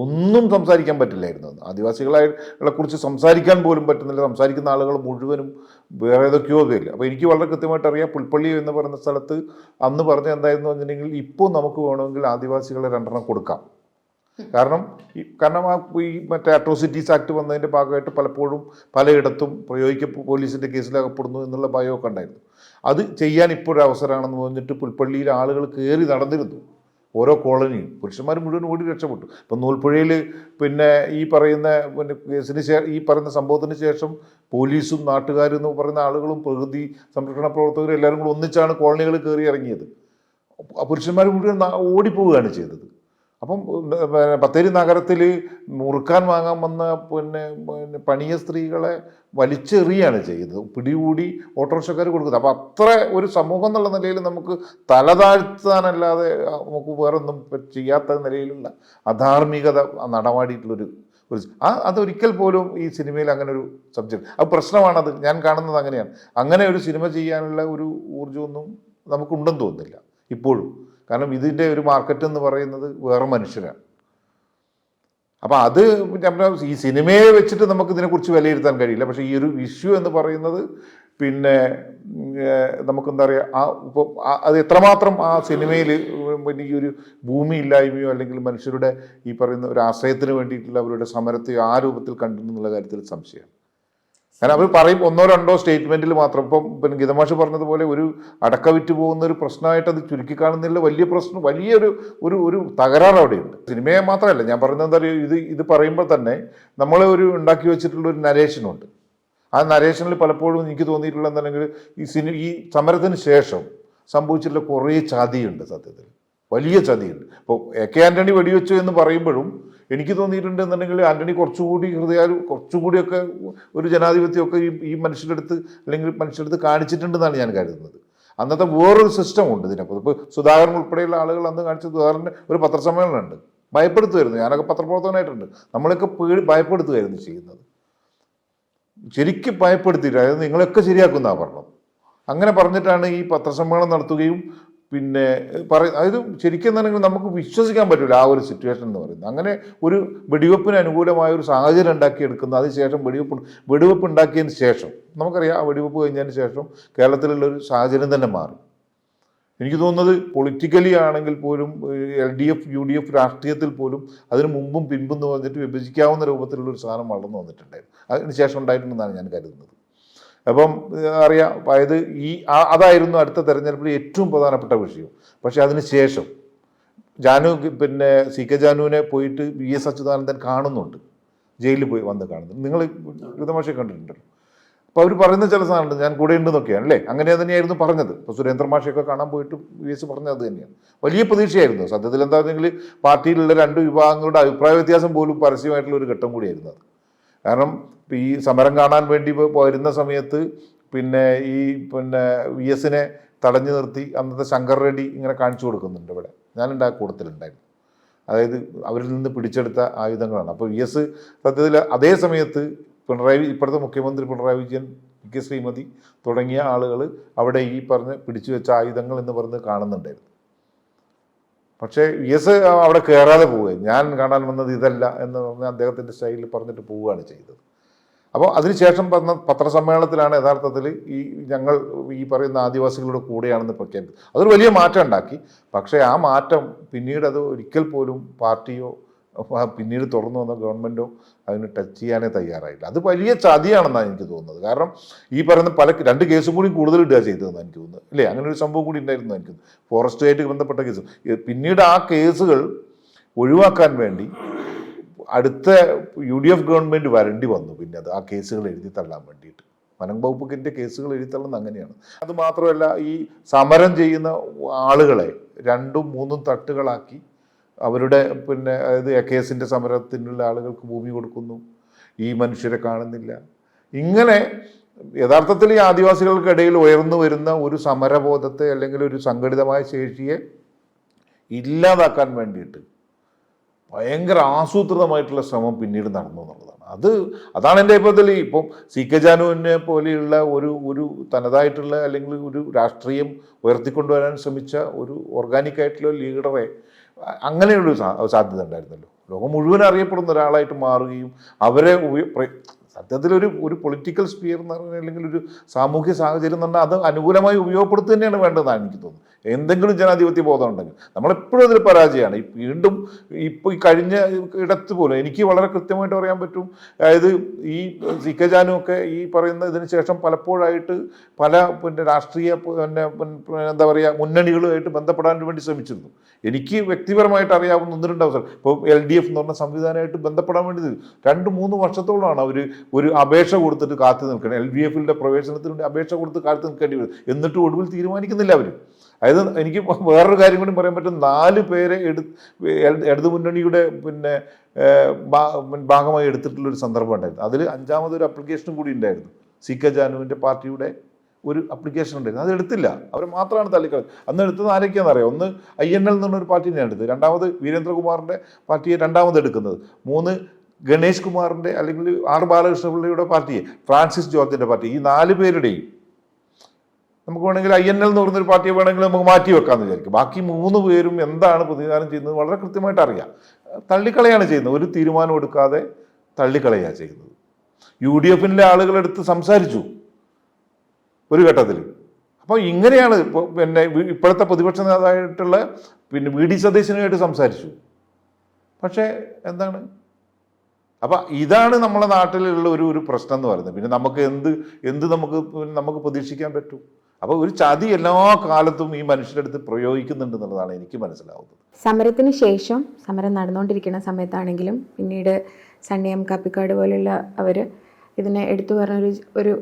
ഒന്നും സംസാരിക്കാൻ പറ്റില്ലായിരുന്നു. ആദിവാസികളെ കുറിച്ച് സംസാരിക്കാൻ പോലും പറ്റുന്നില്ല. സംസാരിക്കുന്ന ആളുകൾ മുഴുവനും വേറെ ഏതൊക്കെയോ പേരില്ല. അപ്പോൾ എനിക്ക് വളരെ കൃത്യമായിട്ട് അറിയാം, പുൽപ്പള്ളി എന്ന് പറയുന്ന സ്ഥലത്ത് അന്ന് പറഞ്ഞ എന്തായിരുന്നു വെച്ചിട്ടുണ്ടെങ്കിൽ, ഇപ്പോൾ നമുക്ക് വേണമെങ്കിൽ ആദിവാസികളെ 2 കൊടുക്കാം. കാരണം ഈ മറ്റേ അട്രോസിറ്റീസ് ആക്ട് വന്നതിൻ്റെ ഭാഗമായിട്ട് പലപ്പോഴും പലയിടത്തും പോലീസിൻ്റെ കേസിലകപ്പെടുന്നു എന്നുള്ള ഭയമൊക്കെ ഉണ്ടായിരുന്നു. അത് ചെയ്യാൻ ഇപ്പോൾ ഒരു അവസരമാണെന്ന് പറഞ്ഞിട്ട് പുൽപ്പള്ളിയിൽ ആളുകൾ കയറി നടന്നിരുന്നു. ഓരോ കോളനിയും പുരുഷന്മാർ മുഴുവൻ ഓടി രക്ഷപ്പെട്ടു. ഇപ്പം നൂൽപ്പുഴയിൽ പിന്നെ ഈ പറയുന്ന ഈ പറയുന്ന സംഭവത്തിന് ശേഷം പോലീസും നാട്ടുകാരും എന്ന് പറയുന്ന ആളുകളും പ്രകൃതി സംരക്ഷണ പ്രവർത്തകരും എല്ലാവരും കൂടി ഒന്നിച്ചാണ് കോളനികൾ കയറി ഇറങ്ങിയത്. പുരുഷന്മാർ മുഴുവൻ ഓടിപ്പോവുകയാണ് ചെയ്തത്. അപ്പം ബത്തേരി നഗരത്തിൽ മുറുക്കാൻ വാങ്ങാൻ വന്ന പിന്നെ പണിയ സ്ത്രീകളെ വലിച്ചെറിയാണ് ചെയ്തത്, പിടികൂടി ഓട്ടോറിക്ഷക്കാർ കൊടുക്കുന്നത്. അപ്പം അത്ര ഒരു സമൂഹം എന്നുള്ള നിലയിൽ നമുക്ക് തലതാഴ്ത്താനല്ലാതെ നമുക്ക് വേറൊന്നും ചെയ്യാത്ത നിലയിലുള്ള അധാർമികത നടമാടിയിട്ടുള്ളൊരു അതൊരിക്കൽ പോലും ഈ സിനിമയിൽ അങ്ങനെ ഒരു സബ്ജക്റ്റ് അത് പ്രശ്നമാണത്. ഞാൻ കാണുന്നത് അങ്ങനെയാണ്. അങ്ങനെ ഒരു സിനിമ ചെയ്യാനുള്ള ഒരു ഊർജ്ജമൊന്നും നമുക്കുണ്ടെന്ന് തോന്നുന്നില്ല ഇപ്പോഴും. കാരണം ഇതിൻ്റെ ഒരു മാർക്കറ്റ് എന്ന് പറയുന്നത് വേറെ മനുഷ്യരാണ്. അപ്പം അത് ഈ സിനിമയെ വെച്ചിട്ട് നമുക്ക് ഇതിനെക്കുറിച്ച് വിലയിരുത്താൻ കഴിയില്ല. പക്ഷേ ഈ ഒരു ഇഷ്യൂ എന്ന് പറയുന്നത് പിന്നെ നമുക്കെന്താ പറയുക, ഇപ്പോൾ അത് എത്രമാത്രം ആ സിനിമയിൽ പിന്നെ ഈ ഒരു ഭൂമി ഇല്ലായ്മയോ അല്ലെങ്കിൽ മനുഷ്യരുടെ ഈ പറയുന്ന ഒരു ആശ്രയത്തിന് വേണ്ടിയിട്ടുള്ള അവരുടെ സമരത്തെയോ ആ രൂപത്തിൽ കണ്ടിട്ടുള്ള കാര്യത്തിൽ സംശയമാണ്. കാരണം അവർ പറയും 1-2 സ്റ്റേറ്റ്മെൻറ്റിൽ മാത്രം. ഇപ്പം പിന്നെ ഗീതമാഷ് പറഞ്ഞതുപോലെ ഒരു അടക്കവിറ്റ് പോകുന്ന ഒരു പ്രശ്നമായിട്ട് അത് ചുരുക്കി കാണുന്നില്ല. വലിയ പ്രശ്നം, വലിയൊരു തകരാറ് അവിടെയുണ്ട്. സിനിമയെ മാത്രമല്ല ഞാൻ പറയുന്നത് എന്താ പറയുക, ഇത് പറയുമ്പോൾ തന്നെ നമ്മൾ ഉണ്ടാക്കി വെച്ചിട്ടുള്ള ഒരു നരേഷനുണ്ട്. ആ നരേഷനിൽ പലപ്പോഴും എനിക്ക് തോന്നിയിട്ടുള്ള എന്താണെങ്കിൽ ഈ സമരത്തിന് ശേഷം സംഭവിച്ചിട്ടുള്ള കുറേ ചതിയുണ്ട്. സത്യത്തിൽ വലിയ ചതിയുണ്ട്. ഇപ്പോൾ AK ആൻ്റണി വെടിവെച്ചു എന്ന് പറയുമ്പോഴും എനിക്ക് തോന്നിയിട്ടുണ്ട് എന്നുണ്ടെങ്കിൽ ആൻ്റണി കുറച്ചുകൂടിയൊക്കെ ഒരു ജനാധിപത്യമൊക്കെ ഈ മനുഷ്യരുടെ അടുത്ത് കാണിച്ചിട്ടുണ്ടെന്നാണ് ഞാൻ കരുതുന്നത്. അന്നത്തെ വേറൊരു സിസ്റ്റം ഉണ്ട് ഇതിനെക്കുറിച്ച്. ഇപ്പോൾ സുധാകരൻ ഉൾപ്പെടെയുള്ള ആളുകൾ അന്ന് കാണിച്ച സുധാകരൻ്റെ ഒരു പത്രസമ്മേളനമുണ്ട്. ഭയപ്പെടുത്തുമായിരുന്നു. ഞാനൊക്കെ പത്രപ്രവർത്തകനായിട്ടുണ്ട്. നമ്മളൊക്കെ ഭയപ്പെടുത്തുമായിരുന്നു ചെയ്യുന്നത്. ശരിക്കും ഭയപ്പെടുത്തിയിട്ട്, അതായത് നിങ്ങളൊക്കെ ശരിയാക്കുന്നതാണ് പറഞ്ഞത്. അങ്ങനെ പറഞ്ഞിട്ടാണ് ഈ പത്രസമ്മേളനം നടത്തുകയും പിന്നെ അതായത് ശരിക്കും എന്താണെങ്കിൽ നമുക്ക് വിശ്വസിക്കാൻ പറ്റില്ല ആ ഒരു സിറ്റുവേഷൻ എന്ന് പറയുന്നത്. അങ്ങനെ ഒരു വെടിവെപ്പിന് അനുകൂലമായ ഒരു സാഹചര്യം ഉണ്ടാക്കിയെടുക്കുന്നു. അതിനുശേഷം വെടിവെപ്പ് ഉണ്ടാക്കിയതിന് ശേഷം നമുക്കറിയാം, ആ വെടിവെപ്പ് കഴിഞ്ഞതിന് ശേഷം കേരളത്തിലുള്ളൊരു സാഹചര്യം തന്നെ മാറി. എനിക്ക് തോന്നുന്നത് പൊളിറ്റിക്കലി ആണെങ്കിൽ പോലും LDF UDF രാഷ്ട്രീയത്തിൽ പോലും അതിന് മുമ്പും പിൻപും എന്ന് പറഞ്ഞിട്ട് വിഭജിക്കാവുന്ന രൂപത്തിലുള്ളൊരു സാധനം വളർന്നു വന്നിട്ടുണ്ടായിരുന്നു. അതിന് ശേഷം ഉണ്ടായിട്ടുണ്ടെന്നാണ് ഞാൻ കരുതുന്നത്. അപ്പം അറിയാം, അതായത് അതായിരുന്നു അടുത്ത തെരഞ്ഞെടുപ്പിൽ ഏറ്റവും പ്രധാനപ്പെട്ട വിഷയം. പക്ഷെ അതിന് ശേഷം പിന്നെ CK ജാനുവിനെ പോയിട്ട് VS അച്യുതാനന്ദൻ കാണുന്നുണ്ട്, ജയിലിൽ പോയി വന്ന് കാണുന്നുണ്ട്. നിങ്ങൾ ഗീതമാഷെ കണ്ടിട്ടുണ്ടല്ലോ. അപ്പോൾ അവർ പറയുന്ന ചില സാധനമുണ്ട്, ഞാൻ കൂടെ ഉണ്ടെന്നൊക്കെയാണ് അല്ലേ. അങ്ങനെ തന്നെയായിരുന്നു പറഞ്ഞത്. ഇപ്പോൾ സുരേന്ദ്ര മാഷയൊക്കെ കാണാൻ പോയിട്ട് VS പറഞ്ഞത് അത് തന്നെയാണ്. വലിയ പ്രതീക്ഷയായിരുന്നു. സത്യത്തിൽ എന്താണെന്നെങ്കിൽ പാർട്ടിയിലുള്ള 2 വിഭാഗങ്ങളുടെ അഭിപ്രായ വ്യത്യാസം പോലും പരസ്യമായിട്ടുള്ള ഒരു ഘട്ടം കൂടിയായിരുന്നു അത്. കാരണം ഈ സമരം കാണാൻ വേണ്ടി വരുന്ന സമയത്ത് പിന്നെ VSനെ തടഞ്ഞു നിർത്തി അന്നത്തെ ശങ്കർ റെഡ്ഡി ഇങ്ങനെ കാണിച്ചു കൊടുക്കുന്നുണ്ട്. ഇവിടെ ഞാനുണ്ട്, ആ കൂട്ടത്തിലുണ്ടായിരുന്നു. അതായത് അവരിൽ നിന്ന് പിടിച്ചെടുത്ത ആയുധങ്ങളാണ്. അപ്പോൾ VS സത്യത്തിൽ അതേ സമയത്ത് ഇപ്പോഴത്തെ മുഖ്യമന്ത്രി പിണറായി വിജയൻ കെ ശ്രീമതി തുടങ്ങിയ ആളുകൾ അവിടെ ഈ പറഞ്ഞ് പിടിച്ചു വെച്ച ആയുധങ്ങൾ എന്ന് പറഞ്ഞ് കാണുന്നുണ്ടായിരുന്നു. പക്ഷേ VS അവിടെ കയറാതെ പോവുകയും ഞാൻ കാണാൻ വന്നത് ഇതല്ല എന്ന് പറഞ്ഞ് അദ്ദേഹത്തിൻ്റെ സ്റ്റൈലിൽ പറഞ്ഞിട്ട് പോവുകയാണ് ചെയ്തത്. അപ്പോൾ അതിനുശേഷം പറഞ്ഞ പത്രസമ്മേളനത്തിലാണ് യഥാർത്ഥത്തിൽ ഞങ്ങൾ ഈ പറയുന്ന ആദിവാസികളുടെ കൂടെയാണെന്ന് പ്രഖ്യാപിച്ചത്. അതൊരു വലിയ മാറ്റം ഉണ്ടാക്കി. പക്ഷേ ആ മാറ്റം പിന്നീട് അത് ഒരിക്കൽ പോലും പാർട്ടിയോ പിന്നീട് തുറന്നു വന്ന ഗവൺമെൻറ്റോ അതിന് ടച്ച് ചെയ്യാനേ തയ്യാറായില്ല. അത് വലിയ ചതിയാണെന്നാണ് എനിക്ക് തോന്നുന്നത്. കാരണം ഈ പറയുന്ന 2 കേസും കൂടി കൂടുതൽ ഇടുക ചെയ്തതെന്നാണ് എനിക്ക് തോന്നുന്നത്, അല്ലേ? അങ്ങനെ ഒരു സംഭവം കൂടി ഉണ്ടായിരുന്നു എനിക്ക് തോന്നുന്നു, ഫോറസ്റ്റുമായിട്ട് ബന്ധപ്പെട്ട കേസ്. പിന്നീട് ആ കേസുകൾ ഒഴിവാക്കാൻ വേണ്ടി അടുത്ത UDF ഗവൺമെൻറ് വരേണ്ടി വന്നു. പിന്നെ ആ കേസുകൾ എഴുതി തള്ളാൻ വേണ്ടിയിട്ട് വനം വകുപ്പിൻ്റെ കേസുകൾ എഴുതി തള്ളുന്നത് അങ്ങനെയാണ്. അത് മാത്രമല്ല, ഈ സമരം ചെയ്യുന്ന ആളുകളെ 2ഉം 3ഉം തട്ടുകളാക്കി അവരുടെ പിന്നെ അതായത് കേസിൻ്റെ സമരത്തിനുള്ള ആളുകൾക്ക് ഭൂമി കൊടുക്കുന്നു, ഈ മനുഷ്യരെ കാണുന്നില്ല. ഇങ്ങനെ യഥാർത്ഥത്തിൽ ഈ ആദിവാസികൾക്കിടയിൽ ഉയർന്നു വരുന്ന ഒരു സമരബോധത്തെ അല്ലെങ്കിൽ ഒരു സംഘടിതമായ ശേഷിയെ ഇല്ലാതാക്കാൻ വേണ്ടിയിട്ട് ഭയങ്കര ആസൂത്രിതമായിട്ടുള്ള ശ്രമം പിന്നീട് നടന്നു എന്നുള്ളതാണ്. അതാണ് എൻ്റെ അഭിപ്രായത്തിൽ. ഇപ്പം CK ജാനുവിനെ പോലെയുള്ള ഒരു തനതായിട്ടുള്ള അല്ലെങ്കിൽ ഒരു രാഷ്ട്രീയം ഉയർത്തിക്കൊണ്ടുവരാൻ ശ്രമിച്ച ഒരു ഓർഗാനിക്കായിട്ടുള്ള ലീഡറെ അങ്ങനെയുള്ളൊരു സാധ്യത ഉണ്ടായിരുന്നല്ലോ. ലോകം മുഴുവൻ അറിയപ്പെടുന്ന ഒരാളായിട്ട് മാറുകയും അവരെ സത്യത്തിലൊരു പൊളിറ്റിക്കൽ സ്പിയർ എന്ന് പറഞ്ഞാൽ അല്ലെങ്കിൽ ഒരു സാമൂഹ്യ സാഹചര്യം എന്ന് പറഞ്ഞാൽ അത് അനുകൂലമായി ഉപയോഗപ്പെടുത്തുക തന്നെയാണ് വേണ്ടതെന്നാണ് എനിക്ക് തോന്നുന്നത്. എന്തെങ്കിലും ജനാധിപത്യ ബോധം ഉണ്ടെങ്കിൽ നമ്മളെപ്പോഴും അതിൽ പരാജയമാണ്. വീണ്ടും ഇപ്പോൾ ഈ കഴിഞ്ഞ ഇടത്ത് പോലും എനിക്ക് വളരെ കൃത്യമായിട്ട് പറയാൻ പറ്റും. അതായത് ഈ CK ജാനു ഒക്കെ ഈ പറയുന്ന ഇതിന് ശേഷം പലപ്പോഴായിട്ട് പല പിന്നെ രാഷ്ട്രീയ പിന്നെ എന്താ പറയുക മുന്നണികളുമായിട്ട് ബന്ധപ്പെടാൻ വേണ്ടി ശ്രമിച്ചിരുന്നു. എനിക്ക് വ്യക്തിപരമായിട്ട് അറിയാവുന്ന 1-2 അവസരം ഇപ്പോൾ LDF എന്ന് പറഞ്ഞ സംവിധാനമായിട്ട് ബന്ധപ്പെടാൻ വേണ്ടി 2-3 വർഷത്തോളമാണ് അവർ ഒരു അപേക്ഷ കൊടുത്തിട്ട് കാത്തു നിൽക്കണം. LDFിൻ്റെ പ്രവേശനത്തിന് വേണ്ടി അപേക്ഷ കൊടുത്ത് കാത്തു നിൽക്കേണ്ടി വരും. എന്നിട്ട് ഒടുവിൽ തീരുമാനിക്കുന്നില്ല അവർ. അതായത് എനിക്ക് വേറൊരു കാര്യം കൂടി പറയാൻ പറ്റും. 4 പേരെ ഇടതുമുന്നണിയുടെ പിന്നെ ഭാഗമായി എടുത്തിട്ടുള്ളൊരു സന്ദർഭം ഉണ്ടായിരുന്നു. അതിൽ 5ാമതൊരു അപ്ലിക്കേഷനും കൂടി ഉണ്ടായിരുന്നു. CK ജാനുവിൻ്റെ പാർട്ടിയുടെ ഒരു അപ്ലിക്കേഷൻ ഉണ്ടായിരുന്നു. അത് എടുത്തില്ല, അവർ മാത്രമാണ് തള്ളിക്കളഞ്ഞത്. അന്ന് എടുത്തത് ആരൊക്കെയാണെന്ന് അറിയാം. ഒന്ന് INL എന്ന് പറഞ്ഞൊരു പാർട്ടിയാണ് എടുത്തത്. 2ാമത് വീരേന്ദ്രകുമാറിൻ്റെ പാർട്ടിയെ 2ാമത് എടുക്കുന്നത്. 3 ഗണേഷ് കുമാറിൻ്റെ അല്ലെങ്കിൽ R ബാലകൃഷ്ണപിള്ളയുടെ പാർട്ടിയെ, ഫ്രാൻസിസ് ജോർജിൻ്റെ പാർട്ടി. ഈ 4 പേരുടെയും നമുക്ക് വേണമെങ്കിൽ INL എന്ന് പറയുന്നൊരു പാർട്ടിയെ വേണമെങ്കിൽ നമുക്ക് മാറ്റി വെക്കാമെന്ന് വിചാരിക്കും. ബാക്കി 3 പേരും എന്താണ് പ്രതിനിധാനം ചെയ്യുന്നത് വളരെ കൃത്യമായിട്ട് അറിയാം. തള്ളിക്കളയാണ് ചെയ്യുന്നത്. ഒരു തീരുമാനം എടുക്കാതെ തള്ളിക്കളയാണ് ചെയ്യുന്നത്. UDFിൻ്റെ ആളുകളെടുത്ത് സംസാരിച്ചു ഒരു ഘട്ടത്തിൽ. അപ്പോൾ ഇങ്ങനെയാണ് പിന്നെ ഇപ്പോഴത്തെ പ്രതിപക്ഷ നേതാവായിട്ടുള്ള പിന്നെ VD സതീശനുമായിട്ട് സംസാരിച്ചു. പക്ഷേ എന്താണ്, അപ്പം ഇതാണ് നമ്മുടെ നാട്ടിലുള്ള ഒരു പ്രശ്നം എന്ന് പറയുന്നത്. പിന്നെ നമുക്ക് എന്ത് നമുക്ക് പ്രതീക്ഷിക്കാൻ പറ്റും? അപ്പോൾ ഒരു ചതി എല്ലാ കാലത്തും ഈ മനുഷ്യരുടെ അടുത്ത് പ്രയോഗിക്കുന്നുണ്ട് എന്നുള്ളതാണ് എനിക്ക് മനസ്സിലാവുന്നത്. സമരത്തിന് ശേഷം, സമരം നടന്നുകൊണ്ടിരിക്കുന്ന സമയത്താണെങ്കിലും പിന്നീട് സണ്ണി എം കാപ്പിക്കാട് പോലെയുള്ള അവർ ഇതിനെ എടുത്തു പറഞ്ഞൊരു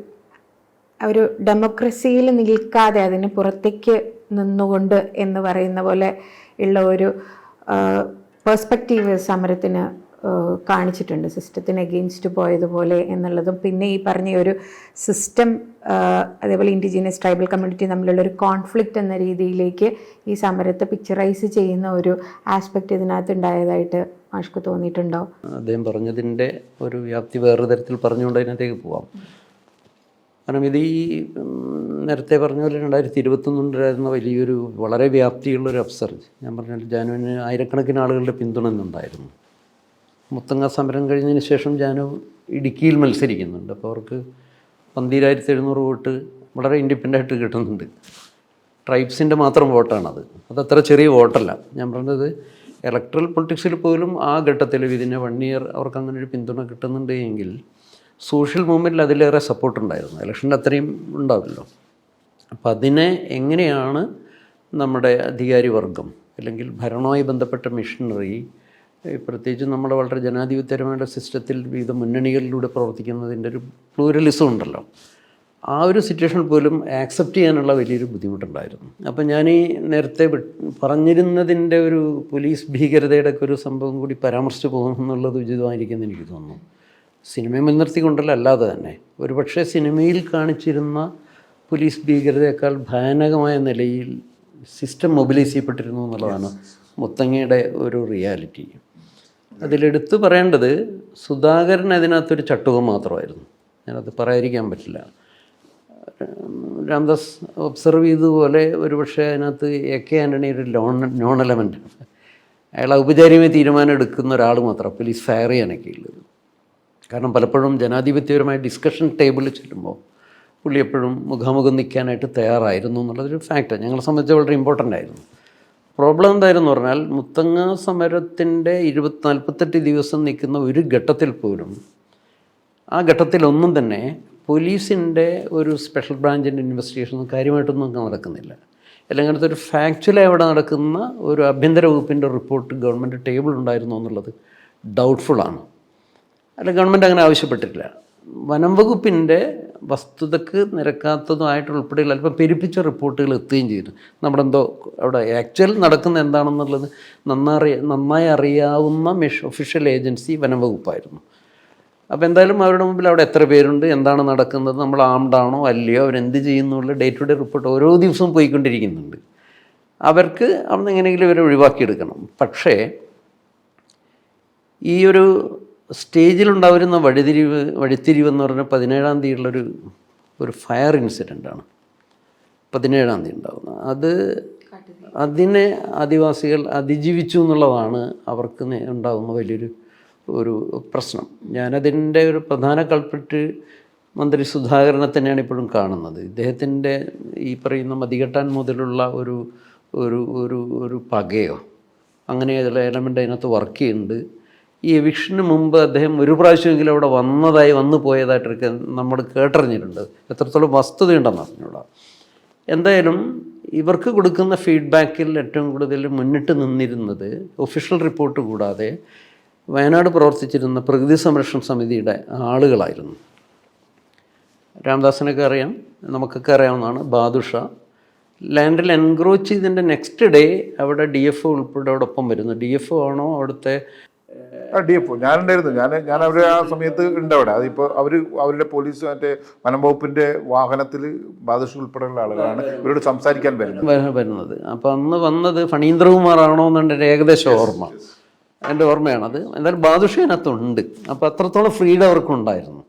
ഒരു ഡെമോക്രസിയിൽ നിൽക്കാതെ അതിന് പുറത്തേക്ക് നിന്നുകൊണ്ട് എന്ന് പറയുന്ന പോലെ ഉള്ള ഒരു പെർസ്പെക്റ്റീവ് സമരത്തിന് കാണിച്ചിട്ടുണ്ട്. സിസ്റ്റത്തിന് എഗെയിൻസ്റ്റ് പോയതുപോലെ എന്നുള്ളതും, പിന്നെ ഈ പറഞ്ഞ ഒരു സിസ്റ്റം അതേപോലെ ഇൻഡിജിനസ് ട്രൈബൽ കമ്മ്യൂണിറ്റി തമ്മിലുള്ള ഒരു കോൺഫ്ലിക്റ്റ് എന്ന രീതിയിലേക്ക് ഈ സമരത്തെ പിക്ചറൈസ് ചെയ്യുന്ന ഒരു ആസ്പെക്റ്റ് ഇതിനകത്ത് ഉണ്ടായതായിട്ട് മാഷ്ക്ക് തോന്നിയിട്ടുണ്ടോ? അദ്ദേഹം പറഞ്ഞതിൻ്റെ ഒരു വ്യാപ്തി വേറൊരു തരത്തിൽ പറഞ്ഞുകൊണ്ട് അതിനകത്തേക്ക് പോവാം. കാരണം ഇത് ഈ നേരത്തെ പറഞ്ഞ പോലെ 2021 വലിയൊരു വളരെ വ്യാപ്തിയുള്ളൊരു അപ്സർജ്. ഞാൻ പറഞ്ഞാൽ ജാനുവിന് ആയിരക്കണക്കിന് ആളുകളുടെ പിന്തുണ ഇന്നുണ്ടായിരുന്നു. മുത്തങ്ങ സമരം കഴിഞ്ഞതിന് ശേഷം ജാനു ഇടുക്കിയിൽ മത്സരിക്കുന്നുണ്ട്. അപ്പോൾ അവർക്ക് 12,700 വോട്ട് വളരെ ഇൻഡിപെൻഡൻ്റായിട്ട് കിട്ടുന്നുണ്ട്. ട്രൈബ്സിൻ്റെ മാത്രം വോട്ടാണത്. അതത്ര ചെറിയ വോട്ടല്ല. ഞാൻ പറഞ്ഞത് ഇലക്ട്രൽ പൊളിറ്റിക്സിൽ പോലും ആ ഘട്ടത്തിൽ ഇതിനെ 1 ഇയർ അവർക്ക് അങ്ങനെ ഒരു പിന്തുണ കിട്ടുന്നുണ്ട് എങ്കിൽ സോഷ്യൽ മൂവ്മെൻറ്റിൽ അതിലേറെ സപ്പോർട്ടുണ്ടായിരുന്നു. ഇലക്ഷൻ്റെ അത്രയും ഉണ്ടാവില്ലോ. അപ്പം അതിനെ എങ്ങനെയാണ് നമ്മുടെ അധികാരി വർഗം അല്ലെങ്കിൽ ഭരണവുമായി ബന്ധപ്പെട്ട മിഷനറി, പ്രത്യേകിച്ച് നമ്മുടെ വളരെ ജനാധിപത്യപരമായ സിസ്റ്റത്തിൽ വിവിധ മുന്നണികളിലൂടെ പ്രവർത്തിക്കുന്നതിൻ്റെ ഒരു പ്ലൂരലിസം ഉണ്ടല്ലോ, ആ ഒരു സിറ്റുവേഷൻ പോലും ആക്സെപ്റ്റ് ചെയ്യാനുള്ള വലിയൊരു ബുദ്ധിമുട്ടുണ്ടായിരുന്നു. അപ്പം ഞാൻ ഈ നേരത്തെ പറഞ്ഞിരുന്നതിൻ്റെ ഒരു പോലീസ് ഭീകരതയുടെ ഒക്കെ ഒരു സംഭവം കൂടി പരാമർശിച്ചു പോകുമെന്നുള്ളത് ഉചിതമായിരിക്കുമെന്ന് എനിക്ക് തോന്നുന്നു. സിനിമയെ മുൻനിർത്തിക്കൊണ്ടല്ല, അല്ലാതെ തന്നെ ഒരുപക്ഷെ സിനിമയിൽ കാണിച്ചിരുന്ന പോലീസ് ഭീകരതയേക്കാൾ ഭയാനകമായ നിലയിൽ സിസ്റ്റം മൊബിലൈസ് ചെയ്യപ്പെട്ടിരുന്നു എന്നുള്ളതാണ് മുത്തങ്ങയുടെ ഒരു റിയാലിറ്റി. അതിലെടുത്ത് പറയേണ്ടത് സുധാകരൻ അതിനകത്തൊരു ചട്ടുകം മാത്രമായിരുന്നു. ഞാനത് പറയാതിരിക്കാൻ പറ്റില്ല. രാംദാസ് ഒബ്സർവ് ചെയ്തതുപോലെ ഒരുപക്ഷെ അതിനകത്ത് AK ആൻ്റണി ഒരു നോൺ എലമെൻ്റ്. അയാൾ ഔപചാരികമായി തീരുമാനം എടുക്കുന്ന ഒരാൾ മാത്രം പോലീസ് ഫയർ ചെയ്യാനൊക്കെ ഉള്ളത്. കാരണം പലപ്പോഴും ജനാധിപത്യപരമായ ഡിസ്കഷൻ ടേബിളിൽ ചെല്ലുമ്പോൾ പുള്ളി എപ്പോഴും മുഖാമുഖം നിൽക്കാനായിട്ട് തയ്യാറായിരുന്നു എന്നുള്ളതൊരു ഫാക്റ്റാണ്. ഞങ്ങളെ സംബന്ധിച്ച് വളരെ ഇമ്പോർട്ടൻ്റ് ആയിരുന്നു. പ്രോബ്ലം എന്തായിരുന്നു പറഞ്ഞാൽ മുത്തങ്ങ സമരത്തിൻ്റെ 48 ദിവസം നിൽക്കുന്ന ഒരു ഘട്ടത്തിൽ പോലും ആ ഘട്ടത്തിലൊന്നും തന്നെ പോലീസിൻ്റെ ഒരു സ്പെഷ്യൽ ബ്രാഞ്ചിൻ്റെ ഇൻവെസ്റ്റിഗേഷൻ കാര്യമായിട്ടൊന്നും നടക്കുന്നില്ല. അല്ലെങ്കിൽ അങ്ങനത്തെ ഒരു ഫാക്ച്വലായി അവിടെ നടക്കുന്ന ഒരു ആഭ്യന്തര വകുപ്പിൻ്റെ റിപ്പോർട്ട് ഗവൺമെൻറ് ടേബിൾ ഉണ്ടായിരുന്നു എന്നുള്ളത് ഡൗട്ട്ഫുള്ളാണ്. അല്ല, ഗവൺമെൻറ് അങ്ങനെ ആവശ്യപ്പെട്ടിട്ടില്ല. വനം വകുപ്പിൻ്റെ വസ്തുതക്ക് നിരക്കാത്തതുമായിട്ടുൾപ്പെടെയുള്ള അല്പം പെരുപ്പിച്ച റിപ്പോർട്ടുകൾ എത്തുകയും ചെയ്തു. നമ്മുടെ എന്തോ അവിടെ ആക്ച്വൽ നടക്കുന്ന എന്താണെന്നുള്ളത് നന്നായി അറിയാവുന്ന ഒഫീഷ്യൽ ഏജൻസി വനം വകുപ്പായിരുന്നു. അപ്പോൾ എന്തായാലും അവരുടെ മുമ്പിൽ അവിടെ എത്ര പേരുണ്ട്, എന്താണ് നടക്കുന്നത്, നമ്മൾ ആംഡാണോ അല്ലയോ, അവരെന്ത് ചെയ്യുന്നുള്ള ഡേ ടു ഡേ റിപ്പോർട്ട് ഓരോ ദിവസവും പോയിക്കൊണ്ടിരിക്കുന്നുണ്ട്. അവർക്ക് അവിടെ എങ്ങനെയെങ്കിലും ഇവരെ ഒഴിവാക്കിയെടുക്കണം. പക്ഷേ ഈ ഒരു സ്റ്റേജിലുണ്ടാവുന്ന വഴിത്തിരിവ് എന്ന് പറഞ്ഞാൽ 17-ാം തീയതിയുള്ളൊരു ഫയർ ഇൻസിഡൻ്റാണ്. 17-ാം തീയതി ഉണ്ടാകുന്നത്. അതിനെ ആദിവാസികൾ അതിജീവിച്ചു എന്നുള്ളതാണ് അവർക്ക് ഉണ്ടാകുന്ന വലിയൊരു പ്രശ്നം. ഞാനതിൻ്റെ ഒരു പ്രധാന കൾപ്രിറ്റ് മന്ത്രി സുധാകരനെ തന്നെയാണ് ഇപ്പോഴും കാണുന്നത്. ഇദ്ദേഹത്തിൻ്റെ ഈ പറയുന്ന മതികെട്ടാൻ മുതലുള്ള ഒരു പകയോ അങ്ങനെ ചില എലമെൻ്റ് അതിനകത്ത് വർക്ക് ചെയ്യുന്നുണ്ട്. ഈ എവിക്ഷന് മുമ്പ് അദ്ദേഹം ഒരു പ്രാവശ്യമെങ്കിലും അവിടെ വന്നു പോയതായിട്ടൊക്കെ നമ്മൾ കേട്ടറിഞ്ഞിട്ടുണ്ട്. എത്രത്തോളം വസ്തുതയുണ്ടെന്ന് അറിഞ്ഞൂടാ. എന്തായാലും ഇവർക്ക് കൊടുക്കുന്ന ഫീഡ്ബാക്കിൽ ഏറ്റവും കൂടുതൽ മുന്നിട്ട് നിന്നിരുന്നത് ഒഫീഷ്യൽ റിപ്പോർട്ട് കൂടാതെ വയനാട് പ്രവർത്തിച്ചിരുന്ന പ്രകൃതി സംരക്ഷണ സമിതിയുടെ ആളുകളായിരുന്നു. രാംദാസിനൊക്കെ അറിയാം, നമുക്കൊക്കെ അറിയാവുന്നതാണ്. ബാദുഷ ലാൻഡിൽ എൻക്രോച്ച് ചെയ്തതിൻ്റെ നെക്സ്റ്റ് ഡേ അവിടെ DFO ഉൾപ്പെടെ അവിടെ ഒപ്പം വരുന്നു. DFO ആണോ അവിടുത്തെ DFO? ഞാനുണ്ടായിരുന്നു. ഞാൻ അവർ ആ സമയത്ത് ഉണ്ട് അവിടെ. അതിപ്പോൾ അവരുടെ പോലീസ് മറ്റേ വനം വകുപ്പിൻ്റെ വാഹനത്തിൽ ബാദുഷ ഉൾപ്പെടെയുള്ള ആളുകളാണ് ഇവരോട് സംസാരിക്കാൻ വരുന്നത്. അപ്പോൾ അന്ന് വന്നത് ഫണീന്ദ്രകുമാറാണോ എന്നുണ്ട് ഏകദേശം ഓർമ്മ, എൻ്റെ ഓർമ്മയാണത്. എന്തായാലും ബാദുഷ അതിനകത്തുണ്ട്. അപ്പോൾ അത്രത്തോളം ഫ്രീഡം അവർക്കുണ്ടായിരുന്നു.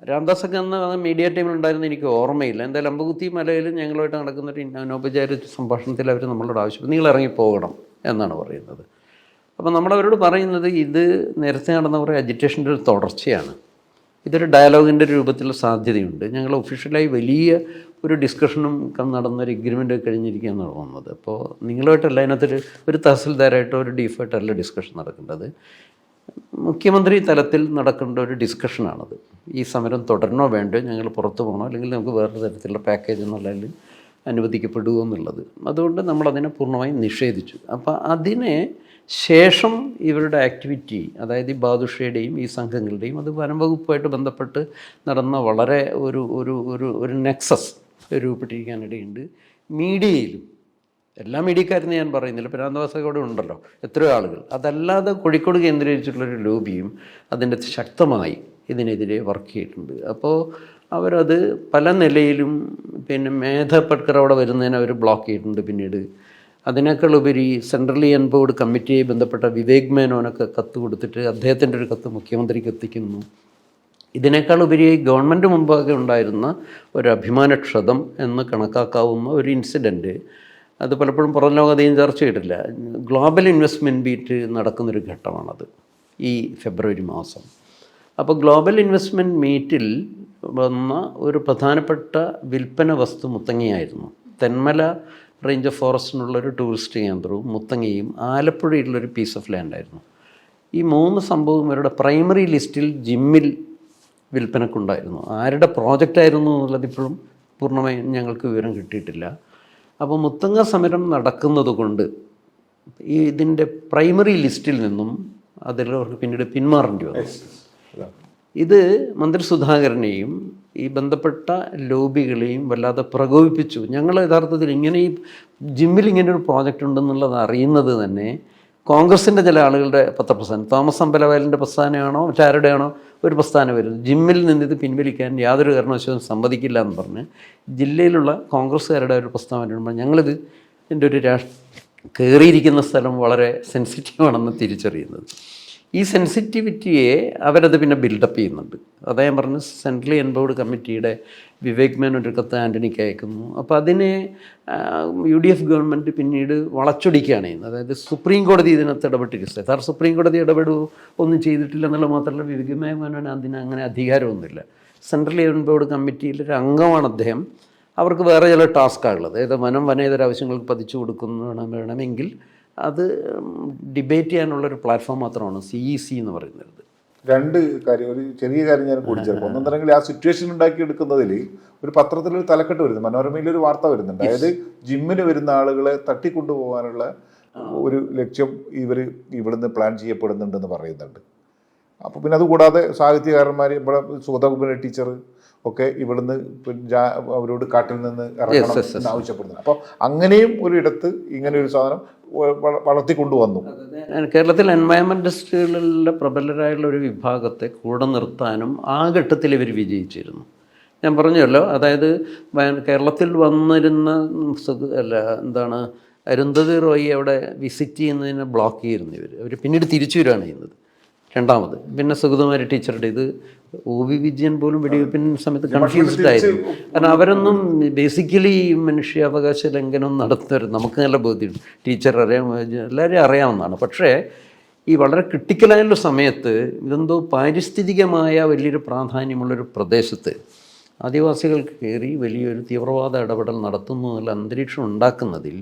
രാംദാസൊക്കെ അന്ന് മീഡിയ ടീമിൽ ഉണ്ടായിരുന്നു, എനിക്ക് ഓർമ്മയില്ല. എന്തായാലും അമ്പകുത്തി മലയിൽ ഞങ്ങളുമായിട്ട് നടക്കുന്നൊരു അനൗപചാരിക സംഭാഷണത്തിൽ അവർ നമ്മളോട് ആവശ്യപ്പെട്ടു, നിങ്ങൾ ഇറങ്ങിപ്പോകണം എന്നാണ് പറയുന്നത്. അപ്പോൾ നമ്മളവരോട് പറയുന്നത് ഇത് നേരത്തെ നടന്ന കുറേ അജിറ്റേഷൻ്റെ ഒരു തുടർച്ചയാണ്. ഇതൊരു ഡയലോഗിൻ്റെ രൂപത്തിലുള്ള സാധ്യതയുണ്ട്. ഞങ്ങൾ ഒഫീഷ്യലായി വലിയ ഒരു ഡിസ്കഷനും നടന്നൊരു എഗ്രിമെൻ്റ് കഴിഞ്ഞിരിക്കുകയെന്നാണ് തോന്നുന്നത്. അപ്പോൾ നിങ്ങളുമായിട്ടല്ല അതിനകത്തൊരു തഹസിൽദാരായിട്ടോ ഒരു ഡീഫായിട്ടല്ല ഡിസ്കഷൻ നടക്കേണ്ടത്. മുഖ്യമന്ത്രി തലത്തിൽ നടക്കേണ്ട ഒരു ഡിസ്കഷനാണത്. ഈ സമരം തുടരണോ വേണ്ടോ, ഞങ്ങൾ പുറത്തു പോകണോ, അല്ലെങ്കിൽ നമുക്ക് വേറൊരു തരത്തിലുള്ള പാക്കേജ് എന്നുള്ളതിൽ അനുവദിക്കപ്പെടുമോ എന്നുള്ളത്. അതുകൊണ്ട് നമ്മളതിനെ പൂർണ്ണമായും നിഷേധിച്ചു. അപ്പോൾ അതിനെ ശേഷം ഇവരുടെ ആക്ടിവിറ്റി, അതായത് ഈ ബാദുഷയുടെയും ഈ സംഘങ്ങളുടെയും അത് വനം വകുപ്പുമായിട്ട് ബന്ധപ്പെട്ട് നടന്ന വളരെ ഒരു നെക്സസ് രൂപപ്പെട്ടിരിക്കാനിടയുണ്ട്. മീഡിയയിലും എല്ലാ മീഡിയക്കാരെന്ന് ഞാൻ പറയുന്നില്ല, രാംദാസൊക്കെ അവിടെ ഉണ്ടല്ലോ എത്രയോ ആളുകൾ. അതല്ലാതെ കോഴിക്കോട് കേന്ദ്രീകരിച്ചിട്ടുള്ളൊരു ലോബിയും അതിൻ്റെ ശക്തമായി ഇതിനെതിരെ വർക്ക് ചെയ്തിട്ടുണ്ട്. അപ്പോൾ അവരത് പല നിലയിലും മേധ പട്കർ അവിടെ വരുന്നതിന് അവർ ബ്ലോക്ക് ചെയ്തിട്ടുണ്ട്. പിന്നീട് അതിനേക്കാൾ ഉപരി സെൻട്രലി എൻപവേർഡ് കമ്മിറ്റിയായി ബന്ധപ്പെട്ട വിവേക് മേനോനൊക്കെ കത്ത് കൊടുത്തിട്ട് അദ്ദേഹത്തിൻ്റെ ഒരു കത്ത് മുഖ്യമന്ത്രിക്ക് എത്തിക്കുന്നു. ഇതിനേക്കാൾ ഉപരിയായി ഗവൺമെൻറ് മുമ്പാകെ ഉണ്ടായിരുന്ന ഒരു അഭിമാനക്ഷതം എന്ന് കണക്കാക്കാവുന്ന ഒരു ഇൻസിഡൻറ്റ്, അത് പലപ്പോഴും പുറം ലോകതയും ചർച്ച ചെയ്തിട്ടില്ല. ഗ്ലോബൽ ഇൻവെസ്റ്റ്മെൻറ്റ് മീറ്റ് നടക്കുന്നൊരു ഘട്ടമാണത് ഈ ഫെബ്രുവരി മാസം. അപ്പോൾ ഗ്ലോബൽ ഇൻവെസ്റ്റ്മെൻറ്റ് മീറ്റിൽ വന്ന ഒരു പ്രധാനപ്പെട്ട വിൽപ്പന വസ്തു മുത്തങ്ങയായിരുന്നു. തെന്മല റേഞ്ച് ഓഫ് ഫോറസ്റ്റിനുള്ളൊരു ടൂറിസ്റ്റ് കേന്ദ്രവും മുത്തങ്ങയും ആലപ്പുഴയിലുള്ളൊരു പീസ് ഓഫ് ലാൻഡായിരുന്നു. ഈ 3 സംഭവം ഇവരുടെ പ്രൈമറി ലിസ്റ്റിൽ ജിമ്മിൽ വിൽപ്പനക്കുണ്ടായിരുന്നു. ആരുടെ പ്രോജക്റ്റായിരുന്നു എന്നുള്ളത് ഇപ്പോഴും പൂർണ്ണമായും ഞങ്ങൾക്ക് വിവരം കിട്ടിയിട്ടില്ല. അപ്പോൾ മുത്തങ്ങ സമരം നടക്കുന്നത് കൊണ്ട് ഇതിൻ്റെ പ്രൈമറി ലിസ്റ്റിൽ നിന്നും അതിലവർക്ക് പിന്നീട് പിന്മാറേണ്ടി വന്നു. ഇത് മന്ത്രി സുധാകരനെയും ഈ ബന്ധപ്പെട്ട ലോബികളെയും വല്ലാതെ പ്രകോപിപ്പിച്ചു. ഞങ്ങൾ യഥാർത്ഥത്തിൽ ഇങ്ങനെ ഈ ജിമ്മിൽ ഇങ്ങനൊരു പ്രോജക്റ്റ് ഉണ്ടെന്നുള്ളത് അറിയുന്നത് തന്നെ കോൺഗ്രസിൻ്റെ ചില ആളുകളുടെ പത്രപ്രസ്ഥാനം, തോമസ് അമ്പലവയലിൻ്റെ പ്രസ്ഥാനമാണോ മറ്റാരുടെയാണോ ഒരു പ്രസ്ഥാനം വരുന്നത്, ജിമ്മിൽ നിന്നിത് പിൻവലിക്കാൻ യാതൊരു കാരണവശാലും സമ്മതിക്കില്ല എന്ന് പറഞ്ഞ് ജില്ലയിലുള്ള കോൺഗ്രസ്സുകാരുടെ ഒരു പ്രസ്താവന ഇടുമ്പോൾ ഞങ്ങളിത് എൻ്റെ ഒരു കയറിയിരിക്കുന്ന സ്ഥലം വളരെ സെൻസിറ്റീവാണെന്ന് തിരിച്ചറിയുന്നത്. ഈ സെൻസിറ്റിവിറ്റിയെ അവരത് പിന്നെ ബിൽഡപ്പ് ചെയ്യുന്നുണ്ട്. അതാ ഞാൻ പറഞ്ഞു, സെൻട്രലി എൻപവർഡ് കമ്മിറ്റിയുടെ വിവേക് മേനോൻ ഒരു കത്ത് ആൻ്റണിക്ക് അയക്കുന്നു. അപ്പോൾ അതിനെ UDF ഗവൺമെൻറ് പിന്നീട് വളച്ചൊടിക്കുകയാണ് ചെയ്യുന്നത്. അതായത് സുപ്രീം കോടതി ഇതിനകത്ത് ഇടപെട്ടിരിക്കുക. സുപ്രീം കോടതി ഇടപെടുകയോ ഒന്നും ചെയ്തിട്ടില്ല എന്നുള്ള മാത്രമല്ല, വിവേക് മേനോൻ അതിന് അങ്ങനെ അധികാരമൊന്നുമില്ല. സെൻട്രലി എൻപവർഡ് കമ്മിറ്റിയിലൊരു അംഗമാണ് അദ്ദേഹം. അവർക്ക് വേറെ ചില ടാസ്ക്കാണുള്ളത്. അതായത് വനേതര ആവശ്യങ്ങൾക്ക് പതിച്ചു വേണമെങ്കിൽ അത് ഡിബേറ്റ് ചെയ്യാനുള്ളൊരു പ്ലാറ്റ്ഫോം മാത്രമാണ് CEC എന്ന് പറയുന്നത്. രണ്ട് കാര്യം, ഒരു ചെറിയ കാര്യം ഞാൻ കൂടിച്ചേർക്കും. ഒന്നെന്നുണ്ടെങ്കിൽ ആ സിറ്റുവേഷൻ ഉണ്ടാക്കി എടുക്കുന്നതിൽ ഒരു പത്രത്തിലൊരു തലക്കെട്ട് വരുന്നു, മനോരമയിലൊരു വാർത്ത വരുന്നുണ്ട്. അതായത് ജിമ്മിന് വരുന്ന ആളുകളെ തട്ടിക്കൊണ്ടുപോകാനുള്ള ഒരു ലക്ഷ്യം ഇവിടുന്ന് പ്ലാൻ ചെയ്യപ്പെടുന്നുണ്ടെന്ന് പറയുന്നുണ്ട്. അപ്പോൾ പിന്നെ അതുകൂടാതെ സാഹിത്യകാരന്മാർ, ഇവിടെ സുഗതകുമാരി ടീച്ചർ ഒക്കെ ഇവിടുന്ന് അവരോട് കാട്ടിൽ നിന്ന് ഇറങ്ങണം എന്ന് ആവശ്യപ്പെടുന്നത്. അപ്പോൾ അങ്ങനെയും ഒരിടത്ത് ഇങ്ങനെ ഒരു സാധനം വളർത്തിക്കൊണ്ടുവന്നു. കേരളത്തിൽ എൻവയൺമെൻറ്റിസ്റ്റുകളിലെ പ്രബലരായുള്ള ഒരു വിഭാഗത്തെ കൂടെ നിർത്താനും ആ ഘട്ടത്തിൽ ഇവർ വിജയിച്ചിരുന്നു. ഞാൻ പറഞ്ഞല്ലോ, അതായത് കേരളത്തിൽ വന്നിരുന്ന അരുന്ധതി റോയി അവിടെ വിസിറ്റ് ചെയ്യുന്നതിനെ ബ്ലോക്ക് ചെയ്യുന്നു അവർ പിന്നീട് തിരിച്ചു വരികയാണ് ചെയ്യുന്നത്. രണ്ടാമത് പിന്നെ സുഗതകുമാരി ടീച്ചറുടെ ഇത് OV വിജയൻ പോലും വെടിവെപ്പിന് സമയത്ത് കൺഫ്യൂസ്ഡ് ആയിരുന്നു. കാരണം അവരൊന്നും ബേസിക്കലി മനുഷ്യാവകാശ ലംഘനം നടത്തുന്നത് നമുക്ക് നല്ല ബോധ്യമുണ്ട്. ടീച്ചർ അറിയാം, എല്ലാവരും അറിയാവുന്നതാണ്. പക്ഷേ ഈ വളരെ ക്രിട്ടിക്കലായുള്ള സമയത്ത് ഇതെന്തോ പാരിസ്ഥിതികമായ വലിയൊരു പ്രാധാന്യമുള്ളൊരു പ്രദേശത്ത് ആദിവാസികൾക്ക് കയറി വലിയൊരു തീവ്രവാദ ഇടപെടൽ നടത്തുന്നു എന്നുള്ള അന്തരീക്ഷം ഉണ്ടാക്കുന്നതിൽ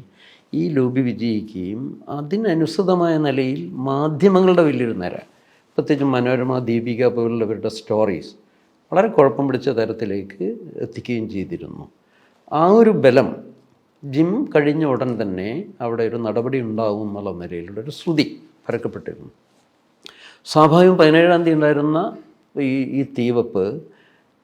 ഈ ലോബി വിജയിക്കുകയും അതിനനുസൃതമായ നിലയിൽ മാധ്യമങ്ങളുടെ വലിയൊരു നിര, പ്രത്യേകിച്ച് മനോരമ, ദീപിക പോലുള്ളവരുടെ സ്റ്റോറീസ് വളരെ കുഴപ്പം പിടിച്ച തരത്തിലേക്ക് എത്തിക്കുകയും ചെയ്തിരുന്നു. ആ ഒരു ബലം ജിം കഴിഞ്ഞ ഉടൻ തന്നെ അവിടെ ഒരു നടപടി ഉണ്ടാകും എന്നുള്ള നിലയിലുള്ള ഒരു ശ്രുതി പരക്കപ്പെട്ടിരുന്നു. സ്വാഭാവികം 17-ാം തീയതി ഉണ്ടായിരുന്ന ഈ തീവെപ്പ്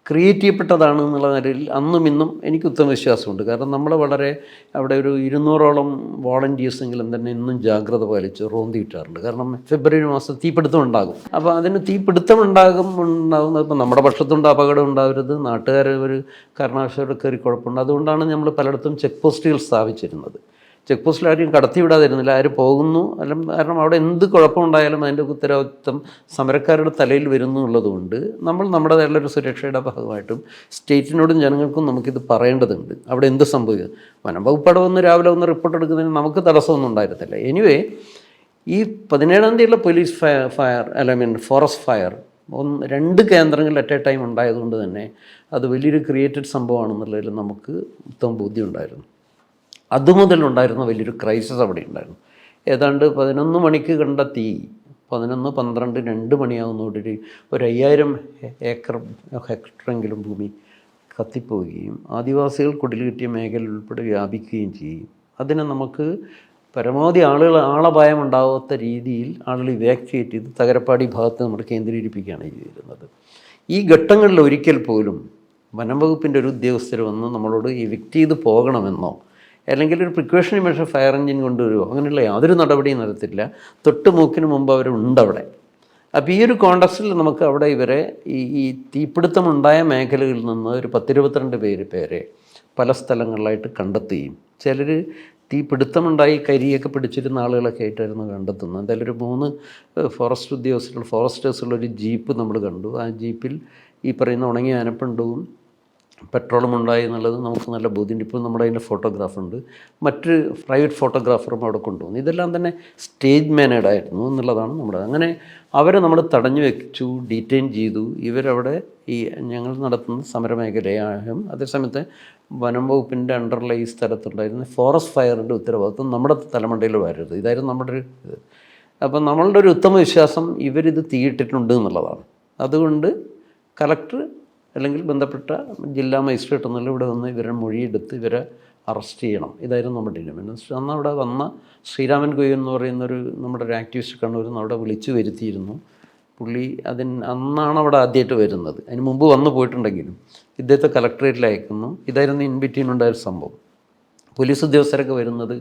ക്രിയേറ്റ് ചെയ്യപ്പെട്ടതാണ് എന്നുള്ള നിലയിൽ അന്നും ഇന്നും എനിക്ക് ഉത്തമ വിശ്വാസമുണ്ട്. കാരണം നമ്മൾ വളരെ അവിടെ ഒരു 200ഓളം വോളണ്ടിയേഴ്സെങ്കിലും തന്നെ ഇന്നും ജാഗ്രത പാലിച്ച് റോന്തിയിട്ടാറുണ്ട്. കാരണം ഫെബ്രുവരി മാസം തീപിടുത്തം ഉണ്ടാകും. അപ്പോൾ അതിന് തീപിടുത്തം ഉണ്ടാകുന്നത് ഇപ്പം നമ്മുടെ പക്ഷത്തുണ്ട്, അപകടം ഉണ്ടാവരുത്, നാട്ടുകാർ ഒരു കാരണവശാലും കയറി കുഴപ്പമുണ്ട്. അതുകൊണ്ടാണ് നമ്മൾ പലയിടത്തും ചെക്ക് പോസ്റ്റുകൾ സ്ഥാപിച്ചിരുന്നത്. ചെക്ക് പോസ്റ്റിൽ ആരും കടത്തിവിടാതിരുന്നില്ല, ആര് പോകുന്നു കാരണം അവിടെ എന്ത് കുഴപ്പമുണ്ടായാലും അതിൻ്റെ ഉത്തരവാദിത്വം സമരക്കാരുടെ തലയിൽ വരുന്നു എന്നുള്ളതുകൊണ്ട് നമ്മൾ നമ്മുടേതായുള്ളൊരു സുരക്ഷയുടെ ഭാഗമായിട്ടും സ്റ്റേറ്റിനോടും ജനങ്ങൾക്കും നമുക്കിത് പറയേണ്ടതുണ്ട്. അവിടെ എന്ത് സംഭവിക്കും, വനം വകുപ്പടെ വന്ന് രാവിലെ ഒന്ന് റിപ്പോർട്ട് എടുക്കുന്നതിന് നമുക്ക് തടസ്സമൊന്നും ഉണ്ടായിരുന്നില്ല. എനിവേ ഈ 17-ാം തീയതിയുള്ള പോലീസ് ഫോറസ്റ്റ് ഫയർ 2 കേന്ദ്രങ്ങളിൽ അറ്റ് എ ടൈം ഉണ്ടായതുകൊണ്ട് തന്നെ അത് വലിയൊരു ക്രിയേറ്റഡ് സംഭവമാണെന്നുള്ളതിൽ നമുക്ക് ഉത്തമ ബോധ്യം ഉണ്ടായിരുന്നു. അതുമുതലുണ്ടായിരുന്ന വലിയൊരു ക്രൈസിസ് അവിടെ ഉണ്ടായിരുന്നു. ഏതാണ്ട് 11 മണിക്ക് കണ്ട തീ 11, 12, 2 മണിയാവുന്നതോടെ ഒരു 5000 ഹെക്ടറെങ്കിലും ഭൂമി കത്തിപ്പോവുകയും ആദിവാസികൾ കുടിൽ കിട്ടിയ മേഖല ഉൾപ്പെടെ വ്യാപിക്കുകയും ചെയ്യും. അതിനെ നമുക്ക് പരമാവധി ആളപായം ഉണ്ടാകാത്ത രീതിയിൽ ആളുകൾ ഇവാക്യുവേറ്റ് ചെയ്ത് തകരപ്പാടി ഭാഗത്ത് നമ്മൾ കേന്ദ്രീകരിപ്പിക്കുകയാണ് ചെയ്തിരുന്നത്. ഈ ഘട്ടങ്ങളിൽ ഒരിക്കൽ പോലും വനം വകുപ്പിൻ്റെ ഒരു ഉദ്യോഗസ്ഥർ വന്ന് നമ്മളോട് എവിക്റ്റ് ചെയ്ത് പോകണമെന്നോ അല്ലെങ്കിൽ ഒരു പ്രിക്കോഷണറി മെഷർ ഫയർ എഞ്ചിൻ കൊണ്ടുവരുമോ അങ്ങനെയുള്ള യാതൊരു നടപടിയും നടത്തില്ല. തൊട്ട് മൂക്കിന് മുമ്പ് അവരുണ്ടവിടെ. അപ്പോൾ ഈ ഒരു കോണ്ടക്സ്റ്റിൽ നമുക്ക് അവിടെ ഇവരെ ഈ തീപിടുത്തമുണ്ടായ മേഖലകളിൽ നിന്ന് ഒരു 10-22 പേരെ പല സ്ഥലങ്ങളിലായിട്ട് കണ്ടെത്തുകയും ചിലർ തീപിടുത്തമുണ്ടായി കരിയൊക്കെ പിടിച്ചിരുന്ന ആളുകളൊക്കെ ആയിട്ടായിരുന്നു കണ്ടെത്തുന്നത്. എന്തായാലും ഒരു 3 ഫോറസ്റ്റേഴ്സുള്ളൊരു ജീപ്പ് നമ്മൾ കണ്ടു. ആ ജീപ്പിൽ ഈ പറയുന്ന ഉണങ്ങിയ ആനപ്പിണ്ടവും പെട്രോളും ഉണ്ടായി എന്നുള്ളത് നമുക്ക് നല്ല ബോധ്യമുണ്ട്. ഇപ്പോൾ നമ്മുടെ അതിൻ്റെ ഫോട്ടോഗ്രാഫുണ്ട്. മറ്റ് പ്രൈവറ്റ് ഫോട്ടോഗ്രാഫറും അവിടെ കൊണ്ടുവന്നു. ഇതെല്ലാം തന്നെ സ്റ്റേജ് മാനേഡായിരുന്നു എന്നുള്ളതാണ് നമ്മുടെ. അങ്ങനെ അവരെ നമ്മൾ തടഞ്ഞു വെച്ചു, ഡീറ്റെയിൻ ചെയ്തു. ഇവരവിടെ ഈ ഞങ്ങൾ നടത്തുന്ന സമരമേഖലയായും അതേസമയത്ത് വനം വകുപ്പിൻ്റെ അണ്ടറിലെ ഈ സ്ഥലത്തുണ്ടായിരുന്ന ഫോറസ്റ്റ് ഫയറിൻ്റെ ഉത്തരവാദിത്വം നമ്മുടെ തലമണ്ടയിൽ വരരുത്. ഇതായിരുന്നു നമ്മുടെ ഒരു ഇത്. അപ്പം നമ്മളുടെ ഒരു ഉത്തമ വിശ്വാസം ഇവരിത് തീയിട്ടിട്ടുണ്ട് എന്നുള്ളതാണ്. അതുകൊണ്ട് കളക്ടർ അല്ലെങ്കിൽ ബന്ധപ്പെട്ട ജില്ലാ മജിസ്ട്രേറ്റ് എന്നുള്ള ഇവിടെ വന്ന് ഇവരെ മൊഴിയെടുത്ത് ഇവരെ അറസ്റ്റ് ചെയ്യണം. ഇതായിരുന്നു നമ്മുടെ ഡിമാൻഡ്. അന്ന് അവിടെ വന്ന ശ്രീരാമൻ ഗോയൽ എന്ന് പറയുന്നൊരു നമ്മുടെ ഒരു ആക്ടിവിസ്റ്റ് കണ്ണൂരിൽ നിന്ന് അവിടെ വിളിച്ചു വരുത്തിയിരുന്നു. പുള്ളി അന്നാണ് അവിടെ ആദ്യമായിട്ട് വരുന്നത്. അതിന് മുമ്പ് വന്നു പോയിട്ടുണ്ടെങ്കിലും ഇദ്ദേഹത്തെ കളക്ടറേറ്റിൽ അയക്കുന്നു. ഇതായിരുന്നു ഇൻ ബിറ്റ്വീൻ ഉണ്ടായൊരു സംഭവം. പോലീസ് ഉദ്യോഗസ്ഥരൊക്കെ വരുന്നത്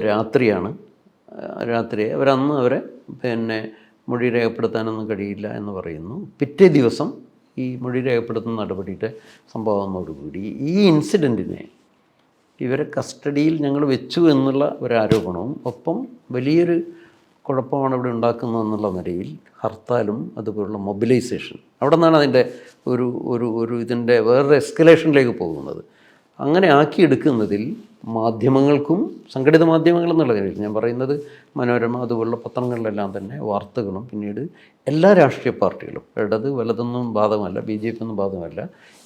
രാത്രിയാണ്. അവരന്ന് അവരെ മൊഴി രേഖപ്പെടുത്താനൊന്നും കഴിയില്ല എന്ന് പറയുന്നു. പിറ്റേ ദിവസം ഈ മൊഴി രേഖപ്പെടുത്തുന്ന നടപടിയുടെ സംഭവത്തോടുകൂടി ഈ ഇൻസിഡൻറ്റിനെ ഇവരെ കസ്റ്റഡിയിൽ ഞങ്ങൾ വെച്ചു എന്നുള്ള ഒരാരോപണവും ഒപ്പം വലിയൊരു കുഴപ്പമാണ് ഇവിടെ ഉണ്ടാക്കുന്നതെന്നുള്ള നിലയിൽ ഹർത്താലും അതുപോലുള്ള മൊബിലൈസേഷൻ അവിടെ നിന്നാണ് അതിൻ്റെ ഒരു ഒരു ഒരു ഇതിൻ്റെ വേറൊരു എസ്കലേഷനിലേക്ക് പോകുന്നത്. അങ്ങനെ ആക്കിയെടുക്കുന്നതിൽ മാധ്യമങ്ങൾക്കും സംഘടിത മാധ്യമങ്ങൾ എന്നുള്ള കാര്യം ഞാൻ പറയുന്നത് മനോരമ അതുപോലുള്ള പത്രങ്ങളിലെല്ലാം തന്നെ വാർത്തകളും പിന്നീട് എല്ലാ രാഷ്ട്രീയ പാർട്ടികളും ഇടത് വലതൊന്നും ബാധകമല്ല, BJP ഒന്നും ബാധകമല്ല,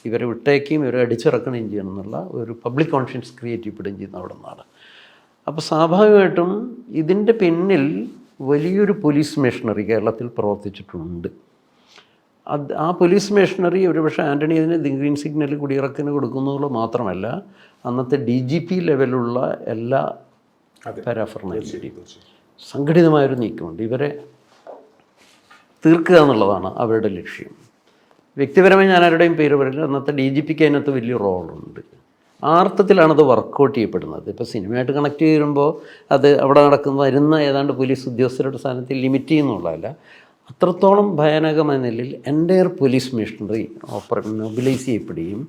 ഇവരെ വിട്ടേക്കുകയും ഇവരെ അടിച്ചിറക്കുകയും ചെയ്യണം എന്നുള്ള ഒരു പബ്ലിക് കോൺഷ്യൻസ് ക്രിയേറ്റ് ചെയ്യപ്പെടുകയും ചെയ്യുന്ന അവിടെ നിന്നാണ്. അപ്പോൾ സ്വാഭാവികമായിട്ടും ഇതിൻ്റെ പിന്നിൽ വലിയൊരു പോലീസ് മെഷീനറി കേരളത്തിൽ പ്രവർത്തിച്ചിട്ടുണ്ട്. ആ പോലീസ് മെഷീനറി ഒരുപക്ഷെ ആൻ്റണി അതിന് ഗ്രീൻ സിഗ്നൽ കുടിയിറക്കിന് കൊടുക്കുന്നത് മാത്രമല്ല അന്നത്തെ DGP ലെവലുള്ള എല്ലാ പാരാഫർണേയും സംഘടിതമായൊരു നീക്കമുണ്ട്. ഇവരെ തീർക്കുക എന്നുള്ളതാണ് അവരുടെ ലക്ഷ്യം. വ്യക്തിപരമായി ഞാൻ ആരുടെയും പേര് പറയില്ല. അന്നത്തെ DGPക്ക് അതിനകത്ത് വലിയ റോളുണ്ട്. ആ അർത്ഥത്തിലാണത് വർക്കൗട്ട് ചെയ്യപ്പെടുന്നത്. ഇപ്പോൾ സിനിമയായിട്ട് കണക്ട് ചെയ്യുമ്പോൾ അത് അവിടെ വരുന്ന ഏതാണ്ട് പോലീസ് ഉദ്യോഗസ്ഥരുടെ സ്ഥാനത്തിൽ ലിമിറ്റ് ചെയ്യുന്നുള്ളതല്ല, അത്രത്തോളം ഭയാനകമായ നിലയിൽ എൻ്റയർ പോലീസ് മെഷീനറി മൊബിലൈസ് ചെയ്യപ്പെടുകയും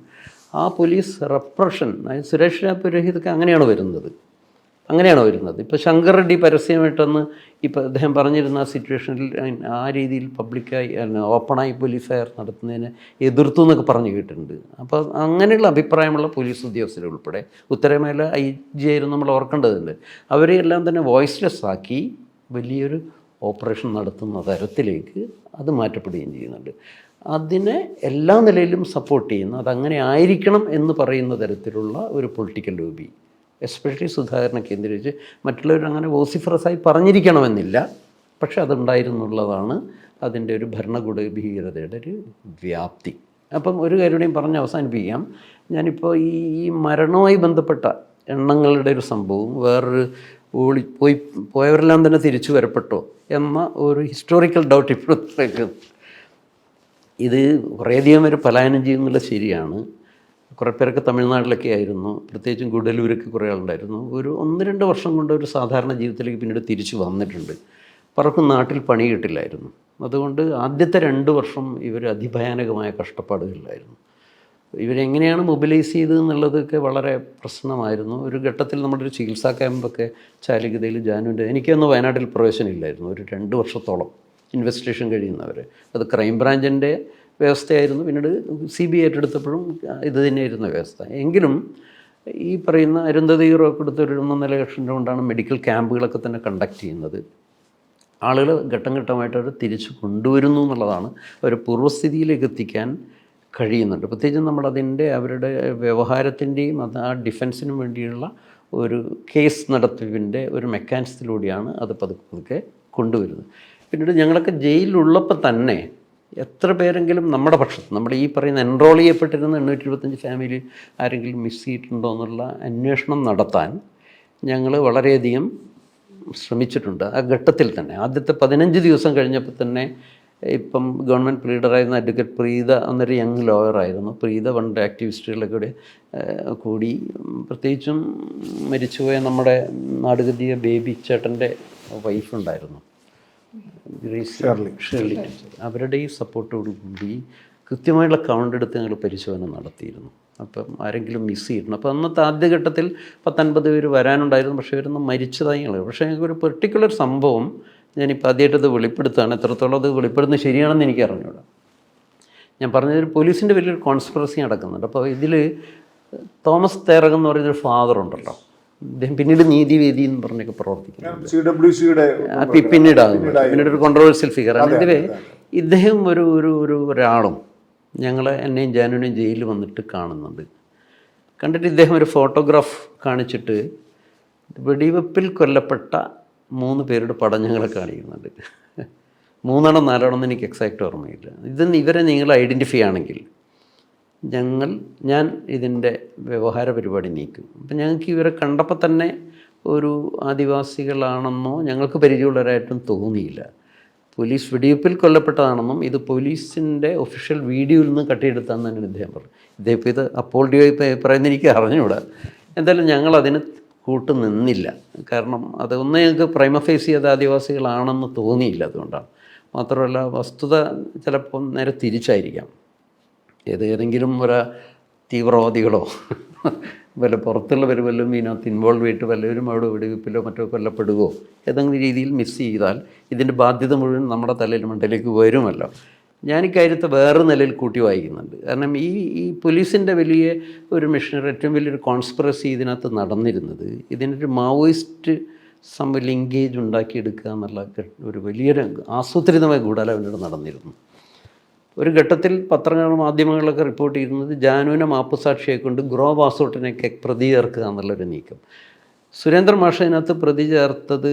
ആ പോലീസ് റെപ്രഷൻ, അതായത് സുരക്ഷാ പുരോഹിതൊക്കെ അങ്ങനെയാണ് വരുന്നത്. ഇപ്പോൾ ശങ്കർ റെഡ്ഡി പരസ്യമായിട്ടൊന്ന് ഇപ്പോൾ അദ്ദേഹം പറഞ്ഞിരുന്ന ആ സിറ്റുവേഷനിൽ ആ രീതിയിൽ പബ്ലിക്കായി ഓപ്പണായി പോലീസ് ഫയർ നടത്തുന്നതിനെ എതിർത്തു എന്നൊക്കെ പറഞ്ഞു കേട്ടിട്ടുണ്ട്. അപ്പോൾ അങ്ങനെയുള്ള അഭിപ്രായമുള്ള പോലീസ് ഉദ്യോഗസ്ഥർ ഉൾപ്പെടെ ഉത്തരമേഖല IG ആയിരുന്നു നമ്മൾ ഓർക്കേണ്ടതുണ്ട്. അവരെ എല്ലാം തന്നെ വോയിസ്ലെസ് ആക്കി വലിയൊരു ഓപ്പറേഷൻ നടത്തുന്ന തരത്തിലേക്ക് അത് മാറ്റപ്പെടുകയും ചെയ്യുന്നുണ്ട്. അതിനെ എല്ലാ നിലയിലും സപ്പോർട്ട് ചെയ്യുന്ന, അതങ്ങനെ ആയിരിക്കണം എന്ന് പറയുന്ന തരത്തിലുള്ള ഒരു പൊളിറ്റിക്കൽ ലോബി, എസ്പെഷ്യലി സുധാകരനെ കേന്ദ്രീകരിച്ച് മറ്റുള്ളവരങ്ങനെ വോസിഫറസായി പറഞ്ഞിരിക്കണമെന്നില്ല, പക്ഷെ അതുണ്ടായിരുന്നുള്ളതാണ് അതിൻ്റെ ഒരു ഭരണകൂട ഭീകരതയുടെ ഒരു വ്യാപ്തി. അപ്പം ഒരു കാര്യവും പറഞ്ഞ് അവസാനിപ്പിക്കാം. ഞാനിപ്പോൾ ഈ മരണവുമായി ബന്ധപ്പെട്ട എണ്ണങ്ങളുടെ ഒരു സംഭവം, വേറൊരു പോയവരെല്ലാം തന്നെ തിരിച്ചു വരപ്പെട്ടോ എന്ന ഒരു ഹിസ്റ്റോറിക്കൽ ഡൗട്ട് ഇപ്പോഴത്തേക്ക് ഇത് കുറേയധികം പേര് പലായനം ചെയ്യുന്നുള്ള ശരിയാണ്. കുറേ പേരൊക്കെ തമിഴ്നാട്ടിലൊക്കെ ആയിരുന്നു, പ്രത്യേകിച്ചും ഗുഡലൂരൊക്കെ കുറേ ആളുണ്ടായിരുന്നു. ഒരു 1-2 വർഷം കൊണ്ട് ഒരു സാധാരണ ജീവിതത്തിലേക്ക് പിന്നീട് തിരിച്ചു വന്നിട്ടുണ്ട്. പലർക്കും നാട്ടിൽ പണി കിട്ടില്ലായിരുന്നു. അതുകൊണ്ട് ആദ്യത്തെ 2 വർഷം ഇവർ അതിഭയാനകമായ കഷ്ടപ്പാടുകളിലായിരുന്നു. ഇവരെങ്ങനെയാണ് മൊബിലൈസ് ചെയ്തത് എന്നുള്ളതൊക്കെ വളരെ പ്രശ്നമായിരുന്നു. ഒരു ഘട്ടത്തിൽ നമ്മുടെ ഒരു ചികിത്സാ ക്യാമ്പൊക്കെ ചാലികതയിൽ ജാനുവിൻ്റെ എനിക്കൊന്നും വയനാട്ടിൽ പ്രവേശനമില്ലായിരുന്നു. ഒരു 2 വർഷത്തോളം ഇൻവെസ്റ്റിഗേഷൻ കഴിയുന്നവർ. അത് ക്രൈംബ്രാഞ്ചിൻ്റെ വ്യവസ്ഥയായിരുന്നു. പിന്നീട് CBI ഏറ്റെടുത്തപ്പോഴും ഇത് തന്നെയായിരുന്നു വ്യവസ്ഥ. എങ്കിലും ഈ പറയുന്ന അരുന്ധതി റോക്ക് എടുത്ത ഒരു 1.5 ലക്ഷം രൂപ കൊണ്ടാണ് മെഡിക്കൽ ക്യാമ്പുകളൊക്കെ തന്നെ കണ്ടക്ട് ചെയ്യുന്നത്. ആളുകൾ ഘട്ടം ഘട്ടമായിട്ട് അവർ തിരിച്ചു കൊണ്ടുവരുന്നു എന്നുള്ളതാണ്. അവർ പൂർവ്വസ്ഥിതിയിലേക്ക് എത്തിക്കാൻ കഴിയുന്നുണ്ട്. പ്രത്യേകിച്ചും നമ്മളതിൻ്റെ അവരുടെ വ്യവഹാരത്തിൻ്റെയും അത് ആ ഡിഫൻസിനും വേണ്ടിയുള്ള ഒരു കേസ് നടത്തിപ്പിൻ്റെ ഒരു മെക്കാനിസത്തിലൂടെയാണ് അത് പതുക്കെ കൊണ്ടുവരുന്നത്. പിന്നീട് ഞങ്ങളൊക്കെ ജയിലിലുള്ളപ്പോൾ തന്നെ എത്ര പേരെങ്കിലും നമ്മുടെ പക്ഷത്ത്, നമ്മുടെ ഈ പറയുന്ന എൻറോൾ ചെയ്യപ്പെട്ടിരുന്ന 825 ഫാമിലി ആരെങ്കിലും മിസ് ചെയ്തിട്ടുണ്ടോ എന്നുള്ള അന്വേഷണം നടത്താൻ ഞങ്ങൾ വളരെയധികം ശ്രമിച്ചിട്ടുണ്ട്. ആ ഘട്ടത്തിൽ തന്നെ ആദ്യത്തെ 15 ദിവസം കഴിഞ്ഞപ്പോൾ തന്നെ ഇപ്പം ഗവൺമെൻറ് ലീഡറായിരുന്ന അഡ്വക്കേറ്റ് പ്രീത എന്നൊരു യങ് ലോയറായിരുന്നു. പ്രീത പണ്ട് ആക്ടിവിസ്റ്റുകളൊക്കെ കൂടി, പ്രത്യേകിച്ചും മരിച്ചുപോയ നമ്മുടെ നാടുകദ്യ ബേബി ചേട്ടൻ്റെ വൈഫുണ്ടായിരുന്നു ഷേർലി, അവരുടെ ഈ സപ്പോർട്ടോടുകൂടി കൃത്യമായിട്ടുള്ള കൗണ്ട് എടുത്ത് ഞങ്ങൾ പരിശോധന നടത്തിയിരുന്നു. അപ്പം ആരെങ്കിലും മിസ് ചെയ്തിട്ടുണ്ട്. അപ്പോൾ അന്നത്തെ ആദ്യഘട്ടത്തിൽ 10-50 പേര് വരാനുണ്ടായിരുന്നു, പക്ഷേ ഇവരൊന്നും മരിച്ചതായി ഞങ്ങൾ. പക്ഷേ ഞങ്ങൾക്കൊരു പെർട്ടിക്കുലർ സംഭവം ഞാനിപ്പോൾ ആദ്യമായിട്ടത് വെളിപ്പെടുത്തുകയാണ്. എത്രത്തോളം അത് വെളിപ്പെടുന്നത് ശരിയാണെന്ന് എനിക്ക് അറിഞ്ഞൂടാ. ഞാൻ പറഞ്ഞതൊരു പോലീസിൻ്റെ വലിയൊരു കോൺസ്പിറസി നടക്കുന്നുണ്ട്. അപ്പോൾ ഇതിൽ തോമസ് തേറകം എന്ന് പറയുന്നൊരു ഫാദർ ഉണ്ടല്ലോ, അദ്ദേഹം പിന്നീട് നീതിവേദി എന്ന് പറഞ്ഞൊക്കെ പ്രവർത്തിക്കുന്നുണ്ട്. പിന്നീട് ഒരു കോൺട്രവേഴ്സ്യൽ ഫിഗറാണ്. ഇദ്ദേഹം ഒരാളും എന്നെയും ജാനുവിനെയും ജയിലിൽ വന്നിട്ട് കാണുന്നുണ്ട്. കണ്ടിട്ട് ഇദ്ദേഹം ഒരു ഫോട്ടോഗ്രാഫ് കാണിച്ചിട്ട് വെടിവെപ്പിൽ കൊല്ലപ്പെട്ട 3 പേരുടെ പടം ഞങ്ങളെ കാണിക്കുന്നുണ്ട്. 3 4 എന്ന് എനിക്ക് എക്സാക്റ്റ് ഓർമ്മയില്ല. ഇവരെ നിങ്ങൾ ഐഡൻറ്റിഫൈ ആണെങ്കിൽ ഞാൻ ഇതിൻ്റെ വ്യവഹാര പരിപാടി നീക്കും. അപ്പം ഞങ്ങൾക്ക് ഇവരെ കണ്ടപ്പോൾ തന്നെ ഒരു ആദിവാസികളാണെന്നോ ഞങ്ങൾക്ക് പരിചയമുള്ളവരായിട്ടും തോന്നിയില്ല. പോലീസ് വെടിവെപ്പിൽ കൊല്ലപ്പെട്ടതാണെന്നും ഇത് പോലീസിൻ്റെ ഒഫീഷ്യൽ വീഡിയോയിൽ നിന്ന് കട്ടിയെടുത്താന്ന് തന്നെയാണ് ഇദ്ദേഹം പറഞ്ഞു. ഇദ്ദേഹം ഇപ്പോൾ ഇത് അപ്പോൾഡിയോ പറയുന്നത് എനിക്ക് അറിഞ്ഞുകൂടാ. എന്തായാലും ഞങ്ങളതിന് കൂട്ടുനിന്നില്ല. കാരണം അതൊന്നും ഞങ്ങൾക്ക് പ്രൈമ ഫേസ് ചെയ്ത ആദിവാസികളാണെന്ന് തോന്നിയില്ല. അതുകൊണ്ടാണ്. മാത്രമല്ല വസ്തുത ചിലപ്പോൾ നേരെ തിരിച്ചായിരിക്കാം. ഏതെങ്കിലും തീവ്രവാദികളോ വല്ല പുറത്തുള്ളവർ വല്ലതും ഇതിനകത്ത് ഇൻവോൾവ് ചെയ്തിട്ട് വല്ലവരും അവിടെ വെടിവെപ്പിലോ മറ്റോ കൊല്ലപ്പെടുകയോ ഏതെങ്കിലും രീതിയിൽ മിസ് ചെയ്താൽ ഇതിൻ്റെ ബാധ്യത മുഴുവൻ നമ്മുടെ തലയിൽ മണ്ടയിലേക്ക് വരുമല്ലോ. ഞാൻ ഇക്കാര്യത്തെ വേറെ നിലയിൽ കൂട്ടി വായിക്കുന്നുണ്ട്. കാരണം ഈ പോലീസിൻ്റെ വലിയ ഒരു മിഷനറി, ഏറ്റവും വലിയൊരു കോൺസ്പിറസി ഇതിനകത്ത് നടന്നിരുന്നത് ഇതിനൊരു മാവോയിസ്റ്റ് ലിങ്കേജ് ഉണ്ടാക്കിയെടുക്കുക എന്നുള്ള ഒരു വലിയൊരു ആസൂത്രിതമായ ഗൂഢാലോചന നടന്നിരുന്നു. ഒരു ഘട്ടത്തിൽ പത്രങ്ങളും മാധ്യമങ്ങളിലൊക്കെ റിപ്പോർട്ട് ചെയ്യുന്നത് ജാനുവിനെ മാപ്പുസാക്ഷിയെ കൊണ്ട് ഗ്രോ വാസോട്ടിനെയൊക്കെ പ്രതി ചേർക്കുക എന്നുള്ളൊരു നീക്കം. സുരേന്ദ്രൻ മാഷ് അതിനകത്ത് പ്രതി ചേർത്തത്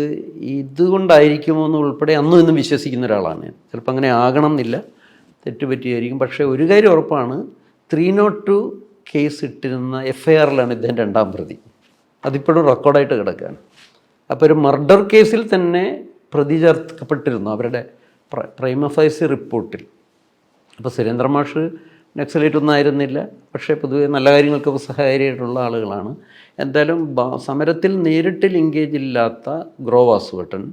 ഇതുകൊണ്ടായിരിക്കുമോ എന്ന് ഉൾപ്പെടെ അന്നും ഇന്നും വിശ്വസിക്കുന്ന ഒരാളാണ് ഞാൻ. ചിലപ്പോൾ അങ്ങനെ ആകണം എന്നില്ല, തെറ്റുപറ്റിയായിരിക്കും. പക്ഷേ ഒരു കാര്യം ഉറപ്പാണ്, 302 കേസ് ഇട്ടിരുന്ന FIRലാണ് ഇദ്ദേഹം 2ാം പ്രതി. അതിപ്പോഴും റെക്കോർഡായിട്ട് കിടക്കുകയാണ്. അപ്പോൾ ഒരു മർഡർ കേസിൽ തന്നെ പ്രതി ചേർക്കപ്പെട്ടിരുന്നു അവരുടെ പ്രൈമ ഫേസി റിപ്പോർട്ടിൽ. അപ്പോൾ സുരേന്ദ്രൻ മാഷ് നക്സലേറ്റ് ഒന്നും ആയിരുന്നില്ല, പക്ഷേ പൊതുവെ നല്ല കാര്യങ്ങൾക്കൊക്കെ സഹായകരമായിട്ടുള്ള ആളുകളാണ്. എന്തായാലും സമരത്തിൽ നേരിട്ട് ലിങ്കേജ് ഇല്ലാത്ത ഗ്രോ വാസുവേട്ടൻ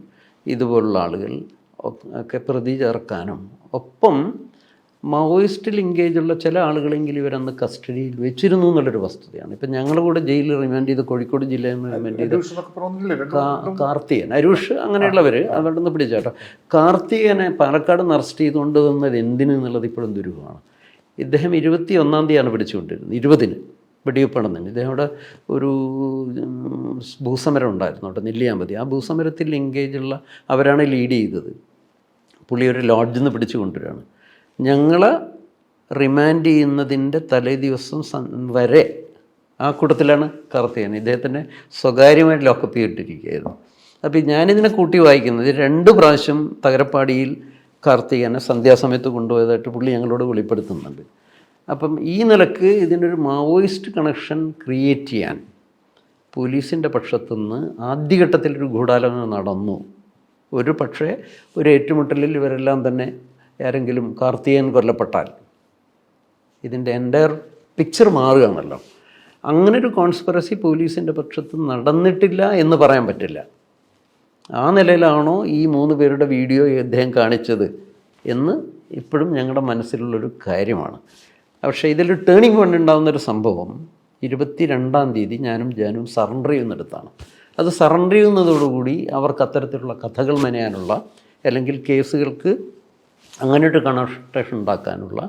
ഇതുപോലുള്ള ആളുകൾ ഒക്കെ പ്രതി ചേർക്കാനും ഒപ്പം മാവോയിസ്റ്റ് ലിങ്കേജുള്ള ചില ആളുകളെങ്കിലും ഇവരന്ന് കസ്റ്റഡിയിൽ വെച്ചിരുന്നു എന്നുള്ളൊരു വസ്തുതയാണ്. ഇപ്പം ഞങ്ങളുടെ കൂടെ ജയിലിൽ റിമാൻഡ് ചെയ്ത്, കോഴിക്കോട് ജില്ലയിൽ നിന്ന് റിമാൻഡ് ചെയ്ത് കാർത്തികൻ, അരൂഷ് അങ്ങനെയുള്ളവർ അവിടെ നിന്ന് പിടിച്ചേട്ടോ. കാർത്തികനെ പാലക്കാട് നിന്ന് അറസ്റ്റ് ചെയ്തുകൊണ്ട് വന്നത് എന്തിന് എന്നുള്ളത് ഇപ്പോഴും ദുരൂഹമാണ്. ഇദ്ദേഹം 21-ാം തീയതിയാണ് പിടിച്ചുകൊണ്ടിരുന്നത്, 20-ന് വെടിവെപ്പണമെന്ന്. ഇദ്ദേഹം അവിടെ ഒരു ഭൂസമരം ഉണ്ടായിരുന്നു അവിടെ നെല്ലിയാമ്പതി. ആ ഭൂസമരത്തിൽ ലിങ്കേജുള്ള അവരാണ് ലീഡ് ചെയ്തത്. പുള്ളി ഒരു ലോഡ്ജിൽ നിന്ന് പിടിച്ചു കൊണ്ടുവരികയാണ്. ഞങ്ങളെ റിമാൻഡ് ചെയ്യുന്നതിൻ്റെ തലേ ദിവസം വരെ ആ കൂട്ടത്തിലാണ് കാർത്തികൻ. ഇദ്ദേഹത്തിൻ്റെ സ്വകാര്യമായിട്ട് ലോക്കപ്പ് ചെയ്തിട്ടിരിക്കുകയായിരുന്നു. അപ്പോൾ ഞാനിതിനെ കൂട്ടി വായിക്കുന്നത് 2 പ്രാവശ്യം തകരപ്പാടിയിൽ കാർത്തികനെ സന്ധ്യാസമയത്ത് കൊണ്ടുപോയതായിട്ട് പുള്ളി ഞങ്ങളോട് വെളിപ്പെടുത്തുന്നുണ്ട്. അപ്പം ഈ നിലക്ക് ഇതിനൊരു മാവോയിസ്റ്റ് കണക്ഷൻ ക്രിയേറ്റ് ചെയ്യാൻ പോലീസിൻ്റെ പക്ഷത്തുനിന്ന് ആദ്യഘട്ടത്തിലൊരു ഗൂഢാലോചന നടന്നു. ഒരു പക്ഷേ ഒരു ഏറ്റുമുട്ടലിൽ ഇവരെല്ലാം തന്നെ ആരെങ്കിലും കാർത്തികൻ കൊല്ലപ്പെട്ടാൽ ഇതിൻ്റെ എൻ്റയർ പിക്ചർ മാറുകയാണല്ലോ. അങ്ങനൊരു കോൺസ്പിറസി പോലീസിൻ്റെ പക്ഷത്ത് നടന്നിട്ടില്ല എന്ന് പറയാൻ പറ്റില്ല. ആ നിലയിലാണോ ഈ 3 പേരുടെ വീഡിയോ അദ്ദേഹം കാണിച്ചത് എന്ന് ഇപ്പോഴും ഞങ്ങളുടെ മനസ്സിലുള്ളൊരു കാര്യമാണ്. പക്ഷേ ഇതിൽ ടേണിംഗ് പോയിൻ്റ് ഉണ്ടാകുന്നൊരു സംഭവം 22-ാം തീയതി ഞാനും ജാനും സറണ്ടർ ചെയ്യുന്നിടത്താണ്. അത് സറണ്ടർ ചെയ്യുന്നതോടുകൂടി അവർക്ക് അത്തരത്തിലുള്ള കഥകൾ മെനയാനുള്ള അല്ലെങ്കിൽ കേസുകൾക്ക് അങ്ങനെയൊരു കണക്ഷൻ ഉണ്ടാക്കാനുള്ള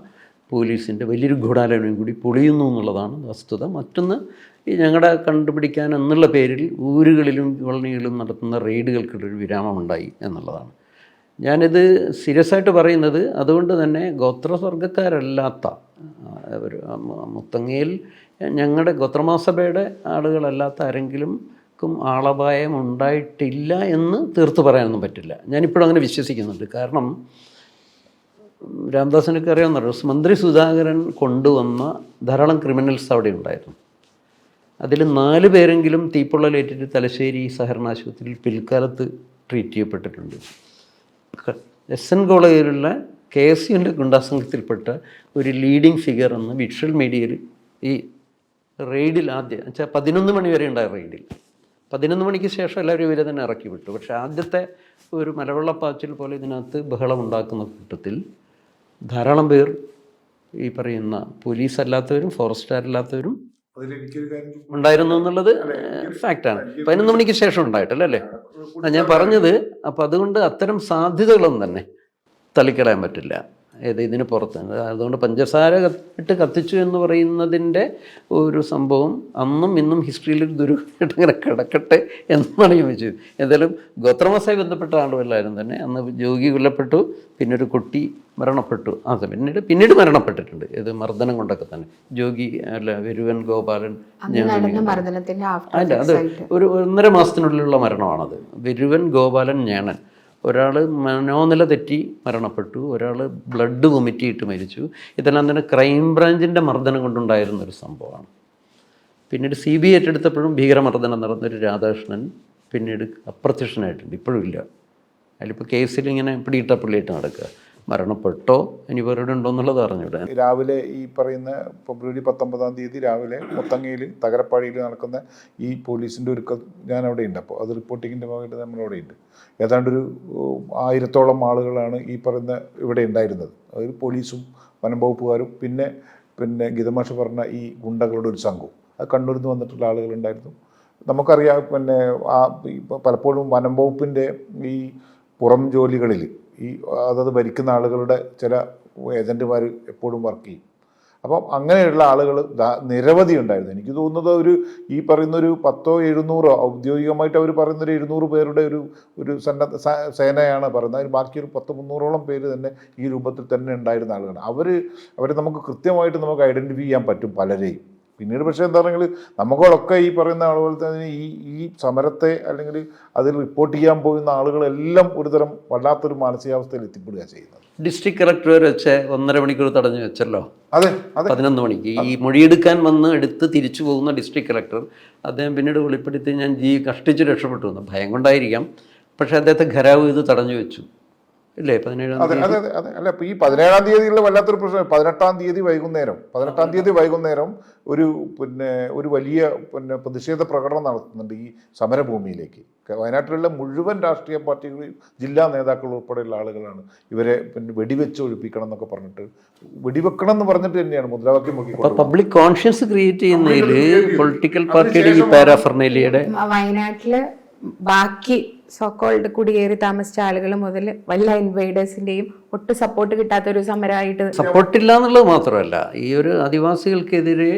പോലീസിൻ്റെ വലിയൊരു ഗൂഢാലോചനയും കൂടി പൊളിയുന്നു എന്നുള്ളതാണ് വസ്തുത. മറ്റൊന്ന്, ഈ ഞങ്ങളുടെ കണ്ടുപിടിക്കാൻ എന്നുള്ള പേരിൽ ഊരുകളിലും കോളനികളിലും നടത്തുന്ന റെയ്ഡുകൾക്കൊരു വിരാമമുണ്ടായി എന്നുള്ളതാണ്. ഞാനിത് സീരിയസ് ആയിട്ട് പറയുന്നത് അതുകൊണ്ട് തന്നെ ഗോത്രവർഗ്ഗക്കാരല്ലാത്ത ഒരു മുത്തങ്ങയിൽ ഞങ്ങളുടെ ഗോത്രമാസഭയുടെ ആളുകളല്ലാത്ത ആരെങ്കിലും ആളപായം ഉണ്ടായിട്ടില്ല എന്ന് തീർത്ത് പറയാനൊന്നും പറ്റില്ല. ഞാനിപ്പോഴും അങ്ങനെ വിശ്വസിക്കുന്നുണ്ട്. കാരണം രാംദാസിനൊക്കെ അറിയാവുന്നല്ലോ, മന്ത്രി സുധാകരൻ കൊണ്ടുവന്ന ധാരാളം ക്രിമിനൽസ് അവിടെ ഉണ്ടായിരുന്നു. അതിൽ 4 പേരെങ്കിലും തീപ്പൊള്ളലേറ്റിട്ട് തലശ്ശേരി സഹകരണ ആശുപത്രിയിൽ പിൽക്കാലത്ത് ട്രീറ്റ് ചെയ്യപ്പെട്ടിട്ടുണ്ട്. SN കോളേജിലുള്ള KSUവിൻ്റെ ഗുണ്ടാസംഘത്തിൽപ്പെട്ട ഒരു ലീഡിങ് ഫിഗർ എന്ന് വിഷ്വൽ മീഡിയയിൽ ഈ റെയ്ഡിൽ ആദ്യം വെച്ചാൽ 11 മണി വരെ ഉണ്ടായ റെയ്ഡിൽ 11 മണിക്ക് ശേഷം എല്ലാവരും ഇവരെ തന്നെ ഇറക്കി വിട്ടു. പക്ഷേ ആദ്യത്തെ ഒരു മലവെള്ളപ്പാച്ചിൽ പോലെ ഇതിനകത്ത് ബഹളമുണ്ടാക്കുന്ന കൂട്ടത്തിൽ ധാരാളം പേർ ഈ പറയുന്ന പോലീസ് അല്ലാത്തവരും ഫോറസ്റ്റുകാരല്ലാത്തവരും ഉണ്ടായിരുന്നു എന്നുള്ളത് ഫാക്റ്റാണ്. 11 മണിക്ക് ശേഷം ഉണ്ടായിട്ടല്ലേ ഞാൻ പറഞ്ഞത്. അപ്പം അതുകൊണ്ട് അത്തരം സാധ്യതകളൊന്നും തന്നെ തള്ളിക്കളയാൻ പറ്റില്ല. ഇതിന് പുറത്ത് അതുകൊണ്ട് പഞ്ചസാര ഇട്ട് കത്തിച്ചു എന്ന് പറയുന്നതിൻ്റെ ഒരു സംഭവം അന്നും ഇന്നും ഹിസ്റ്ററിയിലൊരു ദുരൂഹമായിട്ട് ഇങ്ങനെ കിടക്കട്ടെ എന്നാണ് ഞാൻ വെച്ചത്. എന്തായാലും ഗോത്രമാസമായി ബന്ധപ്പെട്ട ആളുകളായിരുന്നു തന്നെ. അന്ന് ജോഗി കൊല്ലപ്പെട്ടു, പിന്നെ ഒരു കുട്ടി മരണപ്പെട്ടു. അതെ, പിന്നീട് മരണപ്പെട്ടിട്ടുണ്ട്. ഇത് മർദ്ദനം കൊണ്ടൊക്കെ തന്നെ. ജോഗി അല്ല വെരുവൻ ഗോപാലൻ, അത് ഒരു 1.5 മാസത്തിനുള്ളിലുള്ള മരണമാണത്. വെരുവൻ ഗോപാലൻ ഞാണൻ. ഒരാൾ മനോനില തെറ്റി മരണപ്പെട്ടു, ഒരാൾ ബ്ലഡ് വൊമിറ്റ് ചെയ്തിട്ട് മരിച്ചു. ഇതെല്ലാം തന്നെ ക്രൈംബ്രാഞ്ചിൻ്റെ മർദ്ദനം കൊണ്ടുണ്ടായിരുന്നൊരു സംഭവമാണ്. പിന്നീട് CBI ഏറ്റെടുത്തപ്പോഴും ഭീകരമർദ്ദനം നടന്നൊരു രാധാകൃഷ്ണൻ പിന്നീട് അപ്രത്യക്ഷനായിട്ടുണ്ട്, ഇപ്പോഴും ഇല്ല. അതിലിപ്പോൾ കേസിൽ ഇങ്ങനെ പിടിയിട്ടപ്പള്ളിയായിട്ട് നടക്കുക. മരണപ്പെട്ടോ ഇനി വേറെ ഉണ്ടോ എന്നുള്ളത് അറിഞ്ഞൂടെ. രാവിലെ ഈ പറയുന്ന ഫെബ്രുവരി 19-ാം തീയതി രാവിലെ മുത്തങ്ങയിൽ തകരപ്പാടിയിൽ നടക്കുന്ന ഈ പോലീസിൻ്റെ ഒരു ഞാനവിടെ ഉണ്ട്. അപ്പോൾ അത് റിപ്പോർട്ടിങ്ങിൻ്റെ ഭാഗമായിട്ട് നമ്മളവിടെ ഉണ്ട്. ഏതാണ്ടൊരു 1000-ഓളം ആളുകളാണ് ഈ പറയുന്ന ഇവിടെ ഉണ്ടായിരുന്നത്. അതായത് പോലീസും വനം വകുപ്പുകാരും പിന്നെ ഗീതമാഷ് പറഞ്ഞ ഈ ഗുണ്ടകളുടെ ഒരു സംഘവും. അത് കണ്ണൂരിൽ നിന്ന് വന്നിട്ടുള്ള ആളുകളുണ്ടായിരുന്നു. നമുക്കറിയാം പിന്നെ പലപ്പോഴും വനം വകുപ്പിൻ്റെ ഈ പുറം ജോലികളിൽ അതത് ഭരിക്കുന്ന ആളുകളുടെ ചില ഏജൻറ്റുമാർ എപ്പോഴും വർക്ക് ചെയ്യും. അപ്പം അങ്ങനെയുള്ള ആളുകൾ നിരവധി ഉണ്ടായിരുന്നു. എനിക്ക് തോന്നുന്നത് ഈ പറയുന്നൊരു 100-700 ഔദ്യോഗികമായിട്ട് അവർ പറയുന്നൊരു 700 പേരുടെ ഒരു സേനയാണ് പറയുന്നത്. അതിന് ബാക്കി ഒരു 100-300 പേര് തന്നെ ഈ രൂപത്തിൽ തന്നെ ഉണ്ടായിരുന്ന ആളുകളാണ്. അവർ നമുക്ക് കൃത്യമായിട്ട് നമുക്ക് ഐഡൻറ്റിഫൈ ചെയ്യാൻ പറ്റും പലരെയും. പിന്നീട് പക്ഷേ എന്താണെങ്കിൽ നമുക്കൊക്കെ ഈ പറയുന്ന ആളുകൾ തന്നെ ഈ സമരത്തെ അല്ലെങ്കിൽ അതിൽ റിപ്പോർട്ട് ചെയ്യാൻ പോകുന്ന ആളുകളെല്ലാം ഒരുതരം വല്ലാത്തൊരു മാനസികാവസ്ഥയിൽ എത്തിപ്പെടുക ചെയ്യുന്നത്. ഡിസ്ട്രിക്ട് കളക്ടർ വരെ വെച്ച് 1.5 മണിക്കൂർ തടഞ്ഞു വെച്ചല്ലോ. അതെ 11 മണിക്ക് ഈ മൊഴിയെടുക്കാൻ വന്ന് എടുത്ത് തിരിച്ചു പോകുന്ന ഡിസ്ട്രിക്ട് കളക്ടർ അദ്ദേഹം പിന്നീട് വെളിപ്പെടുത്തി ഞാൻ കഷ്ടിച്ച് രക്ഷപ്പെട്ടു എന്ന്. ഭയം കൊണ്ടായിരിക്കാം. പക്ഷേ അദ്ദേഹത്തെ ഘരാവ് ചെയ്ത് തടഞ്ഞു വെച്ചു ഇല്ലേ 17-ാം തീയതി. അതെ അല്ല, ഇപ്പോൾ ഈ 17-ാം തീയതിയുള്ള വല്ലാത്തൊരു പ്രശ്നം. 18-ാം തീയതി വൈകുന്നേരം ഒരു വലിയ പ്രതിഷേധ പ്രകടനം നടത്തുന്നുണ്ട് ഈ സമരഭൂമിയിലേക്ക്. വയനാട്ടിലുള്ള മുഴുവൻ രാഷ്ട്രീയ പാർട്ടികളും ജില്ലാ നേതാക്കൾ ഉൾപ്പെടെയുള്ള ആളുകളാണ് ഇവരെ വെടിവെച്ച് ഒഴിപ്പിക്കണം എന്നൊക്കെ പറഞ്ഞിട്ട് വെടിവെക്കണം എന്ന് പറഞ്ഞിട്ട് തന്നെയാണ് മുദ്രാവാക്യം നോക്കിക്കൊണ്ട് പബ്ലിക് കോൺഷ്യൻസ് ക്രിയേറ്റ് ചെയ്യുന്നതിൽ പൊളിറ്റിക്കൽ പാർട്ടിയുടെ ഈ പാരാഫർണേലിയയുടെ വയനാട്ടില് ബാക്കി സോക്കോൾഡ് കുടിയേറി താമസിച്ച ആളുകൾ മുതൽ വല്ല ഇൻവൈഡേഴ്സിന്റെയും ഒട്ടും സപ്പോർട്ട് കിട്ടാത്തൊരു സമരമായിട്ട്. സപ്പോർട്ടില്ല എന്നുള്ളത് മാത്രമല്ല, ഈ ഒരു ആദിവാസികൾക്കെതിരെ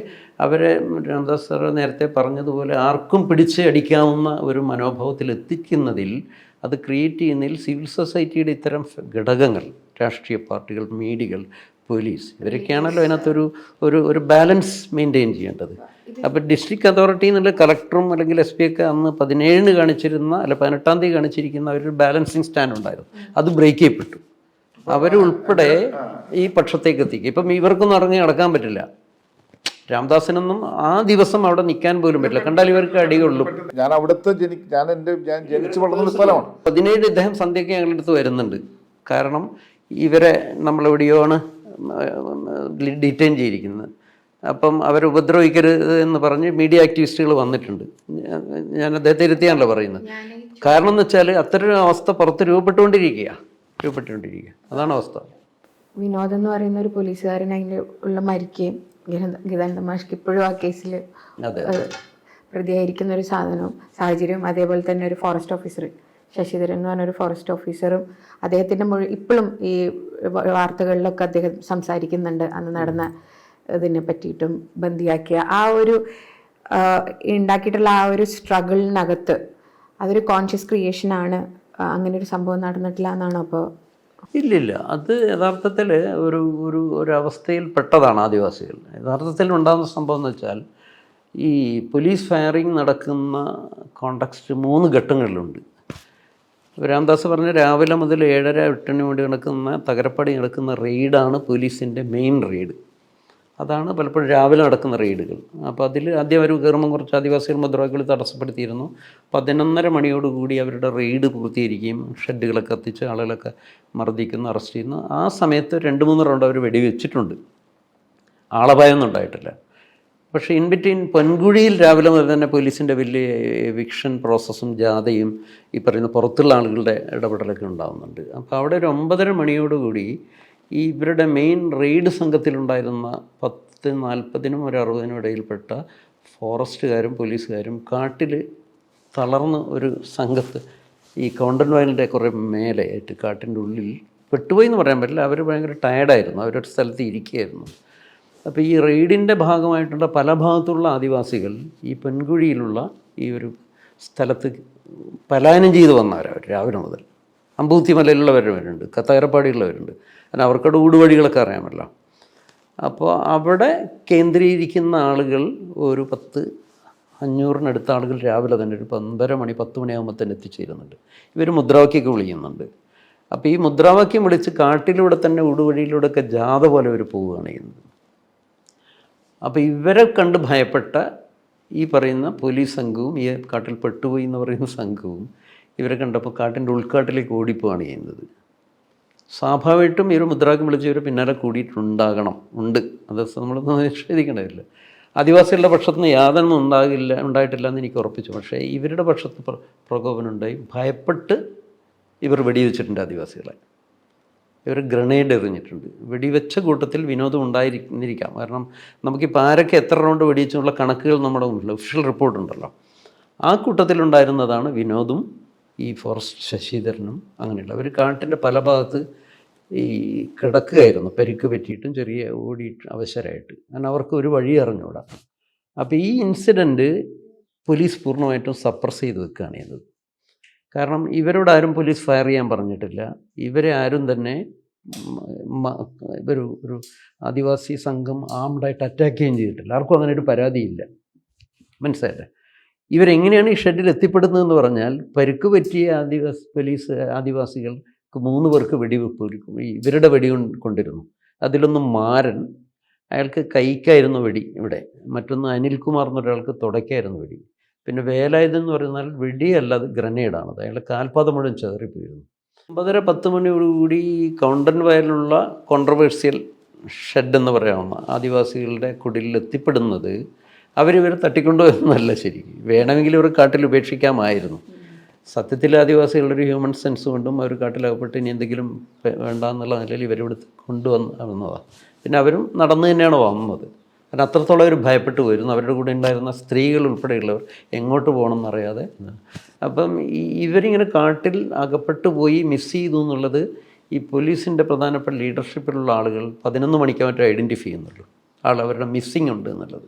അവരെ രാംദാസ് സാർ നേരത്തെ പറഞ്ഞതുപോലെ ആർക്കും പിടിച്ച് അടിക്കാവുന്ന ഒരു മനോഭാവത്തിൽ എത്തിക്കുന്നതിൽ, അത് ക്രിയേറ്റ് ചെയ്യുന്നതിൽ സിവിൽ സൊസൈറ്റിയുടെ ഇത്തരം ഘടകങ്ങൾ, രാഷ്ട്രീയ പാർട്ടികൾ, മീഡിയകൾ, പോലീസ്, ഇവരൊക്കെയാണല്ലോ അതിനകത്തൊരു ഒരു ബാലൻസ് മെയിൻറ്റെയിൻ ചെയ്യേണ്ടത്. അപ്പോൾ ഡിസ്ട്രിക്ട് അതോറിറ്റി എന്നുള്ള കളക്ടറും അല്ലെങ്കിൽ SP ഒക്കെ അന്ന് 17-ന് കാണിച്ചിരുന്ന 18-ാം തീയതി കാണിച്ചിരിക്കുന്ന ഒരു ബാലൻസിങ് സ്റ്റാൻഡ് ഉണ്ടായിരുന്നു. അത് ബ്രേക്ക് ചെയ്യപ്പെട്ടു. അവരുൾപ്പെടെ ഈ പക്ഷത്തേക്ക് എത്തിക്കും. ഇപ്പം ഇവർക്കൊന്നും ഇറങ്ങി നടക്കാൻ പറ്റില്ല. രാംദാസിനൊന്നും ആ ദിവസം അവിടെ നിൽക്കാൻ പോലും പറ്റില്ല. കണ്ടാൽ ഇവർക്ക് അടിയുള്ളൂ. ഞാൻ ജനിച്ചു വളർന്ന സ്ഥലമാണ്. 17 ഇദ്ദേഹം സന്ധ്യയ്ക്ക് ഞങ്ങളുടെ അടുത്ത് വരുന്നുണ്ട്. കാരണം ഇവരെ നമ്മളെവിടെയാണ് ഡിറ്റൈൻ ചെയ്തിരിക്കുന്നത്. അപ്പം അവരെ ഉപദ്രവിക്കരുത് എന്ന് പറഞ്ഞ് മീഡിയ ആക്ടിവിസ്റ്റുകൾ വന്നിട്ടുണ്ട്. ഞാൻ അദ്ദേഹത്തെ ഇരുത്തിയാണല്ലോ പറയുന്നത്. കാരണം എന്ന് വെച്ചാൽ അത്തരം അവസ്ഥ പുറത്ത് രൂപപ്പെട്ടുകൊണ്ടിരിക്കുക. അതാണ് അവസ്ഥ. വിനോദ് എന്ന് പറയുന്ന ഒരു പോലീസുകാരൻ അതിൽ ഉള്ള മരിക്കുകയും ഗീതാനന്ദ മാഷ്ക്ക് ഇപ്പോഴും ആ കേസിൽ പ്രതിയായിരിക്കുന്ന ഒരു സാഹചര്യവും, അതേപോലെ തന്നെ ഒരു ഫോറസ്റ്റ് ഓഫീസർ ശശിധരൻ എന്ന് പറഞ്ഞൊരു ഫോറസ്റ്റ് ഓഫീസറും അദ്ദേഹത്തിൻ്റെ ഇപ്പോഴും ഈ വാർത്തകളിലൊക്കെ അദ്ദേഹം സംസാരിക്കുന്നുണ്ട് അന്ന് നടന്ന ഇതിനെ പറ്റിയിട്ടും ബന്ദിയാക്കിയ ആ ഒരു ഉണ്ടാക്കിയിട്ടുള്ള ആ ഒരു സ്ട്രഗിളിനകത്ത് അതൊരു കോൺഷ്യസ് ക്രിയേഷനാണ്. അങ്ങനെ ഒരു സംഭവം നടന്നിട്ടില്ല എന്നാണ്. അപ്പോൾ ഇല്ലില്ല, അത് യഥാർത്ഥത്തിൽ ഒരു അവസ്ഥയിൽ പെട്ടതാണ് ആദിവാസികൾ. യഥാർത്ഥത്തിൽ ഉണ്ടാകുന്ന സംഭവം എന്ന് വെച്ചാൽ ഈ പോലീസ് ഫയറിങ് നടക്കുന്ന കോണ്ടക്സ്റ്റ് 3 ഘട്ടങ്ങളിലുണ്ട്. രാംദാസ് പറഞ്ഞ രാവിലെ മുതൽ 7:30-8 മണി നടക്കുന്ന തകരപ്പടി നടക്കുന്ന റെയ്ഡാണ് പോലീസിൻ്റെ മെയിൻ റെയ്ഡ്. അതാണ് പലപ്പോഴും രാവിലെ നടക്കുന്ന റെയ്ഡുകൾ. അപ്പോൾ അതിൽ ആദ്യം അവർ കയറുമ്പോൾ കുറച്ച് ആദിവാസികൾ മുദ്രാവാക്യങ്ങൾ തടസ്സപ്പെടുത്തിയിരുന്നു. 11:30 മണിയോടുകൂടി അവരുടെ റെയ്ഡ് പൂർത്തീകരിക്കുകയും ഷെഡുകളൊക്കെ കത്തിച്ച് ആളുകളൊക്കെ മർദ്ദിക്കുന്നു, അറസ്റ്റ് ചെയ്യുന്നു. ആ സമയത്ത് 2-3 റൗണ്ട് അവർ വെടിവെച്ചിട്ടുണ്ട്. ആളപായമൊന്നും ഉണ്ടായിട്ടില്ല. പക്ഷേ ഇൻ ബിറ്റ്വീൻ പൊൻകുഴിയിൽ രാവിലെ മുതൽ തന്നെ പോലീസിൻ്റെ വലിയ എവിക്ഷൻ പ്രോസസ്സും ജാഥയും ഈ പറയുന്ന പുറത്തുള്ള ആളുകളുടെ ഇടപെടലൊക്കെ ഉണ്ടാകുന്നുണ്ട്. അപ്പോൾ അവിടെ ഒരു 9:30 മണിയോടുകൂടി ഈ ഇവരുടെ മെയിൻ റെയ്ഡ് സംഘത്തിലുണ്ടായിരുന്ന 10-40-നും 60-നും ഇടയിൽപ്പെട്ട ഫോറസ്റ്റുകാരും പോലീസുകാരും കാട്ടിൽ തളർന്ന് ഒരു സംഘത്ത് ഈ കൗണ്ടൻ വയലിൻ്റെ കുറേ മേലെയായിട്ട് കാട്ടിൻ്റെ ഉള്ളിൽ പെട്ടുപോയി എന്ന് പറയാൻ പറ്റില്ല. അവർ ഭയങ്കര ടയർഡായിരുന്നു. അവരൊരു സ്ഥലത്ത് ഇരിക്കുകയായിരുന്നു. അപ്പോൾ ഈ റെയ്ഡിൻ്റെ ഭാഗമായിട്ടുള്ള പല ഭാഗത്തുള്ള ആദിവാസികൾ ഈ പെൺകുഴിയിലുള്ള ഈ ഒരു സ്ഥലത്ത് പലായനം ചെയ്ത് വന്നവരവർ രാവിലെ മുതൽ. അമ്പൂത്തി മലയിലുള്ളവരുണ്ട്, കത്തകരപ്പാടിയുള്ളവരുണ്ട്. കാരണം അവർക്കവിടെ ഊടുവഴികളൊക്കെ അറിയാമല്ലോ. അപ്പോൾ അവിടെ കേന്ദ്രീകരിക്കുന്ന ആളുകൾ ഒരു 500-നടുത്ത ആളുകൾ രാവിലെ തന്നെ ഒരു 9:30 മണി 10 മണിയാകുമ്പോൾ തന്നെ എത്തിച്ചേരുന്നുണ്ട്. ഇവർ മുദ്രാവാക്യമൊക്കെ വിളിക്കുന്നുണ്ട്. അപ്പോൾ ഈ മുദ്രാവാക്യം വിളിച്ച് കാട്ടിലൂടെ തന്നെ ഊടുവഴിയിലൂടെയൊക്കെ ജാഥ പോലെ അവർ പോവുകയാണ് ചെയ്യുന്നത്. അപ്പോൾ ഇവരെ കണ്ട് ഭയപ്പെട്ട ഈ പറയുന്ന പോലീസ് സംഘവും ഈ കാട്ടിൽ പെട്ടുപോയി എന്ന് പറയുന്ന സംഘവും ഇവരെ കണ്ടപ്പോൾ കാട്ടിൻ്റെ ഉൾക്കാട്ടിലേക്ക് ഓടിപ്പോവാണ് ചെയ്യുന്നത്. സ്വാഭാവികമായിട്ടും ഈ ഒരു മുദ്രാവാക്യം വിളിച്ച് ഇവർ പിന്നാലെ ഉണ്ട്. അത് നമ്മളൊന്നും നിഷേധിക്കേണ്ടതില്ല. ആദിവാസികളുടെ പക്ഷത്തു നിന്ന് യാതൊന്നും ഉണ്ടായിട്ടില്ല എന്ന് എനിക്ക് ഉറപ്പിച്ചു. പക്ഷേ ഇവരുടെ പക്ഷത്ത് പ്രകോപനം ഉണ്ടായി. ഭയപ്പെട്ട് ഇവർ വെടിവെച്ചിട്ടുണ്ട് ആദിവാസികളെ. ഇവർ ഗ്രനേഡ് എറിഞ്ഞിട്ടുണ്ട്. വെടിവെച്ച കൂട്ടത്തിൽ വിനോദം ഉണ്ടായിരിക്കാം. കാരണം നമുക്കിപ്പോൾ ആരൊക്കെ എത്ര റൗണ്ട് വെടിവെച്ചുള്ള കണക്കുകൾ നമ്മുടെ മുന്നിൽ ഒഫീഷ്യൽ റിപ്പോർട്ടുണ്ടല്ലോ. ആ കൂട്ടത്തിലുണ്ടായിരുന്നതാണ് വിനോദും ഈ ഫോറസ്റ്റ് ശശിധരനും. അങ്ങനെയുള്ള ഒരു കാട്ടിൻ്റെ പല ഭാഗത്ത് ഈ കിടക്കുകയായിരുന്നു, പരിക്ക് പറ്റിയിട്ടും ചെറിയ ഓടിയിട്ട് അവശരായിട്ട്. കാരണം അവർക്ക് ഒരു വഴി അറിഞ്ഞുകൂടാ. അപ്പോൾ ഈ ഇൻസിഡൻറ്റ് പോലീസ് പൂർണ്ണമായിട്ടും സപ്രസ് ചെയ്ത് വെക്കുകയാണ് ചെയ്തത്. കാരണം ഇവരോട് ആരും പോലീസ് ഫയർ ചെയ്യാൻ പറഞ്ഞിട്ടില്ല. ഇവരെ ആരും തന്നെ ഒരു ആദിവാസി സംഘം ആംഡായിട്ട് അറ്റാക്ക് ചെയ്യുകയും ചെയ്തിട്ടില്ല. ആർക്കും അങ്ങനെ ഒരു പരാതിയില്ല. മനസ്സിലായില്ലേ? ഇവരെങ്ങനെയാണ് ഈ ഷെഡിൽ എത്തിപ്പെടുന്നതെന്ന് പറഞ്ഞാൽ, പരിക്ക് പറ്റിയ ആദിവാസികൾക്ക് 3 പേർക്ക് വെടിവെപ്പ് ഇവരുടെ വെടി കൊണ്ടിരുന്നു. അതിലൊന്ന് മാരൻ, അയാൾക്ക് കൈക്കായിരുന്നു വെടി ഇവിടെ. മറ്റൊന്ന് അനിൽകുമാർ എന്നൊരാൾക്ക് തുടയ്ക്കായിരുന്നു വെടി. പിന്നെ വേലായുധെന്ന് പറഞ്ഞാൽ വെടിയല്ല, അത് ഗ്രനേഡാണത്. അയാളുടെ കാൽപാദം മുഴുവൻ ചേറിപ്പോയിരുന്നു. 9:10 മണിയോടുകൂടി ഈ കൗണ്ടൻ വയലിലുള്ള കോൺട്രവേഴ്സ്യൽ ഷെഡ് എന്ന് പറയാവുന്ന ആദിവാസികളുടെ കുടിലിൽ എത്തിപ്പെടുന്നത് അവരിവർ തട്ടിക്കൊണ്ടുവരുന്നതല്ല. ശരി, വേണമെങ്കിൽ ഇവർ കാട്ടിൽ ഉപേക്ഷിക്കാമായിരുന്നു. സത്യത്തിൽ ആദിവാസികളുടെ ഹ്യൂമൻ സെൻസ് കൊണ്ടും അവർ കാട്ടിലകപ്പെട്ട് ഇനി എന്തെങ്കിലും വേണ്ടാന്നുള്ള നിലയിൽ ഇവരിവിടെ കൊണ്ടുവന്നതാണ്. പിന്നെ അവരും നടന്നു തന്നെയാണ് വന്നത്. കാരണം അത്രത്തോളം അവർ ഭയപ്പെട്ടു പോയിരുന്നു. അവരുടെ കൂടെ ഉണ്ടായിരുന്ന സ്ത്രീകൾ ഉൾപ്പെടെയുള്ളവർ എങ്ങോട്ട് പോകണമെന്നറിയാതെ. അപ്പം ഇവരിങ്ങനെ കാട്ടിൽ അകപ്പെട്ടു പോയി മിസ് ചെയ്തു എന്നുള്ളത് ഈ പോലീസിൻ്റെ പ്രധാനപ്പെട്ട ലീഡർഷിപ്പിലുള്ള ആളുകൾ 11 മണിക്ക് മറ്റോ ഐഡൻറ്റിഫൈ ചെയ്യുന്നുള്ളൂ. അവരുടെ മിസ്സിങ് ഉണ്ട് എന്നുള്ളത്.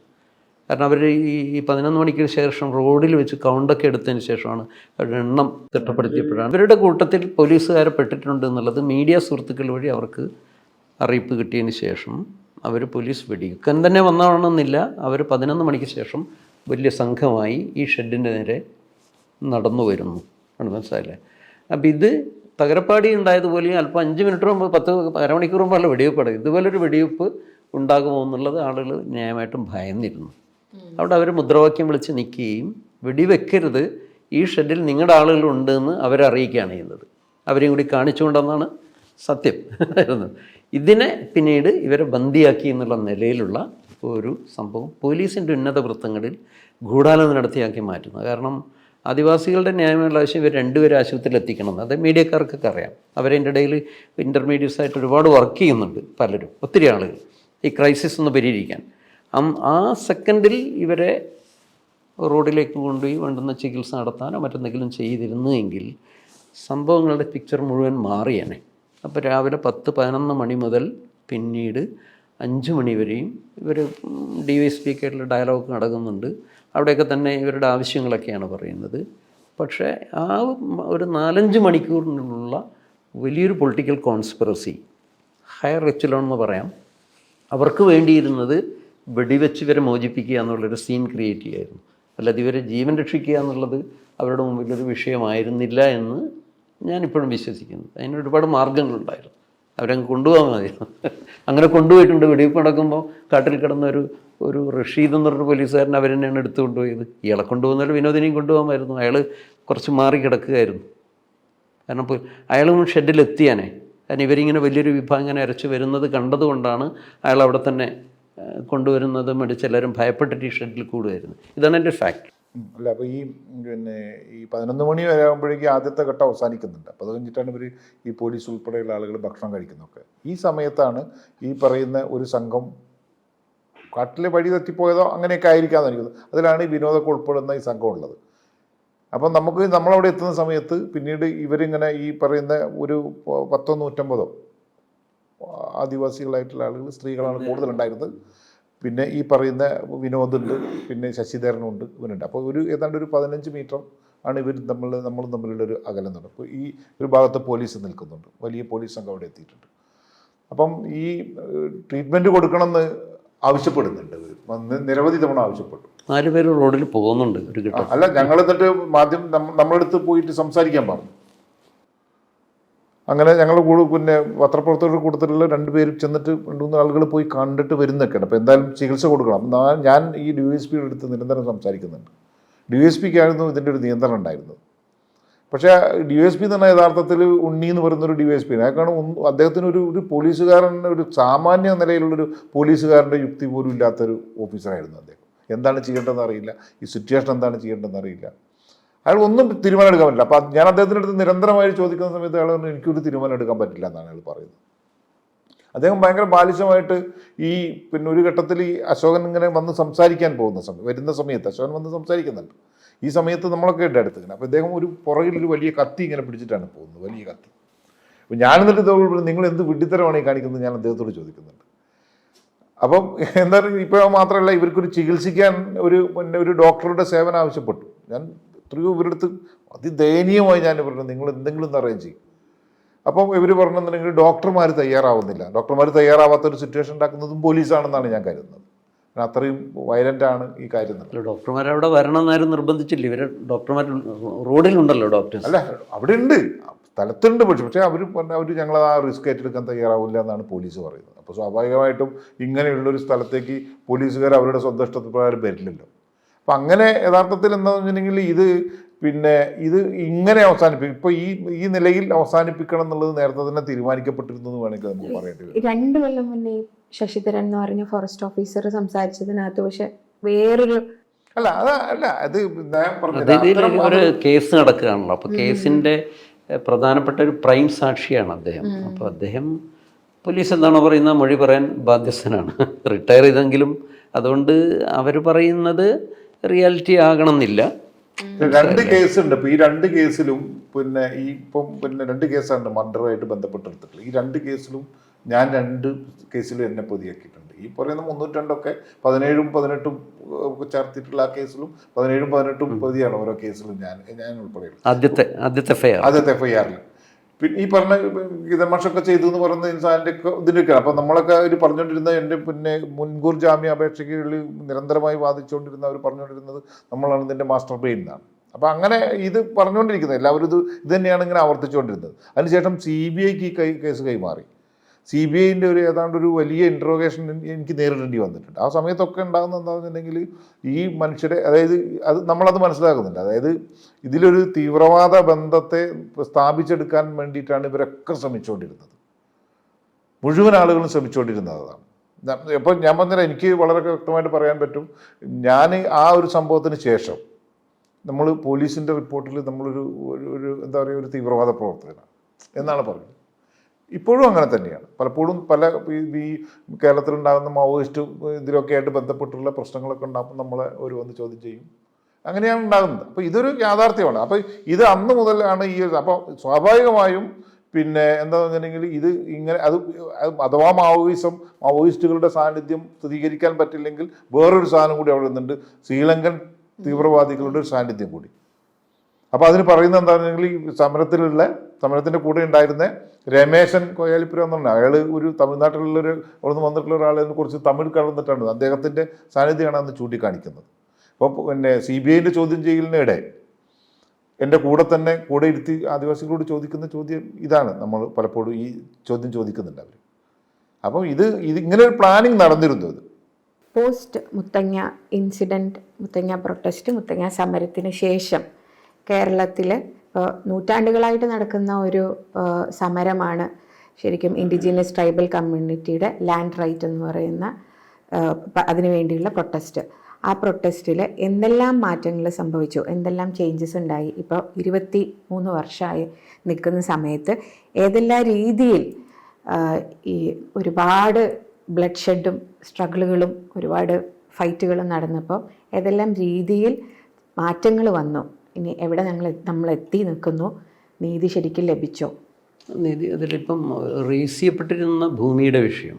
കാരണം അവർ ഈ 11 മണിക്ക് ശേഷം റോഡിൽ വെച്ച് കൗണ്ടൊക്കെ എടുത്തതിന് ശേഷമാണ് അവരുടെ എണ്ണം തിട്ടപ്പെടുത്തിയപ്പോഴാണ് ഇവരുടെ കൂട്ടത്തിൽ പോലീസുകാരെ പെട്ടിട്ടുണ്ട് എന്നുള്ളത് മീഡിയ സുഹൃത്തുക്കൾ വഴി അവർക്ക് അറിയിപ്പ് കിട്ടിയതിന് ശേഷം അവർ പോലീസ് വെടിവെക്കാൻ തന്നെ വന്നതാണെന്നില്ല. അവർ 11 മണിക്ക് ശേഷം വലിയ സംഘമായി ഈ ഷെഡിൻ്റെ നേരെ നടന്നു വരുന്നു. മനസ്സിലായില്ലേ? അപ്പം ഇത് തകരപ്പാടി ഉണ്ടായതുപോലെയും അല്പം 5 മിനിറ്റ് മുമ്പ് 10 അരമണിക്കൂർ മുമ്പുള്ള വെടിവെപ്പാണ്. ഇതുപോലൊരു വെടിവെപ്പ് ഉണ്ടാകുമോ എന്നുള്ളത് ആളുകൾ ന്യായമായിട്ടും ഭയന്നിരുന്നു. അവിടെ അവർ മുദ്രാവാക്യം വിളിച്ച് നിൽക്കുകയും വെടിവെക്കരുത്, ഈ ഷെഡിൽ നിങ്ങളുടെ ആളുകളുണ്ടെന്ന് അവരെ അറിയിക്കുകയാണ് ചെയ്യുന്നത്. അവരെയും കൂടി കാണിച്ചുകൊണ്ടെന്നാണ് സത്യം. ഇതിനെ പിന്നീട് ഇവരെ ബന്ദിയാക്കി എന്നുള്ള നിലയിലുള്ള ഒരു സംഭവം പോലീസിൻ്റെ ഉന്നത വൃത്തങ്ങളിൽ ഗൂഢാലോചന നടത്തിയാക്കി മാറ്റുന്നത്. കാരണം ആദിവാസികളുടെ ന്യായമുള്ള ആവശ്യം ഇവർ 2 പേരെ ആശുപത്രിയിൽ എത്തിക്കണം. അത് മീഡിയക്കാർക്കൊക്കെ അറിയാം. അവരതിൻ്റെ ഇടയിൽ ഇൻ്റർമീഡിയറ്റ്സ് ആയിട്ട് ഒരുപാട് വർക്ക് ചെയ്യുന്നുണ്ട് പലരും, ഒത്തിരി ആളുകൾ, ഈ ക്രൈസിസ് ഒന്ന് പരിഹരിക്കാൻ. ആ സെക്കൻഡിൽ ഇവരെ റോഡിലേക്ക് കൊണ്ടുപോയി വേണ്ടുന്ന ചികിത്സ നടത്താനോ മറ്റെന്തെങ്കിലും ചെയ്തിരുന്നെങ്കിൽ സംഭവങ്ങളുടെ പിക്ചർ മുഴുവൻ മാറിയേനെ. അപ്പോൾ രാവിലെ 10-11 മണി മുതൽ പിന്നീട് 5 മണി വരെയും ഇവർ DYSP ഒക്കെ ആയിട്ടുള്ള ഡയലോഗ് നടക്കുന്നുണ്ട്. അവിടെയൊക്കെ തന്നെ ഇവരുടെ ആവശ്യങ്ങളൊക്കെയാണ് പറയുന്നത്. പക്ഷേ ആ ഒരു 4-5 മണിക്കൂറിനുള്ള വലിയൊരു പൊളിറ്റിക്കൽ കോൺസ്പിറസി, ഹയർ എച്ചലോൺ എന്ന് പറയാം, അവർക്ക് വേണ്ടിയിരുന്നത് വെടിവെച്ച് ഇവരെ മോചിപ്പിക്കുക എന്നുള്ളൊരു സീൻ ക്രിയേറ്റ് ചെയ്യായിരുന്നു. അല്ലാതെ ഇവരെ ജീവൻ രക്ഷിക്കുക എന്നുള്ളത് അവരുടെ മുമ്പിലൊരു വിഷയമായിരുന്നില്ല എന്ന് ഞാനിപ്പോഴും വിശ്വസിക്കുന്നു. അതിന് ഒരുപാട് മാർഗങ്ങളുണ്ടായിരുന്നു. അവരങ്ങ് കൊണ്ടുപോകാൻ മതിയായിരുന്നു. അങ്ങനെ കൊണ്ടുപോയിട്ടുണ്ട്. വെടിവെപ്പ് നടക്കുമ്പോൾ കാട്ടിൽ കിടന്ന ഒരു റഷീദ് എന്ന് പറഞ്ഞൊരു പോലീസുകാരൻ അവർ തന്നെയാണ് എടുത്തു കൊണ്ടുപോയത്. ഇയാളെ കൊണ്ടുപോകുന്നതിൽ വിനോദിനെയും കൊണ്ടുപോകാമായിരുന്നു. അയാൾ കുറച്ച് മാറി കിടക്കുകയായിരുന്നു. കാരണം അയാളും ഷെഡിലെത്തിയാനേ. കാരണം ഇവരിങ്ങനെ വലിയൊരു വിഭാഗം ഇങ്ങനെ അരച്ച് വരുന്നത് കണ്ടതുകൊണ്ടാണ് അയാൾ അവിടെ തന്നെ കൊണ്ടുവരുന്നതും എല്ലാവരും ഭയപ്പെട്ടിട്ട് ഈ ഷെഡിൽ കൂടുമായിരുന്നു. ഇതാണ് എൻ്റെ ഫാക്ട്. അല്ല, അപ്പോൾ ഈ 11 മണി വരെ ആകുമ്പോഴേക്കും ആദ്യത്തെ ഘട്ടം അവസാനിക്കുന്നുണ്ട്. അപ്പോൾ അത് കഴിഞ്ഞിട്ടാണ് ഇവർ ഈ പോലീസ് ഉൾപ്പെടെയുള്ള ആളുകൾ ഭക്ഷണം കഴിക്കുന്നതൊക്കെ. ഈ സമയത്താണ് ഈ പറയുന്ന ഒരു സംഘം കാട്ടിലെ വഴി തെറ്റിപ്പോയതോ അങ്ങനെയൊക്കെ ആയിരിക്കാമെന്ന് എനിക്ക് തോന്നുന്നു. അതിലാണ് ഈ വിനോദമൊക്കെ ഉൾപ്പെടുന്ന ഈ സംഘം ഉള്ളത്. അപ്പം നമ്മളവിടെ എത്തുന്ന സമയത്ത് പിന്നീട് ഇവരിങ്ങനെ ഈ പറയുന്ന ഒരു 10-150 ആദിവാസികളായിട്ടുള്ള ആളുകൾ, സ്ത്രീകളാണ് കൂടുതലുണ്ടായിരുന്നത്. പിന്നെ ഈ പറയുന്ന വിനോദുണ്ട്, പിന്നെ ശശിധരനുണ്ട്, ഇവനുണ്ട്. അപ്പോൾ ഏതാണ്ട് ഒരു 15 മീറ്റർ ആണ് ഇവർ നമ്മളും തമ്മിലുള്ളൊരു അകലം തന്നെ. അപ്പോൾ ഈ ഒരു ഭാഗത്ത് പോലീസ് നിൽക്കുന്നുണ്ട്, വലിയ പോലീസ് സംഘം അവിടെ എത്തിയിട്ടുണ്ട്. അപ്പം ഈ ട്രീറ്റ്മെൻറ്റ് കൊടുക്കണമെന്ന് ആവശ്യപ്പെടുന്നുണ്ട്. നിരവധി തവണ ആവശ്യപ്പെട്ടു. 4 പേര് റോഡിൽ പോകുന്നുണ്ട് ഒരു ഘട്ടം. അല്ല, ഞങ്ങൾ എന്നിട്ട് നമ്മളടുത്ത് പോയിട്ട് സംസാരിക്കാൻ പറഞ്ഞു. അങ്ങനെ ഞങ്ങൾ പിന്നെ പത്രപ്രവർത്തകരുടെ കൂട്ടത്തിലുള്ള 2 പേരും ചെന്നിട്ട് 2-3 ആളുകൾ പോയി കണ്ടിട്ട് വരുന്നൊക്കെയാണ്. അപ്പോൾ എന്തായാലും ചികിത്സ കൊടുക്കണം. ഞാൻ ഈ DYSPയുടെ അടുത്ത് നിരന്തരം സംസാരിക്കുന്നുണ്ട്. DYSPക്കായിരുന്നു ഇതിൻ്റെ ഒരു നിയന്ത്രണം ഉണ്ടായിരുന്നത്. പക്ഷേ DYSP എന്ന് പറഞ്ഞാൽ യഥാർത്ഥത്തിൽ ഉണ്ണി എന്ന് പറയുന്നൊരു DYSP അയാൾക്കാണ്. അദ്ദേഹത്തിന് ഒരു പോലീസുകാരൻ, ഒരു സാമാന്യ നിലയിലുള്ളൊരു പോലീസുകാരൻ്റെ യുക്തി പോലും ഇല്ലാത്തൊരു ഓഫീസറായിരുന്നു അദ്ദേഹം. എന്താണ് ചെയ്യേണ്ടതെന്ന് അറിയില്ല, ഈ സിറ്റുവേഷൻ എന്താണ് ചെയ്യേണ്ടതെന്ന് അറിയില്ല. അയാൾ ഒന്നും തീരുമാനം എടുക്കാൻ പറ്റില്ല. അപ്പം ഞാൻ അദ്ദേഹത്തിൻ്റെ അടുത്ത് നിരന്തരമായി ചോദിക്കുന്ന സമയത്ത് അയാൾ എനിക്കൊരു തീരുമാനം എടുക്കാൻ പറ്റില്ല എന്നാണ് അയാൾ പറയുന്നത്. അദ്ദേഹം ഭയങ്കര ബാലിശമായിട്ട് ഈ പിന്നെ ഒരു ഘട്ടത്തിൽ ഈ അശോകൻ ഇങ്ങനെ വന്ന് സംസാരിക്കാൻ പോകുന്ന സമയം വരുന്ന സമയത്ത് അശോകൻ വന്ന് സംസാരിക്കുന്നുണ്ട്. ഈ സമയത്ത് നമ്മളൊക്കെ ഉണ്ട് അടുത്ത്. അപ്പോൾ ഇദ്ദേഹം ഒരു പുറകിൽ ഒരു വലിയ കത്തി ഇങ്ങനെ പിടിച്ചിട്ടാണ് പോകുന്നത്, വലിയ കത്തി. അപ്പോൾ ഞാൻ എന്നിട്ട് നിങ്ങൾ എന്ത് വിഡ്ഢിത്തരമാണ് ഈ കാണിക്കുന്നത് ഞാൻ അദ്ദേഹത്തോട് ചോദിക്കുന്നുണ്ട്. അപ്പം എന്താ പറയുക, ഇപ്പോൾ മാത്രമല്ല ഇവർക്കൊരു ചികിത്സിക്കാൻ ഒരു ഡോക്ടറുടെ സേവനം ആവശ്യപ്പെട്ടു. ഞാൻ എത്രയോ ഇവരടുത്ത് അതിദയനീയമായി ഞാൻ പറഞ്ഞു നിങ്ങൾ എന്തെങ്കിലും ഒന്ന് അറേഞ്ച് ചെയ്യും. അപ്പം ഇവർ പറഞ്ഞിട്ടുണ്ടെങ്കിൽ ഡോക്ടർമാർ തയ്യാറാവുന്നില്ല. ഡോക്ടർമാർ തയ്യാറാവാത്തൊരു സിറ്റുവേഷൻ ഉണ്ടാക്കുന്നതും പോലീസാണെന്നാണ് ഞാൻ കരുതുന്നത്. അത്രയും വയലൻ്റ് ആണ് ഈ കാര്യം. ഡോക്ടർമാർ അവിടെ വരണം എന്നാരും നിർബന്ധിച്ചില്ല. ഇവർ ഡോക്ടർമാർ റോഡിലുണ്ടല്ലോ ഡോക്ടേഴ്സ്. അല്ല അവിടെ ഉണ്ട്, സ്ഥലത്തുണ്ട്. പക്ഷേ അവർ ഞങ്ങൾ ആ റിസ്ക് ഏറ്റെടുക്കാൻ തയ്യാറാവില്ല എന്നാണ് പോലീസ് പറയുന്നത്. അപ്പോൾ സ്വാഭാവികമായിട്ടും ഇങ്ങനെയുള്ളൊരു സ്ഥലത്തേക്ക് പോലീസുകാർ അവരുടെ സ്വന്തം ഇഷ്ടപ്രകാരം വരില്ലല്ലോ. അപ്പം അങ്ങനെ യഥാർത്ഥത്തിൽ എന്താണെന്ന് വെച്ചിട്ടുണ്ടെങ്കിൽ ഇത് ഇങ്ങനെ അവസാനിപ്പിക്കും. ഇപ്പോൾ ഈ നിലയിൽ അവസാനിപ്പിക്കണം എന്നുള്ളത് നേരത്തെ തന്നെ തീരുമാനിക്കപ്പെട്ടിരുന്നു എന്ന് വേണമെങ്കിൽ നമുക്ക് പറയേണ്ടി വരും. 2 കൊല്ലം മുന്നേ ശശിധരൻ എന്ന് പറഞ്ഞ ഫോറസ്റ്റ് ഓഫീസർ സംസാരിച്ചതിനകത്ത് പക്ഷെ വേറൊരു ഒരു കേസ് നടക്കുകയാണല്ലോ. അപ്പോൾ കേസിൻ്റെ പ്രധാനപ്പെട്ട ഒരു പ്രൈം സാക്ഷിയാണ് അദ്ദേഹം. അപ്പോൾ അദ്ദേഹം പോലീസ് എന്താണോ പറയുന്ന മൊഴി പറയാൻ ബാധ്യസ്ഥനാണ്. റിട്ടയർ ചെയ്തെങ്കിലും അതുകൊണ്ട് അവർ പറയുന്നത് റിയാലിറ്റി ആകണം എന്നില്ല. 2 കേസുണ്ട്. ഇപ്പോൾ ഈ 2 കേസിലും ഇപ്പം 2 കേസാണ് മർഡറുമായിട്ട് ബന്ധപ്പെട്ടെടുത്തിട്ടുള്ളത്. ഈ 2 കേസിലും ഞാൻ 2 കേസിലും എന്നെ പ്രതിയാക്കിയിട്ടുണ്ട്. ഈ പറയുന്ന 302 17ഉം 18ഉം ചേർത്തിട്ടുള്ള ആ കേസിലും 17ഉം 18ഉം പ്രതിയാണ് ഓരോ കേസിലും ഞാൻ ഉൾപ്പെടെയുള്ളത്. ആദ്യത്തെ FIR-ൽ പിന്നെ ഈ പറഞ്ഞ ഗീതമാഷൊക്കെ ചെയ്തു എന്ന് പറയുന്ന ഇൻസാനിൻ്റെ ഇതിൻ്റെയൊക്കെയാണ്. അപ്പം നമ്മളൊക്കെ അവർ പറഞ്ഞുകൊണ്ടിരുന്ന എൻ്റെ മുൻകൂർ ജാമ്യാപേക്ഷകളിൽ നിരന്തരമായി വാദിച്ചുകൊണ്ടിരുന്ന അവർ പറഞ്ഞുകൊണ്ടിരുന്നത് നമ്മളാണ് ഇതിൻ്റെ മാസ്റ്റർ ബ്രെയിൻ എന്നാണ്. അപ്പം അങ്ങനെ ഇത് പറഞ്ഞുകൊണ്ടിരിക്കുന്നത് എല്ലാവരും ഇത് തന്നെയാണ് ഇങ്ങനെ ആവർത്തിച്ചുകൊണ്ടിരുന്നത്. അതിനുശേഷം CBIക്ക് ഈ കേസ് കൈമാറി. CBIൻ്റെ ഏതാണ്ട് ഒരു വലിയ ഇൻട്രോഗേഷൻ എനിക്ക് നേരിടേണ്ടി വന്നിട്ടുണ്ട്. ആ സമയത്തൊക്കെ ഉണ്ടാകുന്നത് എന്താണെന്നുണ്ടെങ്കിൽ ഈ മനുഷ്യരെ അത് നമ്മളത് മനസ്സിലാക്കുന്നുണ്ട്. അതായത് ഇതിലൊരു തീവ്രവാദ ബന്ധത്തെ സ്ഥാപിച്ചെടുക്കാൻ വേണ്ടിയിട്ടാണ് ഇവരൊക്കെ ശ്രമിച്ചുകൊണ്ടിരുന്നത്. മുഴുവൻ ആളുകളും ശ്രമിച്ചുകൊണ്ടിരുന്നതാണ്. അപ്പോൾ ഞാൻ പറഞ്ഞാൽ എനിക്ക് വളരെ വ്യക്തമായിട്ട് പറയാൻ പറ്റും. ഞാൻ ആ ഒരു സംഭവത്തിന് ശേഷം നമ്മൾ പോലീസിൻ്റെ റിപ്പോർട്ടിൽ നമ്മളൊരു എന്താ പറയുക ഒരു തീവ്രവാദ പ്രവർത്തകനാണ് എന്നാണ് പറയുന്നത്. ഇപ്പോഴും അങ്ങനെ തന്നെയാണ്. പലപ്പോഴും ഈ കേരളത്തിലുണ്ടാകുന്ന മാവോയിസ്റ്റ് ഇതിലൊക്കെ ആയിട്ട് ബന്ധപ്പെട്ടുള്ള പ്രശ്നങ്ങളൊക്കെ ഉണ്ടാകുമ്പോൾ നമ്മളെ ഒരു വന്ന് ചോദ്യം ചെയ്യും. അങ്ങനെയാണ് ഉണ്ടാകുന്നത്. അപ്പോൾ ഇതൊരു യാഥാർത്ഥ്യമാണ്. അപ്പോൾ ഇത് അന്ന് മുതലാണ് അപ്പോൾ സ്വാഭാവികമായും എന്താണെന്ന് വെച്ചിട്ടുണ്ടെങ്കിൽ ഇത് ഇങ്ങനെ അഥവാ മാവോയിസ്റ്റുകളുടെ സാന്നിധ്യം സ്ഥിരീകരിക്കാൻ പറ്റില്ലെങ്കിൽ വേറൊരു സാധനം കൂടി അവിടെ നിന്നുണ്ട്, ശ്രീലങ്കൻ തീവ്രവാദികളുടെ ഒരു സാന്നിധ്യം കൂടി. അപ്പോൾ അതിന് പറയുന്നത് എന്താണെന്നുണ്ടെങ്കിൽ ഈ സമരത്തിൻ്റെ കൂടെ ഉണ്ടായിരുന്ന രമേശൻ കൊയ്യാലിപ്പുര എന്നുണ്ട്. അയാൾ ഒരു തമിഴ്നാട്ടിലുള്ളൊരു അവിടെ നിന്ന് വന്നിട്ടുള്ള ഒരാളെ കുറിച്ച് തമിഴ് കലർന്നിട്ടാണ് അദ്ദേഹത്തിൻ്റെ സാന്നിധ്യമാണ് അന്ന് ചൂണ്ടിക്കാണിക്കുന്നത്. അപ്പോൾ CBIൻ്റെ ചോദ്യം ചെയ്യലിനിടെ എൻ്റെ കൂടെ ഇരുത്തി ആദിവാസികളോട് ചോദിക്കുന്ന ചോദ്യം ഇതാണ്. നമ്മൾ പലപ്പോഴും ഈ ചോദ്യം ചോദിക്കുന്നുണ്ട് അവർ. അപ്പം ഇങ്ങനെ ഒരു പ്ലാനിങ് നടന്നിരുന്നു. ഇത് post Muthanga incident, Muthanga protest, Muthanga സമരത്തിന് ശേഷം കേരളത്തിൽ നൂറ്റാണ്ടുകളായിട്ട് നടക്കുന്ന ഒരു സമരമാണ് ശരിക്കും ഇൻഡിജിനസ് ട്രൈബൽ കമ്മ്യൂണിറ്റിയുടെ ലാൻഡ് റൈറ്റ് എന്ന് പറയുന്ന അതിനു വേണ്ടിയുള്ള പ്രൊട്ടസ്റ്റ്. ആ പ്രൊട്ടസ്റ്റിൽ എന്തെല്ലാം മാറ്റങ്ങൾ സംഭവിച്ചു, എന്തെല്ലാം ചേഞ്ചസ് ഉണ്ടായി. ഇപ്പോൾ 23 വർഷമായി നിൽക്കുന്ന സമയത്ത് ഏതെല്ലാം രീതിയിൽ ഈ ഒരുപാട് ബ്ലഡ് ഷെഡും സ്ട്രഗിളുകളും ഒരുപാട് ഫൈറ്റുകളും നടന്നപ്പോൾ ഏതെല്ലാം രീതിയിൽ മാറ്റങ്ങൾ വന്നു, ഇനി എവിടെ നമ്മൾ എത്തി നിൽക്കുന്നു, നീതി ശരിക്കും ലഭിച്ചോ? നീതി അതിലിപ്പം റേസ് ചെയ്യപ്പെട്ടിരുന്ന ഭൂമിയുടെ വിഷയം,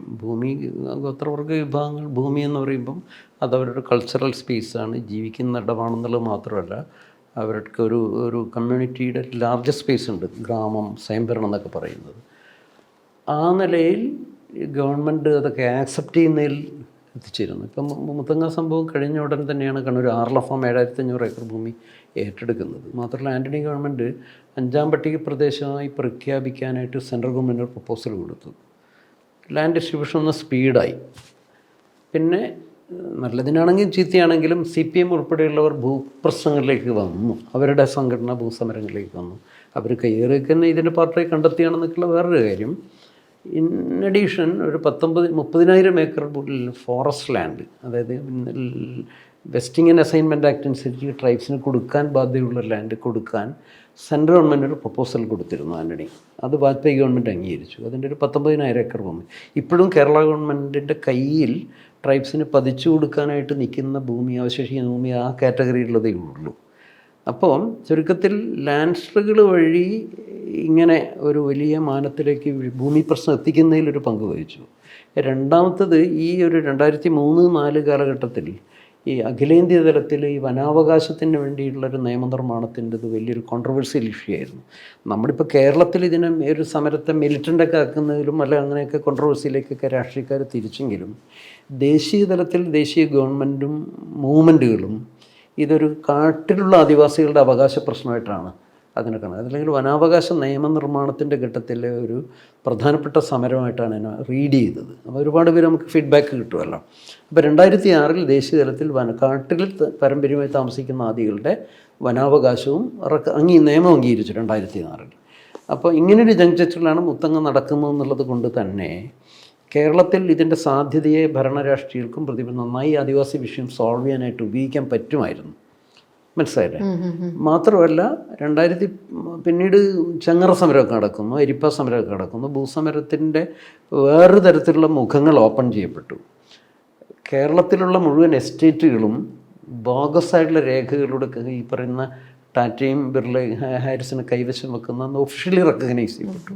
ഗോത്രവർഗ വിഭാഗങ്ങൾ ഭൂമി എന്ന് പറയുമ്പം അതവരുടെ കൾച്ചറൽ സ്പേസാണ്, ജീവിക്കുന്ന ഇടമാണെന്നുള്ളത് മാത്രമല്ല അവർക്ക് ഒരു കമ്മ്യൂണിറ്റിയുടെ ലാർജ് സ്പേസ് ഉണ്ട്, ഗ്രാമം, സ്വയംഭരണം എന്നൊക്കെ പറയുന്നത്. ആ നിലയിൽ ഗവൺമെൻറ് അതൊക്കെ ആക്സെപ്റ്റ് ചെയ്യുന്നതിൽ എത്തിച്ചേരുന്നു. ഇപ്പം മുത്തങ്ങ സംഭവം കഴിഞ്ഞ ഉടൻ തന്നെയാണ് കണ്ണൂർ 7,500 ഏക്കർ ഭൂമി ഏറ്റെടുക്കുന്നത്. മാത്രമല്ല ആൻ്റണി ഗവൺമെൻറ് 5ാം പട്ടിക പ്രദേശമായി പ്രഖ്യാപിക്കാനായിട്ട് സെൻട്രൽ ഗവൺമെൻറ് പ്രപ്പോസൽ കൊടുത്തു. ലാൻഡ് ഡിസ്ട്രിബ്യൂഷൻ ഒന്ന് സ്പീഡായി. പിന്നെ നല്ലതിനാണെങ്കിലും ചീത്തയാണെങ്കിലും CPM ഉൾപ്പെടെയുള്ളവർ ഭൂപ്രശ്നങ്ങളിലേക്ക് വന്നു, അവരുടെ സംഘടന ഭൂസമരങ്ങളിലേക്ക് വന്നു. അവർ കയ്യേറിയൊക്കെ ഇതിൻ്റെ പാർട്ടിയെ കണ്ടെത്തിയാണെന്നൊക്കെയുള്ള വേറൊരു കാര്യം. ഇൻ അഡീഷൻ ഒരു 30,000 ഏക്കർ ഫോറസ്റ്റ് ലാൻഡ്, അതായത് വെസ്റ്റിംഗ് ആൻഡ് അസൈൻമെൻറ്റ് ആക്ട് അനുസരിച്ച് ട്രൈബ്സിന് കൊടുക്കാൻ ബാധ്യതയുള്ള ലാൻഡ് കൊടുക്കാൻ സെൻട്രൽ ഗവൺമെൻറ് ഒരു പ്രപ്പോസൽ കൊടുത്തിരുന്നു ആൻ്റണി. അത് വാജ്പേയി ഗവൺമെൻറ് അംഗീകരിച്ചു. അതിൻ്റെ ഒരു 19,000 ഏക്കർ ഭൂമി ഇപ്പോഴും കേരള ഗവൺമെൻറ്റിൻ്റെ കയ്യിൽ ട്രൈബ്സിന് പതിച്ചു കൊടുക്കാനായിട്ട് നിൽക്കുന്ന ഭൂമി, അവശേഷിക്കുന്ന ഭൂമി ആ കാറ്റഗറിയിലുള്ളതേ ഉള്ളൂ. അപ്പോൾ ചുരുക്കത്തിൽ ലാൻഡ്സ്ലുകൾ വഴി ഇങ്ങനെ ഒരു വലിയ മാനത്തിലേക്ക് ഭൂമി പ്രശ്നം എത്തിക്കുന്നതിലൊരു പങ്ക് വഹിച്ചു. രണ്ടാമത്തത് ഈ ഒരു 2003-2004 കാലഘട്ടത്തിൽ ഈ അഖിലേന്ത്യാ തലത്തിൽ ഈ വനാവകാശത്തിന് വേണ്ടിയുള്ളൊരു നിയമനിർമ്മാണത്തിൻ്റെത് വലിയൊരു കോൺട്രവേഴ്സ്യൽ ഇഷ്യൂ ആയിരുന്നു. നമ്മളിപ്പോൾ കേരളത്തിൽ ഇതിനെ ഒരു സമരത്തെ മിലിറ്റൻ്റൊക്കെ ആക്കുന്നതിലും അല്ല അങ്ങനെയൊക്കെ കോൺട്രവേഴ്സിയിലേക്കൊക്കെ രാഷ്ട്രീയക്കാർ തിരിച്ചെങ്കിലും ദേശീയ തലത്തിൽ ദേശീയ ഗവൺമെൻറ്റും മൂവ്മെൻറ്റുകളും ഇതൊരു കാട്ടിലുള്ള ആദിവാസികളുടെ അവകാശ പ്രശ്നമായിട്ടാണ് അതിനെ കാണുന്നത്. അല്ലെങ്കിൽ വനാവകാശ നിയമനിർമ്മാണത്തിൻ്റെ ഘട്ടത്തിലെ ഒരു പ്രധാനപ്പെട്ട സമരമായിട്ടാണ് എന്നെ റീഡ് ചെയ്തത്. അപ്പോൾ ഒരുപാട് പേര് നമുക്ക് ഫീഡ്ബാക്ക് കിട്ടുമല്ലോ. അപ്പോൾ 2006 ദേശീയ തലത്തിൽ കാട്ടിൽ പാരമ്പര്യമായി താമസിക്കുന്ന ആദികളുടെ വനാവകാശവും നിയമം അംഗീകരിച്ചു 2006. അപ്പോൾ ഇങ്ങനൊരു ജങ്ചറ്റിലാണ് മുത്തങ്ങ നടക്കുന്നത് എന്നുള്ളത് കൊണ്ട് തന്നെ കേരളത്തിൽ ഇതിൻ്റെ സാധ്യതയെ ഭരണരാഷ്ട്രീയർക്കും നന്നായി ആദിവാസി വിഷയം സോൾവ് ചെയ്യാനായിട്ട് ഉപയോഗിക്കാൻ പറ്റുമായിരുന്നു. മനസ്സിലായില്ലേ? മാത്രമല്ല പിന്നീട് ചെങ്ങറ സമരമൊക്കെ നടക്കുന്നു, എരിപ്പ സമരമൊക്കെ നടക്കുന്നു. ഭൂസമരത്തിൻ്റെ വേറൊരു തരത്തിലുള്ള മുഖങ്ങൾ ഓപ്പൺ ചെയ്യപ്പെട്ടു. കേരളത്തിലുള്ള മുഴുവൻ എസ്റ്റേറ്റുകളും ബോഗസായിട്ടുള്ള രേഖകളിലൂടെ ഈ പറയുന്ന ടാറ്റയും ബിർളയും ഹാരിസിനെ കൈവശം വെക്കുന്ന ഒഫീഷ്യലി റെക്കഗ്നൈസ് ചെയ്യപ്പെട്ടു.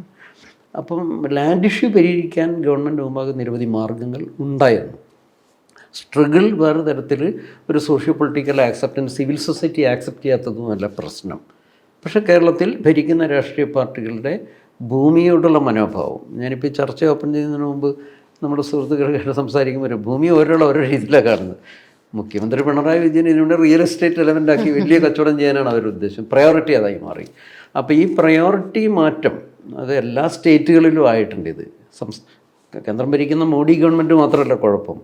അപ്പം ലാൻഡ് ഇഷ്യൂ പരിഹരിക്കാൻ ഗവൺമെൻറ് മുമ്പാകെ നിരവധി മാർഗങ്ങൾ ഉണ്ടായിരുന്നു. സ്ട്രഗിൾ വേറെ തരത്തിൽ ഒരു socio political acceptance civil society accept ചെയ്യാത്തതുമല്ല പ്രശ്നം. പക്ഷേ കേരളത്തിൽ ഭരിക്കുന്ന രാഷ്ട്രീയ പാർട്ടികളുടെ ഭൂമിയോടുള്ള മനോഭാവം, ഞാനിപ്പോൾ ഈ ചർച്ച ഓപ്പൺ ചെയ്യുന്നതിന് മുമ്പ് നമ്മുടെ സുഹൃത്തുക്കളായിട്ട് സംസാരിക്കുമ്പോൾ ഭൂമി ഓരോ രീതിയിലാണ് കാണുന്നത്. മുഖ്യമന്ത്രി പിണറായി വിജയൻ ഇതിനുവേണ്ടി റിയൽ എസ്റ്റേറ്റ് എലമെൻ്റ് ആക്കി വലിയ കച്ചവടം ചെയ്യാനാണ് അവരുടെ ഉദ്ദേശം. പ്രയോറിറ്റി അതായി മാറി. അപ്പോൾ ഈ പ്രയോറിറ്റി മാറ്റം അത് എല്ലാ സ്റ്റേറ്റുകളിലും ആയിട്ടുണ്ട്. ഇത് കേന്ദ്രം ഭരിക്കുന്ന മോഡി ഗവൺമെൻറ് മാത്രമല്ല കുഴപ്പം,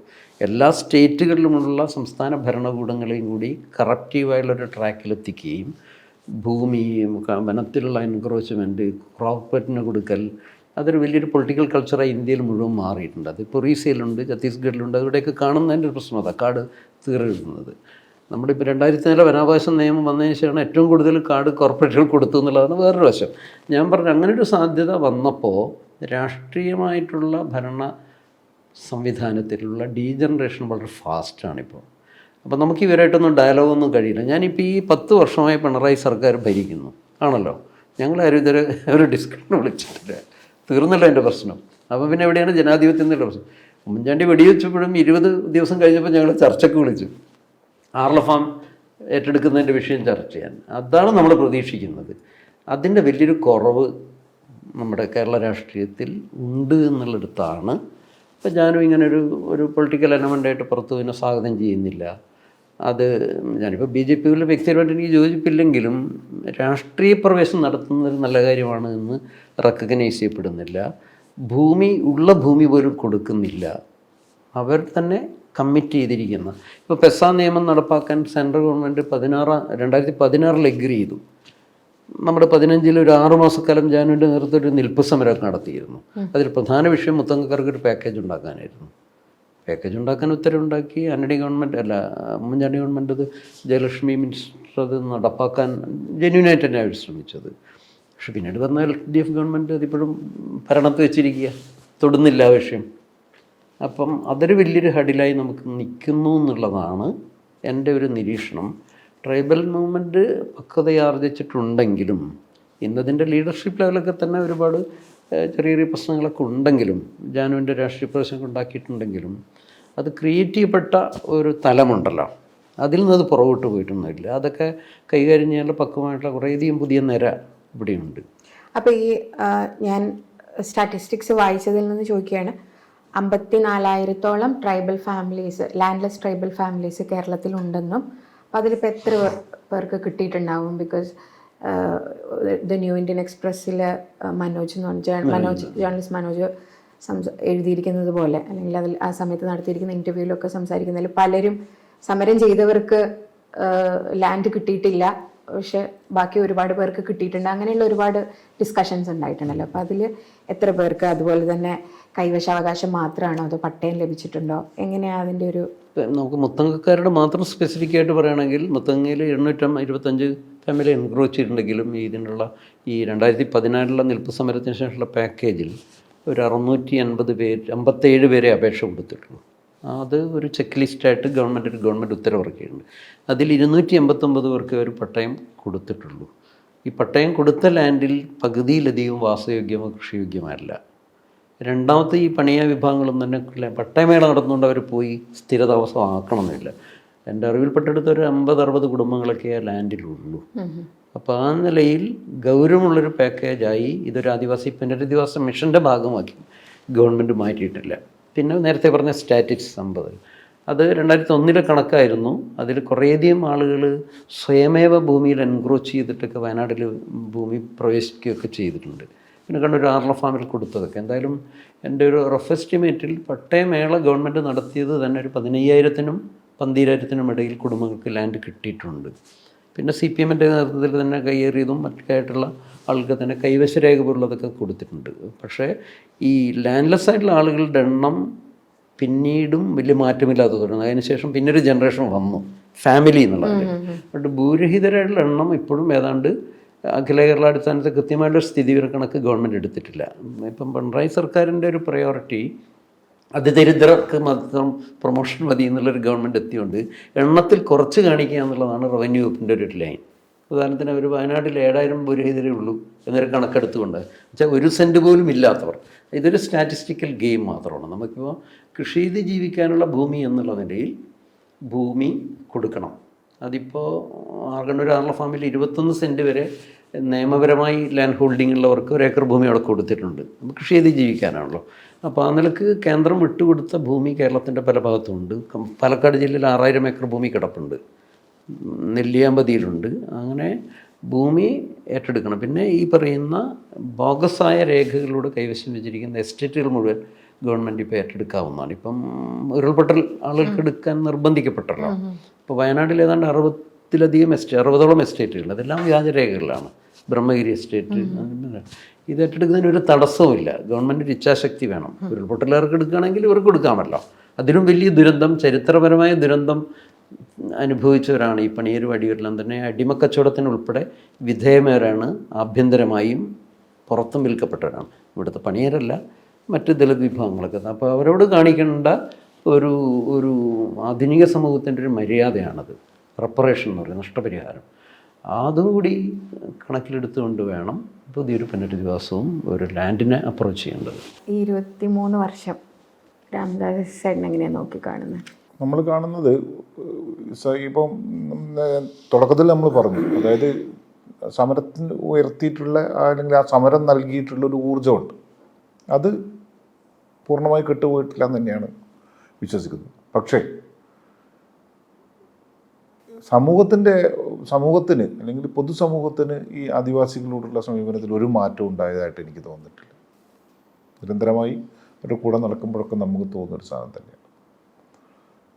എല്ലാ സ്റ്റേറ്റുകളിലുമുള്ള സംസ്ഥാന ഭരണകൂടങ്ങളെയും കൂടി കറപ്റ്റീവായുള്ളൊരു ട്രാക്കിലെത്തിക്കുകയും ഭൂമി, വനത്തിലുള്ള എൻക്രോച്ച്മെൻറ്റ്, ക്രോപ്പറ്റിന് കൊടുക്കൽ, അതൊരു വലിയൊരു പൊളിറ്റിക്കൽ കൾച്ചറായി ഇന്ത്യയിൽ മുഴുവൻ മാറിയിട്ടുണ്ട്. അത് ഇപ്പോൾ ഒറീസയിലുണ്ട്, ഛത്തീസ്ഗഡിലുണ്ട്. അതിവിടെയൊക്കെ കാണുന്നതിൻ്റെ ഒരു പ്രശ്നം അതാണ് കാട് തീറിടുന്നത്. നമ്മുടെ ഇപ്പോൾ 2004 വനാവകാശ നിയമം വന്നതിന് ശേഷമാണ് ഏറ്റവും കൂടുതൽ കാട് കോർപ്പറേറ്റുകൾ കൊടുത്തു എന്നുള്ളതാണ് വേറൊരു വശം. ഞാൻ പറഞ്ഞ അങ്ങനൊരു സാധ്യത വന്നപ്പോൾ രാഷ്ട്രീയമായിട്ടുള്ള ഭരണ സംവിധാനത്തിലുള്ള ഡീജനറേഷൻ വളരെ ഫാസ്റ്റാണിപ്പോൾ. അപ്പോൾ നമുക്ക് ഇവരായിട്ടൊന്നും ഡയലോഗൊന്നും കഴിയില്ല. ഞാനിപ്പോൾ ഈ 10 വർഷമായി പിണറായി സർക്കാർ ഭരിക്കുന്നു ആണല്ലോ. ഞങ്ങളാരും ഇതുവരെ ഒരു ഡിസ്കഷൻ വിളിച്ചിട്ടില്ല. തീർന്നല്ലോ എൻ്റെ പ്രശ്നം. അപ്പോൾ പിന്നെ എവിടെയാണ് ജനാധിപത്യത്തിൻ്റെ പ്രശ്നം? ഉമ്മൻചാണ്ടി വെടിവെച്ചപ്പോഴും 20 ദിവസം കഴിഞ്ഞപ്പോൾ ഞങ്ങൾ ചർച്ചയ്ക്ക് വിളിച്ചു, ആർല ഫാം ഏറ്റെടുക്കുന്നതിൻ്റെ വിഷയം ചർച്ച ചെയ്യാൻ. അതാണ് നമ്മൾ പ്രതീക്ഷിക്കുന്നത്. അതിൻ്റെ വലിയൊരു കുറവ് നമ്മുടെ കേരള രാഷ്ട്രീയത്തിൽ ഉണ്ട് എന്നുള്ളിടത്താണ്. അപ്പോൾ ഞാനും ഇങ്ങനെ ഒരു പൊളിറ്റിക്കൽ എലമെൻ്റായിട്ട് പുറത്തു ഇതിനെ സ്വാഗതം ചെയ്യുന്നില്ല. അത് ഞാനിപ്പോൾ BJP വ്യക്തിപരമായിട്ട് എനിക്ക് യോജിപ്പില്ലെങ്കിലും രാഷ്ട്രീയ പ്രവേശനം നടത്തുന്നത് നല്ല കാര്യമാണ് എന്ന് റെക്കഗ്നൈസ് ചെയ്യപ്പെടുന്നില്ല. ഉള്ള ഭൂമി പോലും കൊടുക്കുന്നില്ല. അവർ തന്നെ കമ്മിറ്റ് ചെയ്തിരിക്കുന്ന ഇപ്പോൾ പെസാ നിയമം നടപ്പാക്കാൻ സെൻട്രൽ ഗവൺമെൻറ് 2016 എഗ്രി ചെയ്തു. നമ്മുടെ 15 ഒരു 6 മാസക്കാലം ജാനുവിൻ്റെ നേതൃത്വത്തിൽ ഒരു നിൽപ്പ് സമരമൊക്കെ നടത്തിയിരുന്നു. അതിൽ പ്രധാന വിഷയം മുത്തങ്ങക്കാർക്ക് ഒരു പാക്കേജ് ഉണ്ടാക്കാനായിരുന്നു. പാക്കേജ് ഉണ്ടാക്കാൻ ഉത്തരവുണ്ടാക്കി ഉമ്മൻചാണ്ടി ഗവൺമെൻറ് അത് ജയലക്ഷ്മി മിനിസ്റ്റർ അത് നടപ്പാക്കാൻ ജെന്യൂനായിട്ട് തന്നെ അവർ ശ്രമിച്ചത്. പക്ഷെ പിന്നീട് വന്ന LDF ഗവൺമെൻറ് അതിപ്പോഴും ഭരണത്ത് വെച്ചിരിക്കുക, തൊടുന്നില്ല ആ വിഷയം. അപ്പം അതൊരു വലിയൊരു ഹഡിലായി നമുക്ക് നിൽക്കുന്നു എന്നുള്ളതാണ് എൻ്റെ ഒരു നിരീക്ഷണം. ട്രൈബൽ മൂവ്മെൻറ്റ് പക്വതയാർജിച്ചിട്ടുണ്ടെങ്കിലും ഇന്നതിൻ്റെ ലീഡർഷിപ്പ് ലെവലൊക്കെ തന്നെ ഒരുപാട് ചെറിയ ചെറിയ പ്രശ്നങ്ങളൊക്കെ ഉണ്ടെങ്കിലും ജാനുവിൻ്റെ രാഷ്ട്രീയ പ്രവേശനം ഉണ്ടാക്കിയിട്ടുണ്ടെങ്കിലും അത് ക്രിയേറ്റ് ചെയ്യപ്പെട്ട ഒരു തലമുണ്ടല്ലോ, അതിൽ നിന്ന് അത് പുറകോട്ട് പോയിട്ടൊന്നുമില്ല. അതൊക്കെ കൈകാര്യം ചെയ്യാനുള്ള പക്വമായിട്ടുള്ള കുറേയധികം പുതിയ നിര ഇവിടെയുണ്ട്. അപ്പോൾ ഈ ഞാൻ സ്റ്റാറ്റിസ്റ്റിക്സ് വായിച്ചതിൽ നിന്ന് ചോദിക്കുകയാണ്, 54,000-ഓളം tribal families, landless tribal families കേരളത്തിലുണ്ടെന്നും അപ്പോൾ അതിലിപ്പോൾ എത്ര പേർക്ക് കിട്ടിയിട്ടുണ്ടാവും? ബിക്കോസ് ദ ന്യൂ ഇന്ത്യൻ എക്സ്പ്രസ്സിൽ ജേർണലിസ്റ്റ് മനോജ് എഴുതിയിരിക്കുന്നത് പോലെ, അല്ലെങ്കിൽ അതിൽ ആ സമയത്ത് നടത്തിയിരിക്കുന്ന ഇൻ്റർവ്യൂവിലൊക്കെ സംസാരിക്കുന്നതിൽ പലരും സമരം ചെയ്തവർക്ക് ലാൻഡ് കിട്ടിയിട്ടില്ല, പക്ഷെ ബാക്കി ഒരുപാട് പേർക്ക് കിട്ടിയിട്ടുണ്ട്, അങ്ങനെയുള്ള ഒരുപാട് ഡിസ്കഷൻസ് ഉണ്ടായിട്ടുണ്ടല്ലോ. അപ്പോൾ അതിൽ എത്ര പേർക്ക് അതുപോലെ തന്നെ കൈവശാവകാശം മാത്രമാണോ അതോ പട്ടയം ലഭിച്ചിട്ടുണ്ടോ, എങ്ങനെയാണ് അതിൻ്റെ ഒരു? നമുക്ക് മുത്തങ്ങക്കാരുടെ മാത്രം സ്പെസിഫിക് ആയിട്ട് പറയുകയാണെങ്കിൽ മുത്തങ്ങയിൽ 825 ഫാമിലി എൻക്രോച്ച് ചെയ്തിട്ടുണ്ടെങ്കിലും ഇതിനുള്ള ഈ 2014 നിൽപ്പ് സമരത്തിന് ശേഷമുള്ള പാക്കേജിൽ ഒരു 657 പേരെ അപേക്ഷ കൊടുത്തിട്ടുള്ളൂ. അത് ഒരു ചെക്ക് ലിസ്റ്റായിട്ട് ഗവൺമെൻറ് ഉത്തരവിറക്കിയിട്ടുണ്ട്. അതിൽ 289 പേർക്ക് ഒരു പട്ടയം കൊടുത്തിട്ടുള്ളൂ. ഈ പട്ടയം കൊടുത്ത ലാൻഡിൽ പകുതിയിലധികം വാസയോഗ്യമോ കൃഷിയോഗ്യമല്ല. രണ്ടാമത്തെ ഈ പണിയ വിഭാഗങ്ങളൊന്നും തന്നെ പട്ടയമേള നടന്നുകൊണ്ട് അവർ പോയി സ്ഥിരതാമസമാക്കണമെന്നില്ല. എൻ്റെ അറിവിൽപ്പെട്ടെടുത്ത് ഒരു 50-60 കുടുംബങ്ങളൊക്കെ ആ ലാൻഡിലുള്ളൂ. അപ്പോൾ ആ നിലയിൽ ഗൗരവമുള്ളൊരു പാക്കേജായി ഇതൊരു ആദിവാസി പുനരധിവാസ മിഷൻ്റെ ഭാഗമാക്കി ഗവൺമെൻറ് മാറ്റിയിട്ടില്ല. പിന്നെ നേരത്തെ പറഞ്ഞ സ്റ്റാറ്റിക്സ് 50 അത് 2001 കണക്കായിരുന്നു. അതിൽ കുറേയധികം ആളുകൾ സ്വയമേവ ഭൂമിയിൽ എൻക്രോച്ച് ചെയ്തിട്ടൊക്കെ വയനാട്ടിൽ ഭൂമി പ്രവേശിക്കുകയൊക്കെ ചെയ്തിട്ടുണ്ട്. പിന്നെ കണ്ടൊരു ആർല ഫാമിൽ കൊടുത്തതൊക്കെ. എന്തായാലും എൻ്റെ ഒരു റഫ് എസ്റ്റിമേറ്റിൽ പട്ടയമേള ഗവൺമെൻറ് നടത്തിയത് തന്നെ ഒരു 15,000-നും 12,000-നും ഇടയിൽ കുടുംബങ്ങൾക്ക് ലാൻഡ് കിട്ടിയിട്ടുണ്ട്. പിന്നെ CPM-ൻ്റെ നേതൃത്വത്തിൽ തന്നെ കയ്യേറിയതും മറ്റൊക്കെയായിട്ടുള്ള ആൾക്ക് തന്നെ കൈവശ രേഖ പോലുള്ളതൊക്കെ കൊടുത്തിട്ടുണ്ട്. പക്ഷേ ഈ ലാൻഡ്ലെസ് ആയിട്ടുള്ള ആളുകളുടെ എണ്ണം പിന്നീടും വലിയ മാറ്റമില്ലാതെ തുടർന്നു. അതിനുശേഷം പിന്നൊരു ജനറേഷൻ വന്നു ഫാമിലി എന്നുള്ളതിൽ. ബട്ട് ഭൂരഹിതരായിട്ടുള്ള എണ്ണം ഇപ്പോഴും ഏതാണ്ട് അഖില കേരള അടിസ്ഥാനത്തിൽ കൃത്യമായിട്ടൊരു സ്ഥിതിവിവരക്കണക്ക് ഗവൺമെൻറ് എടുത്തിട്ടില്ല. ഇപ്പം പിണറായി സർക്കാരിൻ്റെ ഒരു പ്രയോറിറ്റി അതിദരിദ്രർക്ക് മാത്രം പ്രൊമോഷൻ മതി എന്നുള്ളൊരു ഗവൺമെൻറ് എത്തിയുകൊണ്ട് എണ്ണത്തിൽ കുറച്ച് കാണിക്കുക എന്നുള്ളതാണ് റവന്യൂ വകുപ്പിൻ്റെ ഒരു ലൈൻ. ഉദാഹരണത്തിന് അവർ വയനാട്ടിൽ 7,000 ഭൂരഹിതരേ ഉള്ളൂ എന്നൊരു കണക്കെടുത്തുകൊണ്ട് വെച്ചാൽ 1 സെൻറ്റ് പോലും ഇല്ലാത്തവർ. ഇതൊരു സ്റ്റാറ്റിസ്റ്റിക്കൽ ഗെയിം മാത്രമാണ്. നമുക്കിപ്പോൾ കൃഷി ചെയ്ത് ജീവിക്കാനുള്ള ഭൂമി എന്നുള്ള നിലയിൽ ഭൂമി കൊടുക്കണം. അതിപ്പോൾ ആർഗണ്ണൂർ ആർല ഫാമിൽ 21 സെൻറ്റ് വരെ നിയമപരമായി ലാൻഡ് ഹോൾഡിംഗ് ഉള്ളവർക്ക് 1 ഏക്കർ ഭൂമി അവിടെ കൊടുത്തിട്ടുണ്ട്. നമുക്ക് കൃഷി ചെയ്ത് ജീവിക്കാനാണല്ലോ. അപ്പോൾ ആ നിലക്ക് കേന്ദ്രം വിട്ടുകൊടുത്ത ഭൂമി കേരളത്തിൻ്റെ പല ഭാഗത്തുമുണ്ട്. പാലക്കാട് ജില്ലയിൽ 6,000 ഏക്കർ ഭൂമി കിടപ്പുണ്ട്, നെല്ലിയാമ്പതിയിലുണ്ട്. അങ്ങനെ ഭൂമി ഏറ്റെടുക്കണം. പിന്നെ ഈ പറയുന്ന ബോഗസായ രേഖകളിലൂടെ കൈവശം വെച്ചിരിക്കുന്ന എസ്റ്റേറ്റുകൾ മുഴുവൻ ഗവൺമെൻറ് ഇപ്പോൾ ഏറ്റെടുക്കാവുന്നതാണ്. ഇപ്പം ഉരുൾപൊട്ടൽ ആളുകൾക്ക് എടുക്കാൻ നിർബന്ധിക്കപ്പെട്ടല്ലോ. ഇപ്പോൾ വയനാട്ടിൽ ഏതാണ്ട് 60-ഓളം എസ്റ്റേറ്റുകൾ, അതെല്ലാം വ്യാജരേഖകളിലാണ്. ബ്രഹ്മഗിരി എസ്റ്റേറ്റ് ഇത് ഏറ്റെടുക്കുന്നതിന് ഒരു തടസ്സവുമില്ല. ഗവൺമെൻറ് ഇച്ഛാശക്തി വേണം. ഉരുൾപൊട്ടലുകാർക്ക് എടുക്കുകയാണെങ്കിൽ ഇവർക്ക് കൊടുക്കാമല്ലോ. അതിലും വലിയ ദുരന്തം, ചരിത്രപരമായ ദുരന്തം അനുഭവിച്ചവരാണ് ഈ പണിയരും അടിയൂരെല്ലാം തന്നെ. അടിമക്കച്ചവടത്തിന് ഉൾപ്പെടെ വിധേയമാരാണ്. ആഭ്യന്തരമായും പുറത്തും വിൽക്കപ്പെട്ടവരാണ്. ഇവിടുത്തെ പണിയരല്ല, മറ്റ് ദളിത് വിഭാഗങ്ങളൊക്കെ. അപ്പോൾ അവരോട് കാണിക്കേണ്ട ഒരു ആധുനിക സമൂഹത്തിൻ്റെ ഒരു മര്യാദയാണത് റെപ്പറേഷൻ എന്ന് പറയുന്നത്, നഷ്ടപരിഹാരം. അതും കൂടി കണക്കിലെടുത്തുകൊണ്ട് വേണം പുതിയൊരു പുനരധിവാസവും ഒരു ലാൻഡിനെ അപ്രോച്ച് ചെയ്യേണ്ടത്. ഈ 23 വർഷം രാംദാസ് ചേട്ടൻ എങ്ങനെയാണ് നോക്കിക്കാണുന്നത്? നമ്മൾ കാണുന്നത് ഇപ്പം തുടക്കത്തിൽ നമ്മൾ പറഞ്ഞു, അതായത് സമരത്തിന് ഉയർത്തിയിട്ടുള്ള അല്ലെങ്കിൽ ആ സമരം നൽകിയിട്ടുള്ള ഒരു ഊർജ്ജമുണ്ട്. അത് പൂർണ്ണമായി കെട്ടുപോയിട്ടില്ല എന്ന് തന്നെയാണ് വിശ്വസിക്കുന്നത്. പക്ഷേ സമൂഹത്തിന് അല്ലെങ്കിൽ പൊതുസമൂഹത്തിന് ഈ ആദിവാസികളോടുള്ള സമീപനത്തിൽ ഒരു മാറ്റം ഉണ്ടായതായിട്ട് എനിക്ക് തോന്നിയിട്ടില്ല. നിരന്തരമായി ഒരു കൂടെ നടക്കുമ്പോഴൊക്കെ നമുക്ക് തോന്നുന്നൊരു സാധനം തന്നെയാണ്.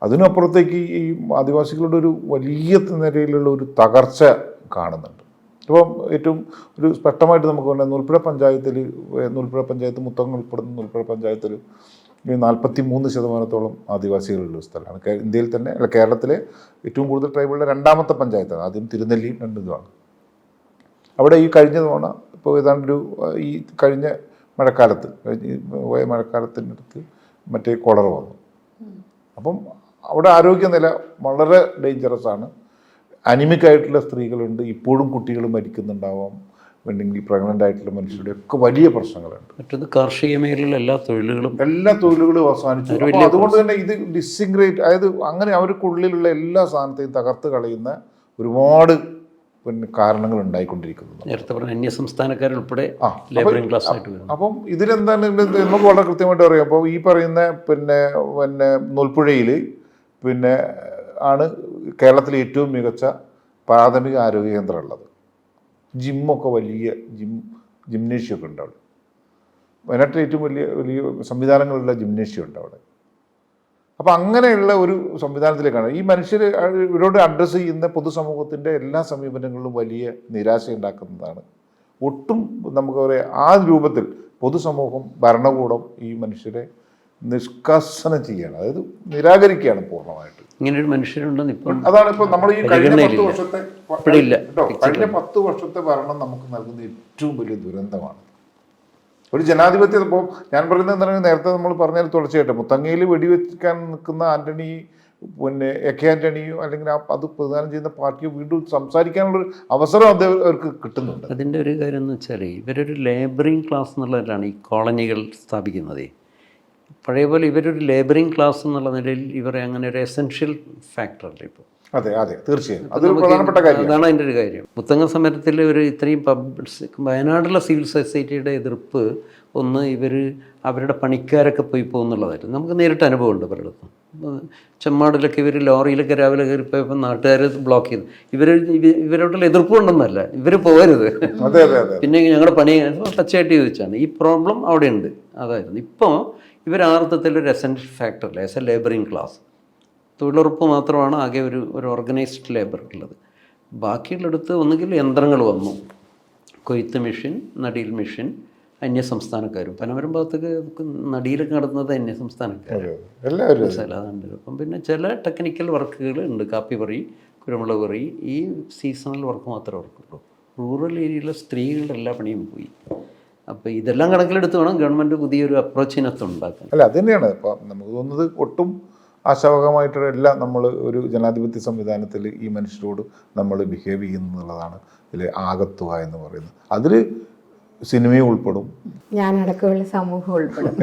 അതിനപ്പുറത്തേക്ക് ഈ ആദിവാസികളുടെ ഒരു വലിയ നിലയിലുള്ള ഒരു തകർച്ച കാണുന്നുണ്ട്. ഇപ്പം ഏറ്റവും ഒരു സ്പഷ്ടമായിട്ട് നമുക്ക് പറഞ്ഞാൽ നൂൽപ്പുഴ പഞ്ചായത്ത് മുത്തങ്ങ ഉൾപ്പെടുന്ന നൂൽപ്പുഴ പഞ്ചായത്തിൽ 43% ആദിവാസികളുള്ള സ്ഥലമാണ്. ഇന്ത്യയിൽ തന്നെ അല്ല കേരളത്തിലെ ഏറ്റവും കൂടുതൽ ട്രൈബുകളുടെ 2ാമത്തെ പഞ്ചായത്താണ്. ആദ്യം തിരുനെല്ലിയും 2 ഇതുമാണ്. അവിടെ ഈ കഴിഞ്ഞ തവണ ഇപ്പോൾ ഏതാണ്ടൊരു ഈ കഴിഞ്ഞ മഴക്കാലത്തിൻ്റെ അടുത്ത് മറ്റേ കോളറ വന്നു. അപ്പം അവിടെ ആരോഗ്യനില വളരെ ഡേഞ്ചറസ് ആണ്. അനിമിക് ആയിട്ടുള്ള സ്ത്രീകളുണ്ട്, ഇപ്പോഴും കുട്ടികൾ മരിക്കുന്നുണ്ടാവാം, അല്ലെങ്കിൽ പ്രഗ്നൻ്റ് ആയിട്ടുള്ള മനുഷ്യരുടെ ഒക്കെ വലിയ പ്രശ്നങ്ങളുണ്ട്. മറ്റൊന്ന് കാർഷിക മേഖലയിലുള്ള എല്ലാ തൊഴിലുകളും അവസാനിച്ചു. അതുകൊണ്ട് തന്നെ ഇത് ഡിസിൻഗ്രേറ്റ്, അതായത് അങ്ങനെ അവർക്കുള്ളിലുള്ള എല്ലാ സാധനത്തെയും തകർത്ത് കളയുന്ന ഒരുപാട് കാരണങ്ങൾ ഉണ്ടായിക്കൊണ്ടിരിക്കുന്നു. നേരത്തെ പറഞ്ഞ അന്യസംസ്ഥാനക്കാരുൾപ്പെടെ അപ്പം ഇതിലെന്താണ് നമുക്ക് വളരെ കൃത്യമായിട്ട് അറിയാം. അപ്പോൾ ഈ പറയുന്ന നൂൽപ്പുഴയിൽ ആണ് കേരളത്തിലെ ഏറ്റവും മികച്ച പ്രാഥമിക ആരോഗ്യ കേന്ദ്രം ഉള്ളത്. ജിമ്മൊക്കെ വലിയ ജിംനേഷ്യമൊക്കെ ഉണ്ട് അവിടെ. വയനാട്ടിൽ ഏറ്റവും വലിയ സംവിധാനങ്ങളുള്ള ജിംനേഷ്യം ഉണ്ട് അവിടെ. അപ്പോൾ അങ്ങനെയുള്ള ഒരു സംവിധാനത്തിലേക്കാണ് ഈ മനുഷ്യർ ഇവരോട് അഡ്രസ്സ് ചെയ്യുന്ന പൊതുസമൂഹത്തിൻ്റെ എല്ലാ സമീപനങ്ങളിലും വലിയ നിരാശ ഉണ്ടാക്കുന്നതാണ്. ഒട്ടും നമുക്ക് പറയാം ആ രൂപത്തിൽ പൊതുസമൂഹം ഭരണകൂടം ഈ മനുഷ്യരെ നിഷ്കാസനം ചെയ്യാണ്, അതായത് നിരാകരിക്കുകയാണ് പൂർണ്ണമായിട്ട്. ഇങ്ങനെ ഒരു മനുഷ്യരുണ്ടെന്ന് ഇപ്പം അതാണ് ഇപ്പോൾ നമ്മൾ ഈ കഴിഞ്ഞ 10 വർഷത്തെ ഇപ്പോഴില്ല. കഴിഞ്ഞ 10 വർഷത്തെ ഭരണം നമുക്ക് നൽകുന്ന ഏറ്റവും വലിയ ദുരന്തമാണ്. ഒരു ജനാധിപത്യം ഇപ്പോൾ ഞാൻ പറയുന്നത് എന്താണ്, നേരത്തെ നമ്മൾ പറഞ്ഞാൽ തുടർച്ചയായിട്ട് മുത്തങ്ങയിൽ വെടിവെക്കാൻ നിൽക്കുന്ന ആന്റണി, പിന്നെ എ.കെ. ആന്റണിയോ അല്ലെങ്കിൽ അത് പ്രദാനം ചെയ്യുന്ന പാർട്ടിയോ വീണ്ടും സംസാരിക്കാനുള്ളൊരു അവസരം അവർക്ക് കിട്ടുന്നുണ്ട്. അതിൻ്റെ ഒരു കാര്യം എന്ന് വെച്ചാൽ ഇവരൊരു ലേബറിംഗ് ക്ലാസ് എന്നുള്ളതിലാണ് ഈ കോളനികൾ സ്ഥാപിക്കുന്നത്. പഴയ പോലെ ഇവരൊരു ലേബറിംഗ് ക്ലാസ് എന്നുള്ള നിലയിൽ ഇവരെ അങ്ങനെ ഒരു എസെൻഷ്യൽ ഫാക്ടറല്ല ഇപ്പോൾ. അതെ അതെ തീർച്ചയായും അതൊരു പ്രധാനപ്പെട്ട കാര്യം. അതാണ് അതിൻ്റെ ഒരു കാര്യം. മുത്തങ്ങ സമരത്തിൽ ഒരു ഇത്രയും വയനാട്ടിലെ സിവിൽ സൊസൈറ്റിയുടെ എതിർപ്പ് ഒന്ന് അവരുടെ പണിക്കാരൊക്കെ പോയി പോകുന്നുള്ളതായിരുന്നു. നമുക്ക് നേരിട്ട് അനുഭവമുണ്ട് പലയിടത്തും. ചെമ്മാടിലൊക്കെ ഇവർ ലോറിയിലൊക്കെ രാവിലെ കയറിപ്പോയപ്പോൾ നാട്ടുകാർ ബ്ലോക്ക് ചെയ്തു. ഇവരോടുള്ള എതിർപ്പ് കൊണ്ടൊന്നല്ല, ഇവർ പോകരുത്, പിന്നെ ഞങ്ങളുടെ പണി പച്ചയായിട്ട് ചോദിച്ചാണ്. ഈ പ്രോബ്ലം അവിടെയുണ്ട്. അതായിരുന്നു ഇപ്പോൾ ഇവരാർത്ഥത്തിലൊരു essential ഫാക്ടറല്ല, as A labouring class. തൊഴിലുറപ്പ് മാത്രമാണ് ആകെ ഒരു ഓർഗനൈസ്ഡ് ലേബർ ഉള്ളത്. ബാക്കിയുള്ളിടത്ത് ഒന്നുകിൽ യന്ത്രങ്ങൾ വന്നു, കൊയ്ത്ത് മെഷീൻ, നടിയിൽ മെഷീൻ, അന്യസംസ്ഥാനക്കാരും. പനമരം ഭാഗത്തൊക്കെ നടിയിലൊക്കെ നടന്നത് അന്യസംസ്ഥാനക്കാരും അതാണ്. അപ്പം പിന്നെ ചില ടെക്നിക്കൽ വർക്കുകൾ ഉണ്ട്, കാപ്പി പറി, കുരുമുളക് പറി, ഈ സീസണൽ വർക്ക് മാത്രമേ വർക്കുള്ളൂ. റൂറൽ ഏരിയയിലെ സ്ത്രീകളുടെ എല്ലാ പണിയും പോയി. അപ്പോൾ ഇതെല്ലാം കണക്കിലെടുത്ത് വേണം ഗവൺമെൻറ് പുതിയൊരു അപ്രോച്ചിനകത്ത് ഉണ്ടാക്കാൻ. അല്ല അത് തന്നെയാണ് ഇപ്പോൾ നമുക്ക് തോന്നുന്നത്. ഒട്ടും ആശാവകമായിട്ടുള്ള നമ്മൾ ഒരു ജനാധിപത്യ സംവിധാനത്തിൽ ഈ മനുഷ്യരോട് നമ്മൾ ബിഹേവ് ചെയ്യുന്നുള്ളതാണ് ഇതിൽ ആകത്തുക എന്ന് പറയുന്നത്. അതിൽ സിനിമയും ഉൾപ്പെടും, ഞാനടക്കമുള്ള സമൂഹം ഉൾപ്പെടും.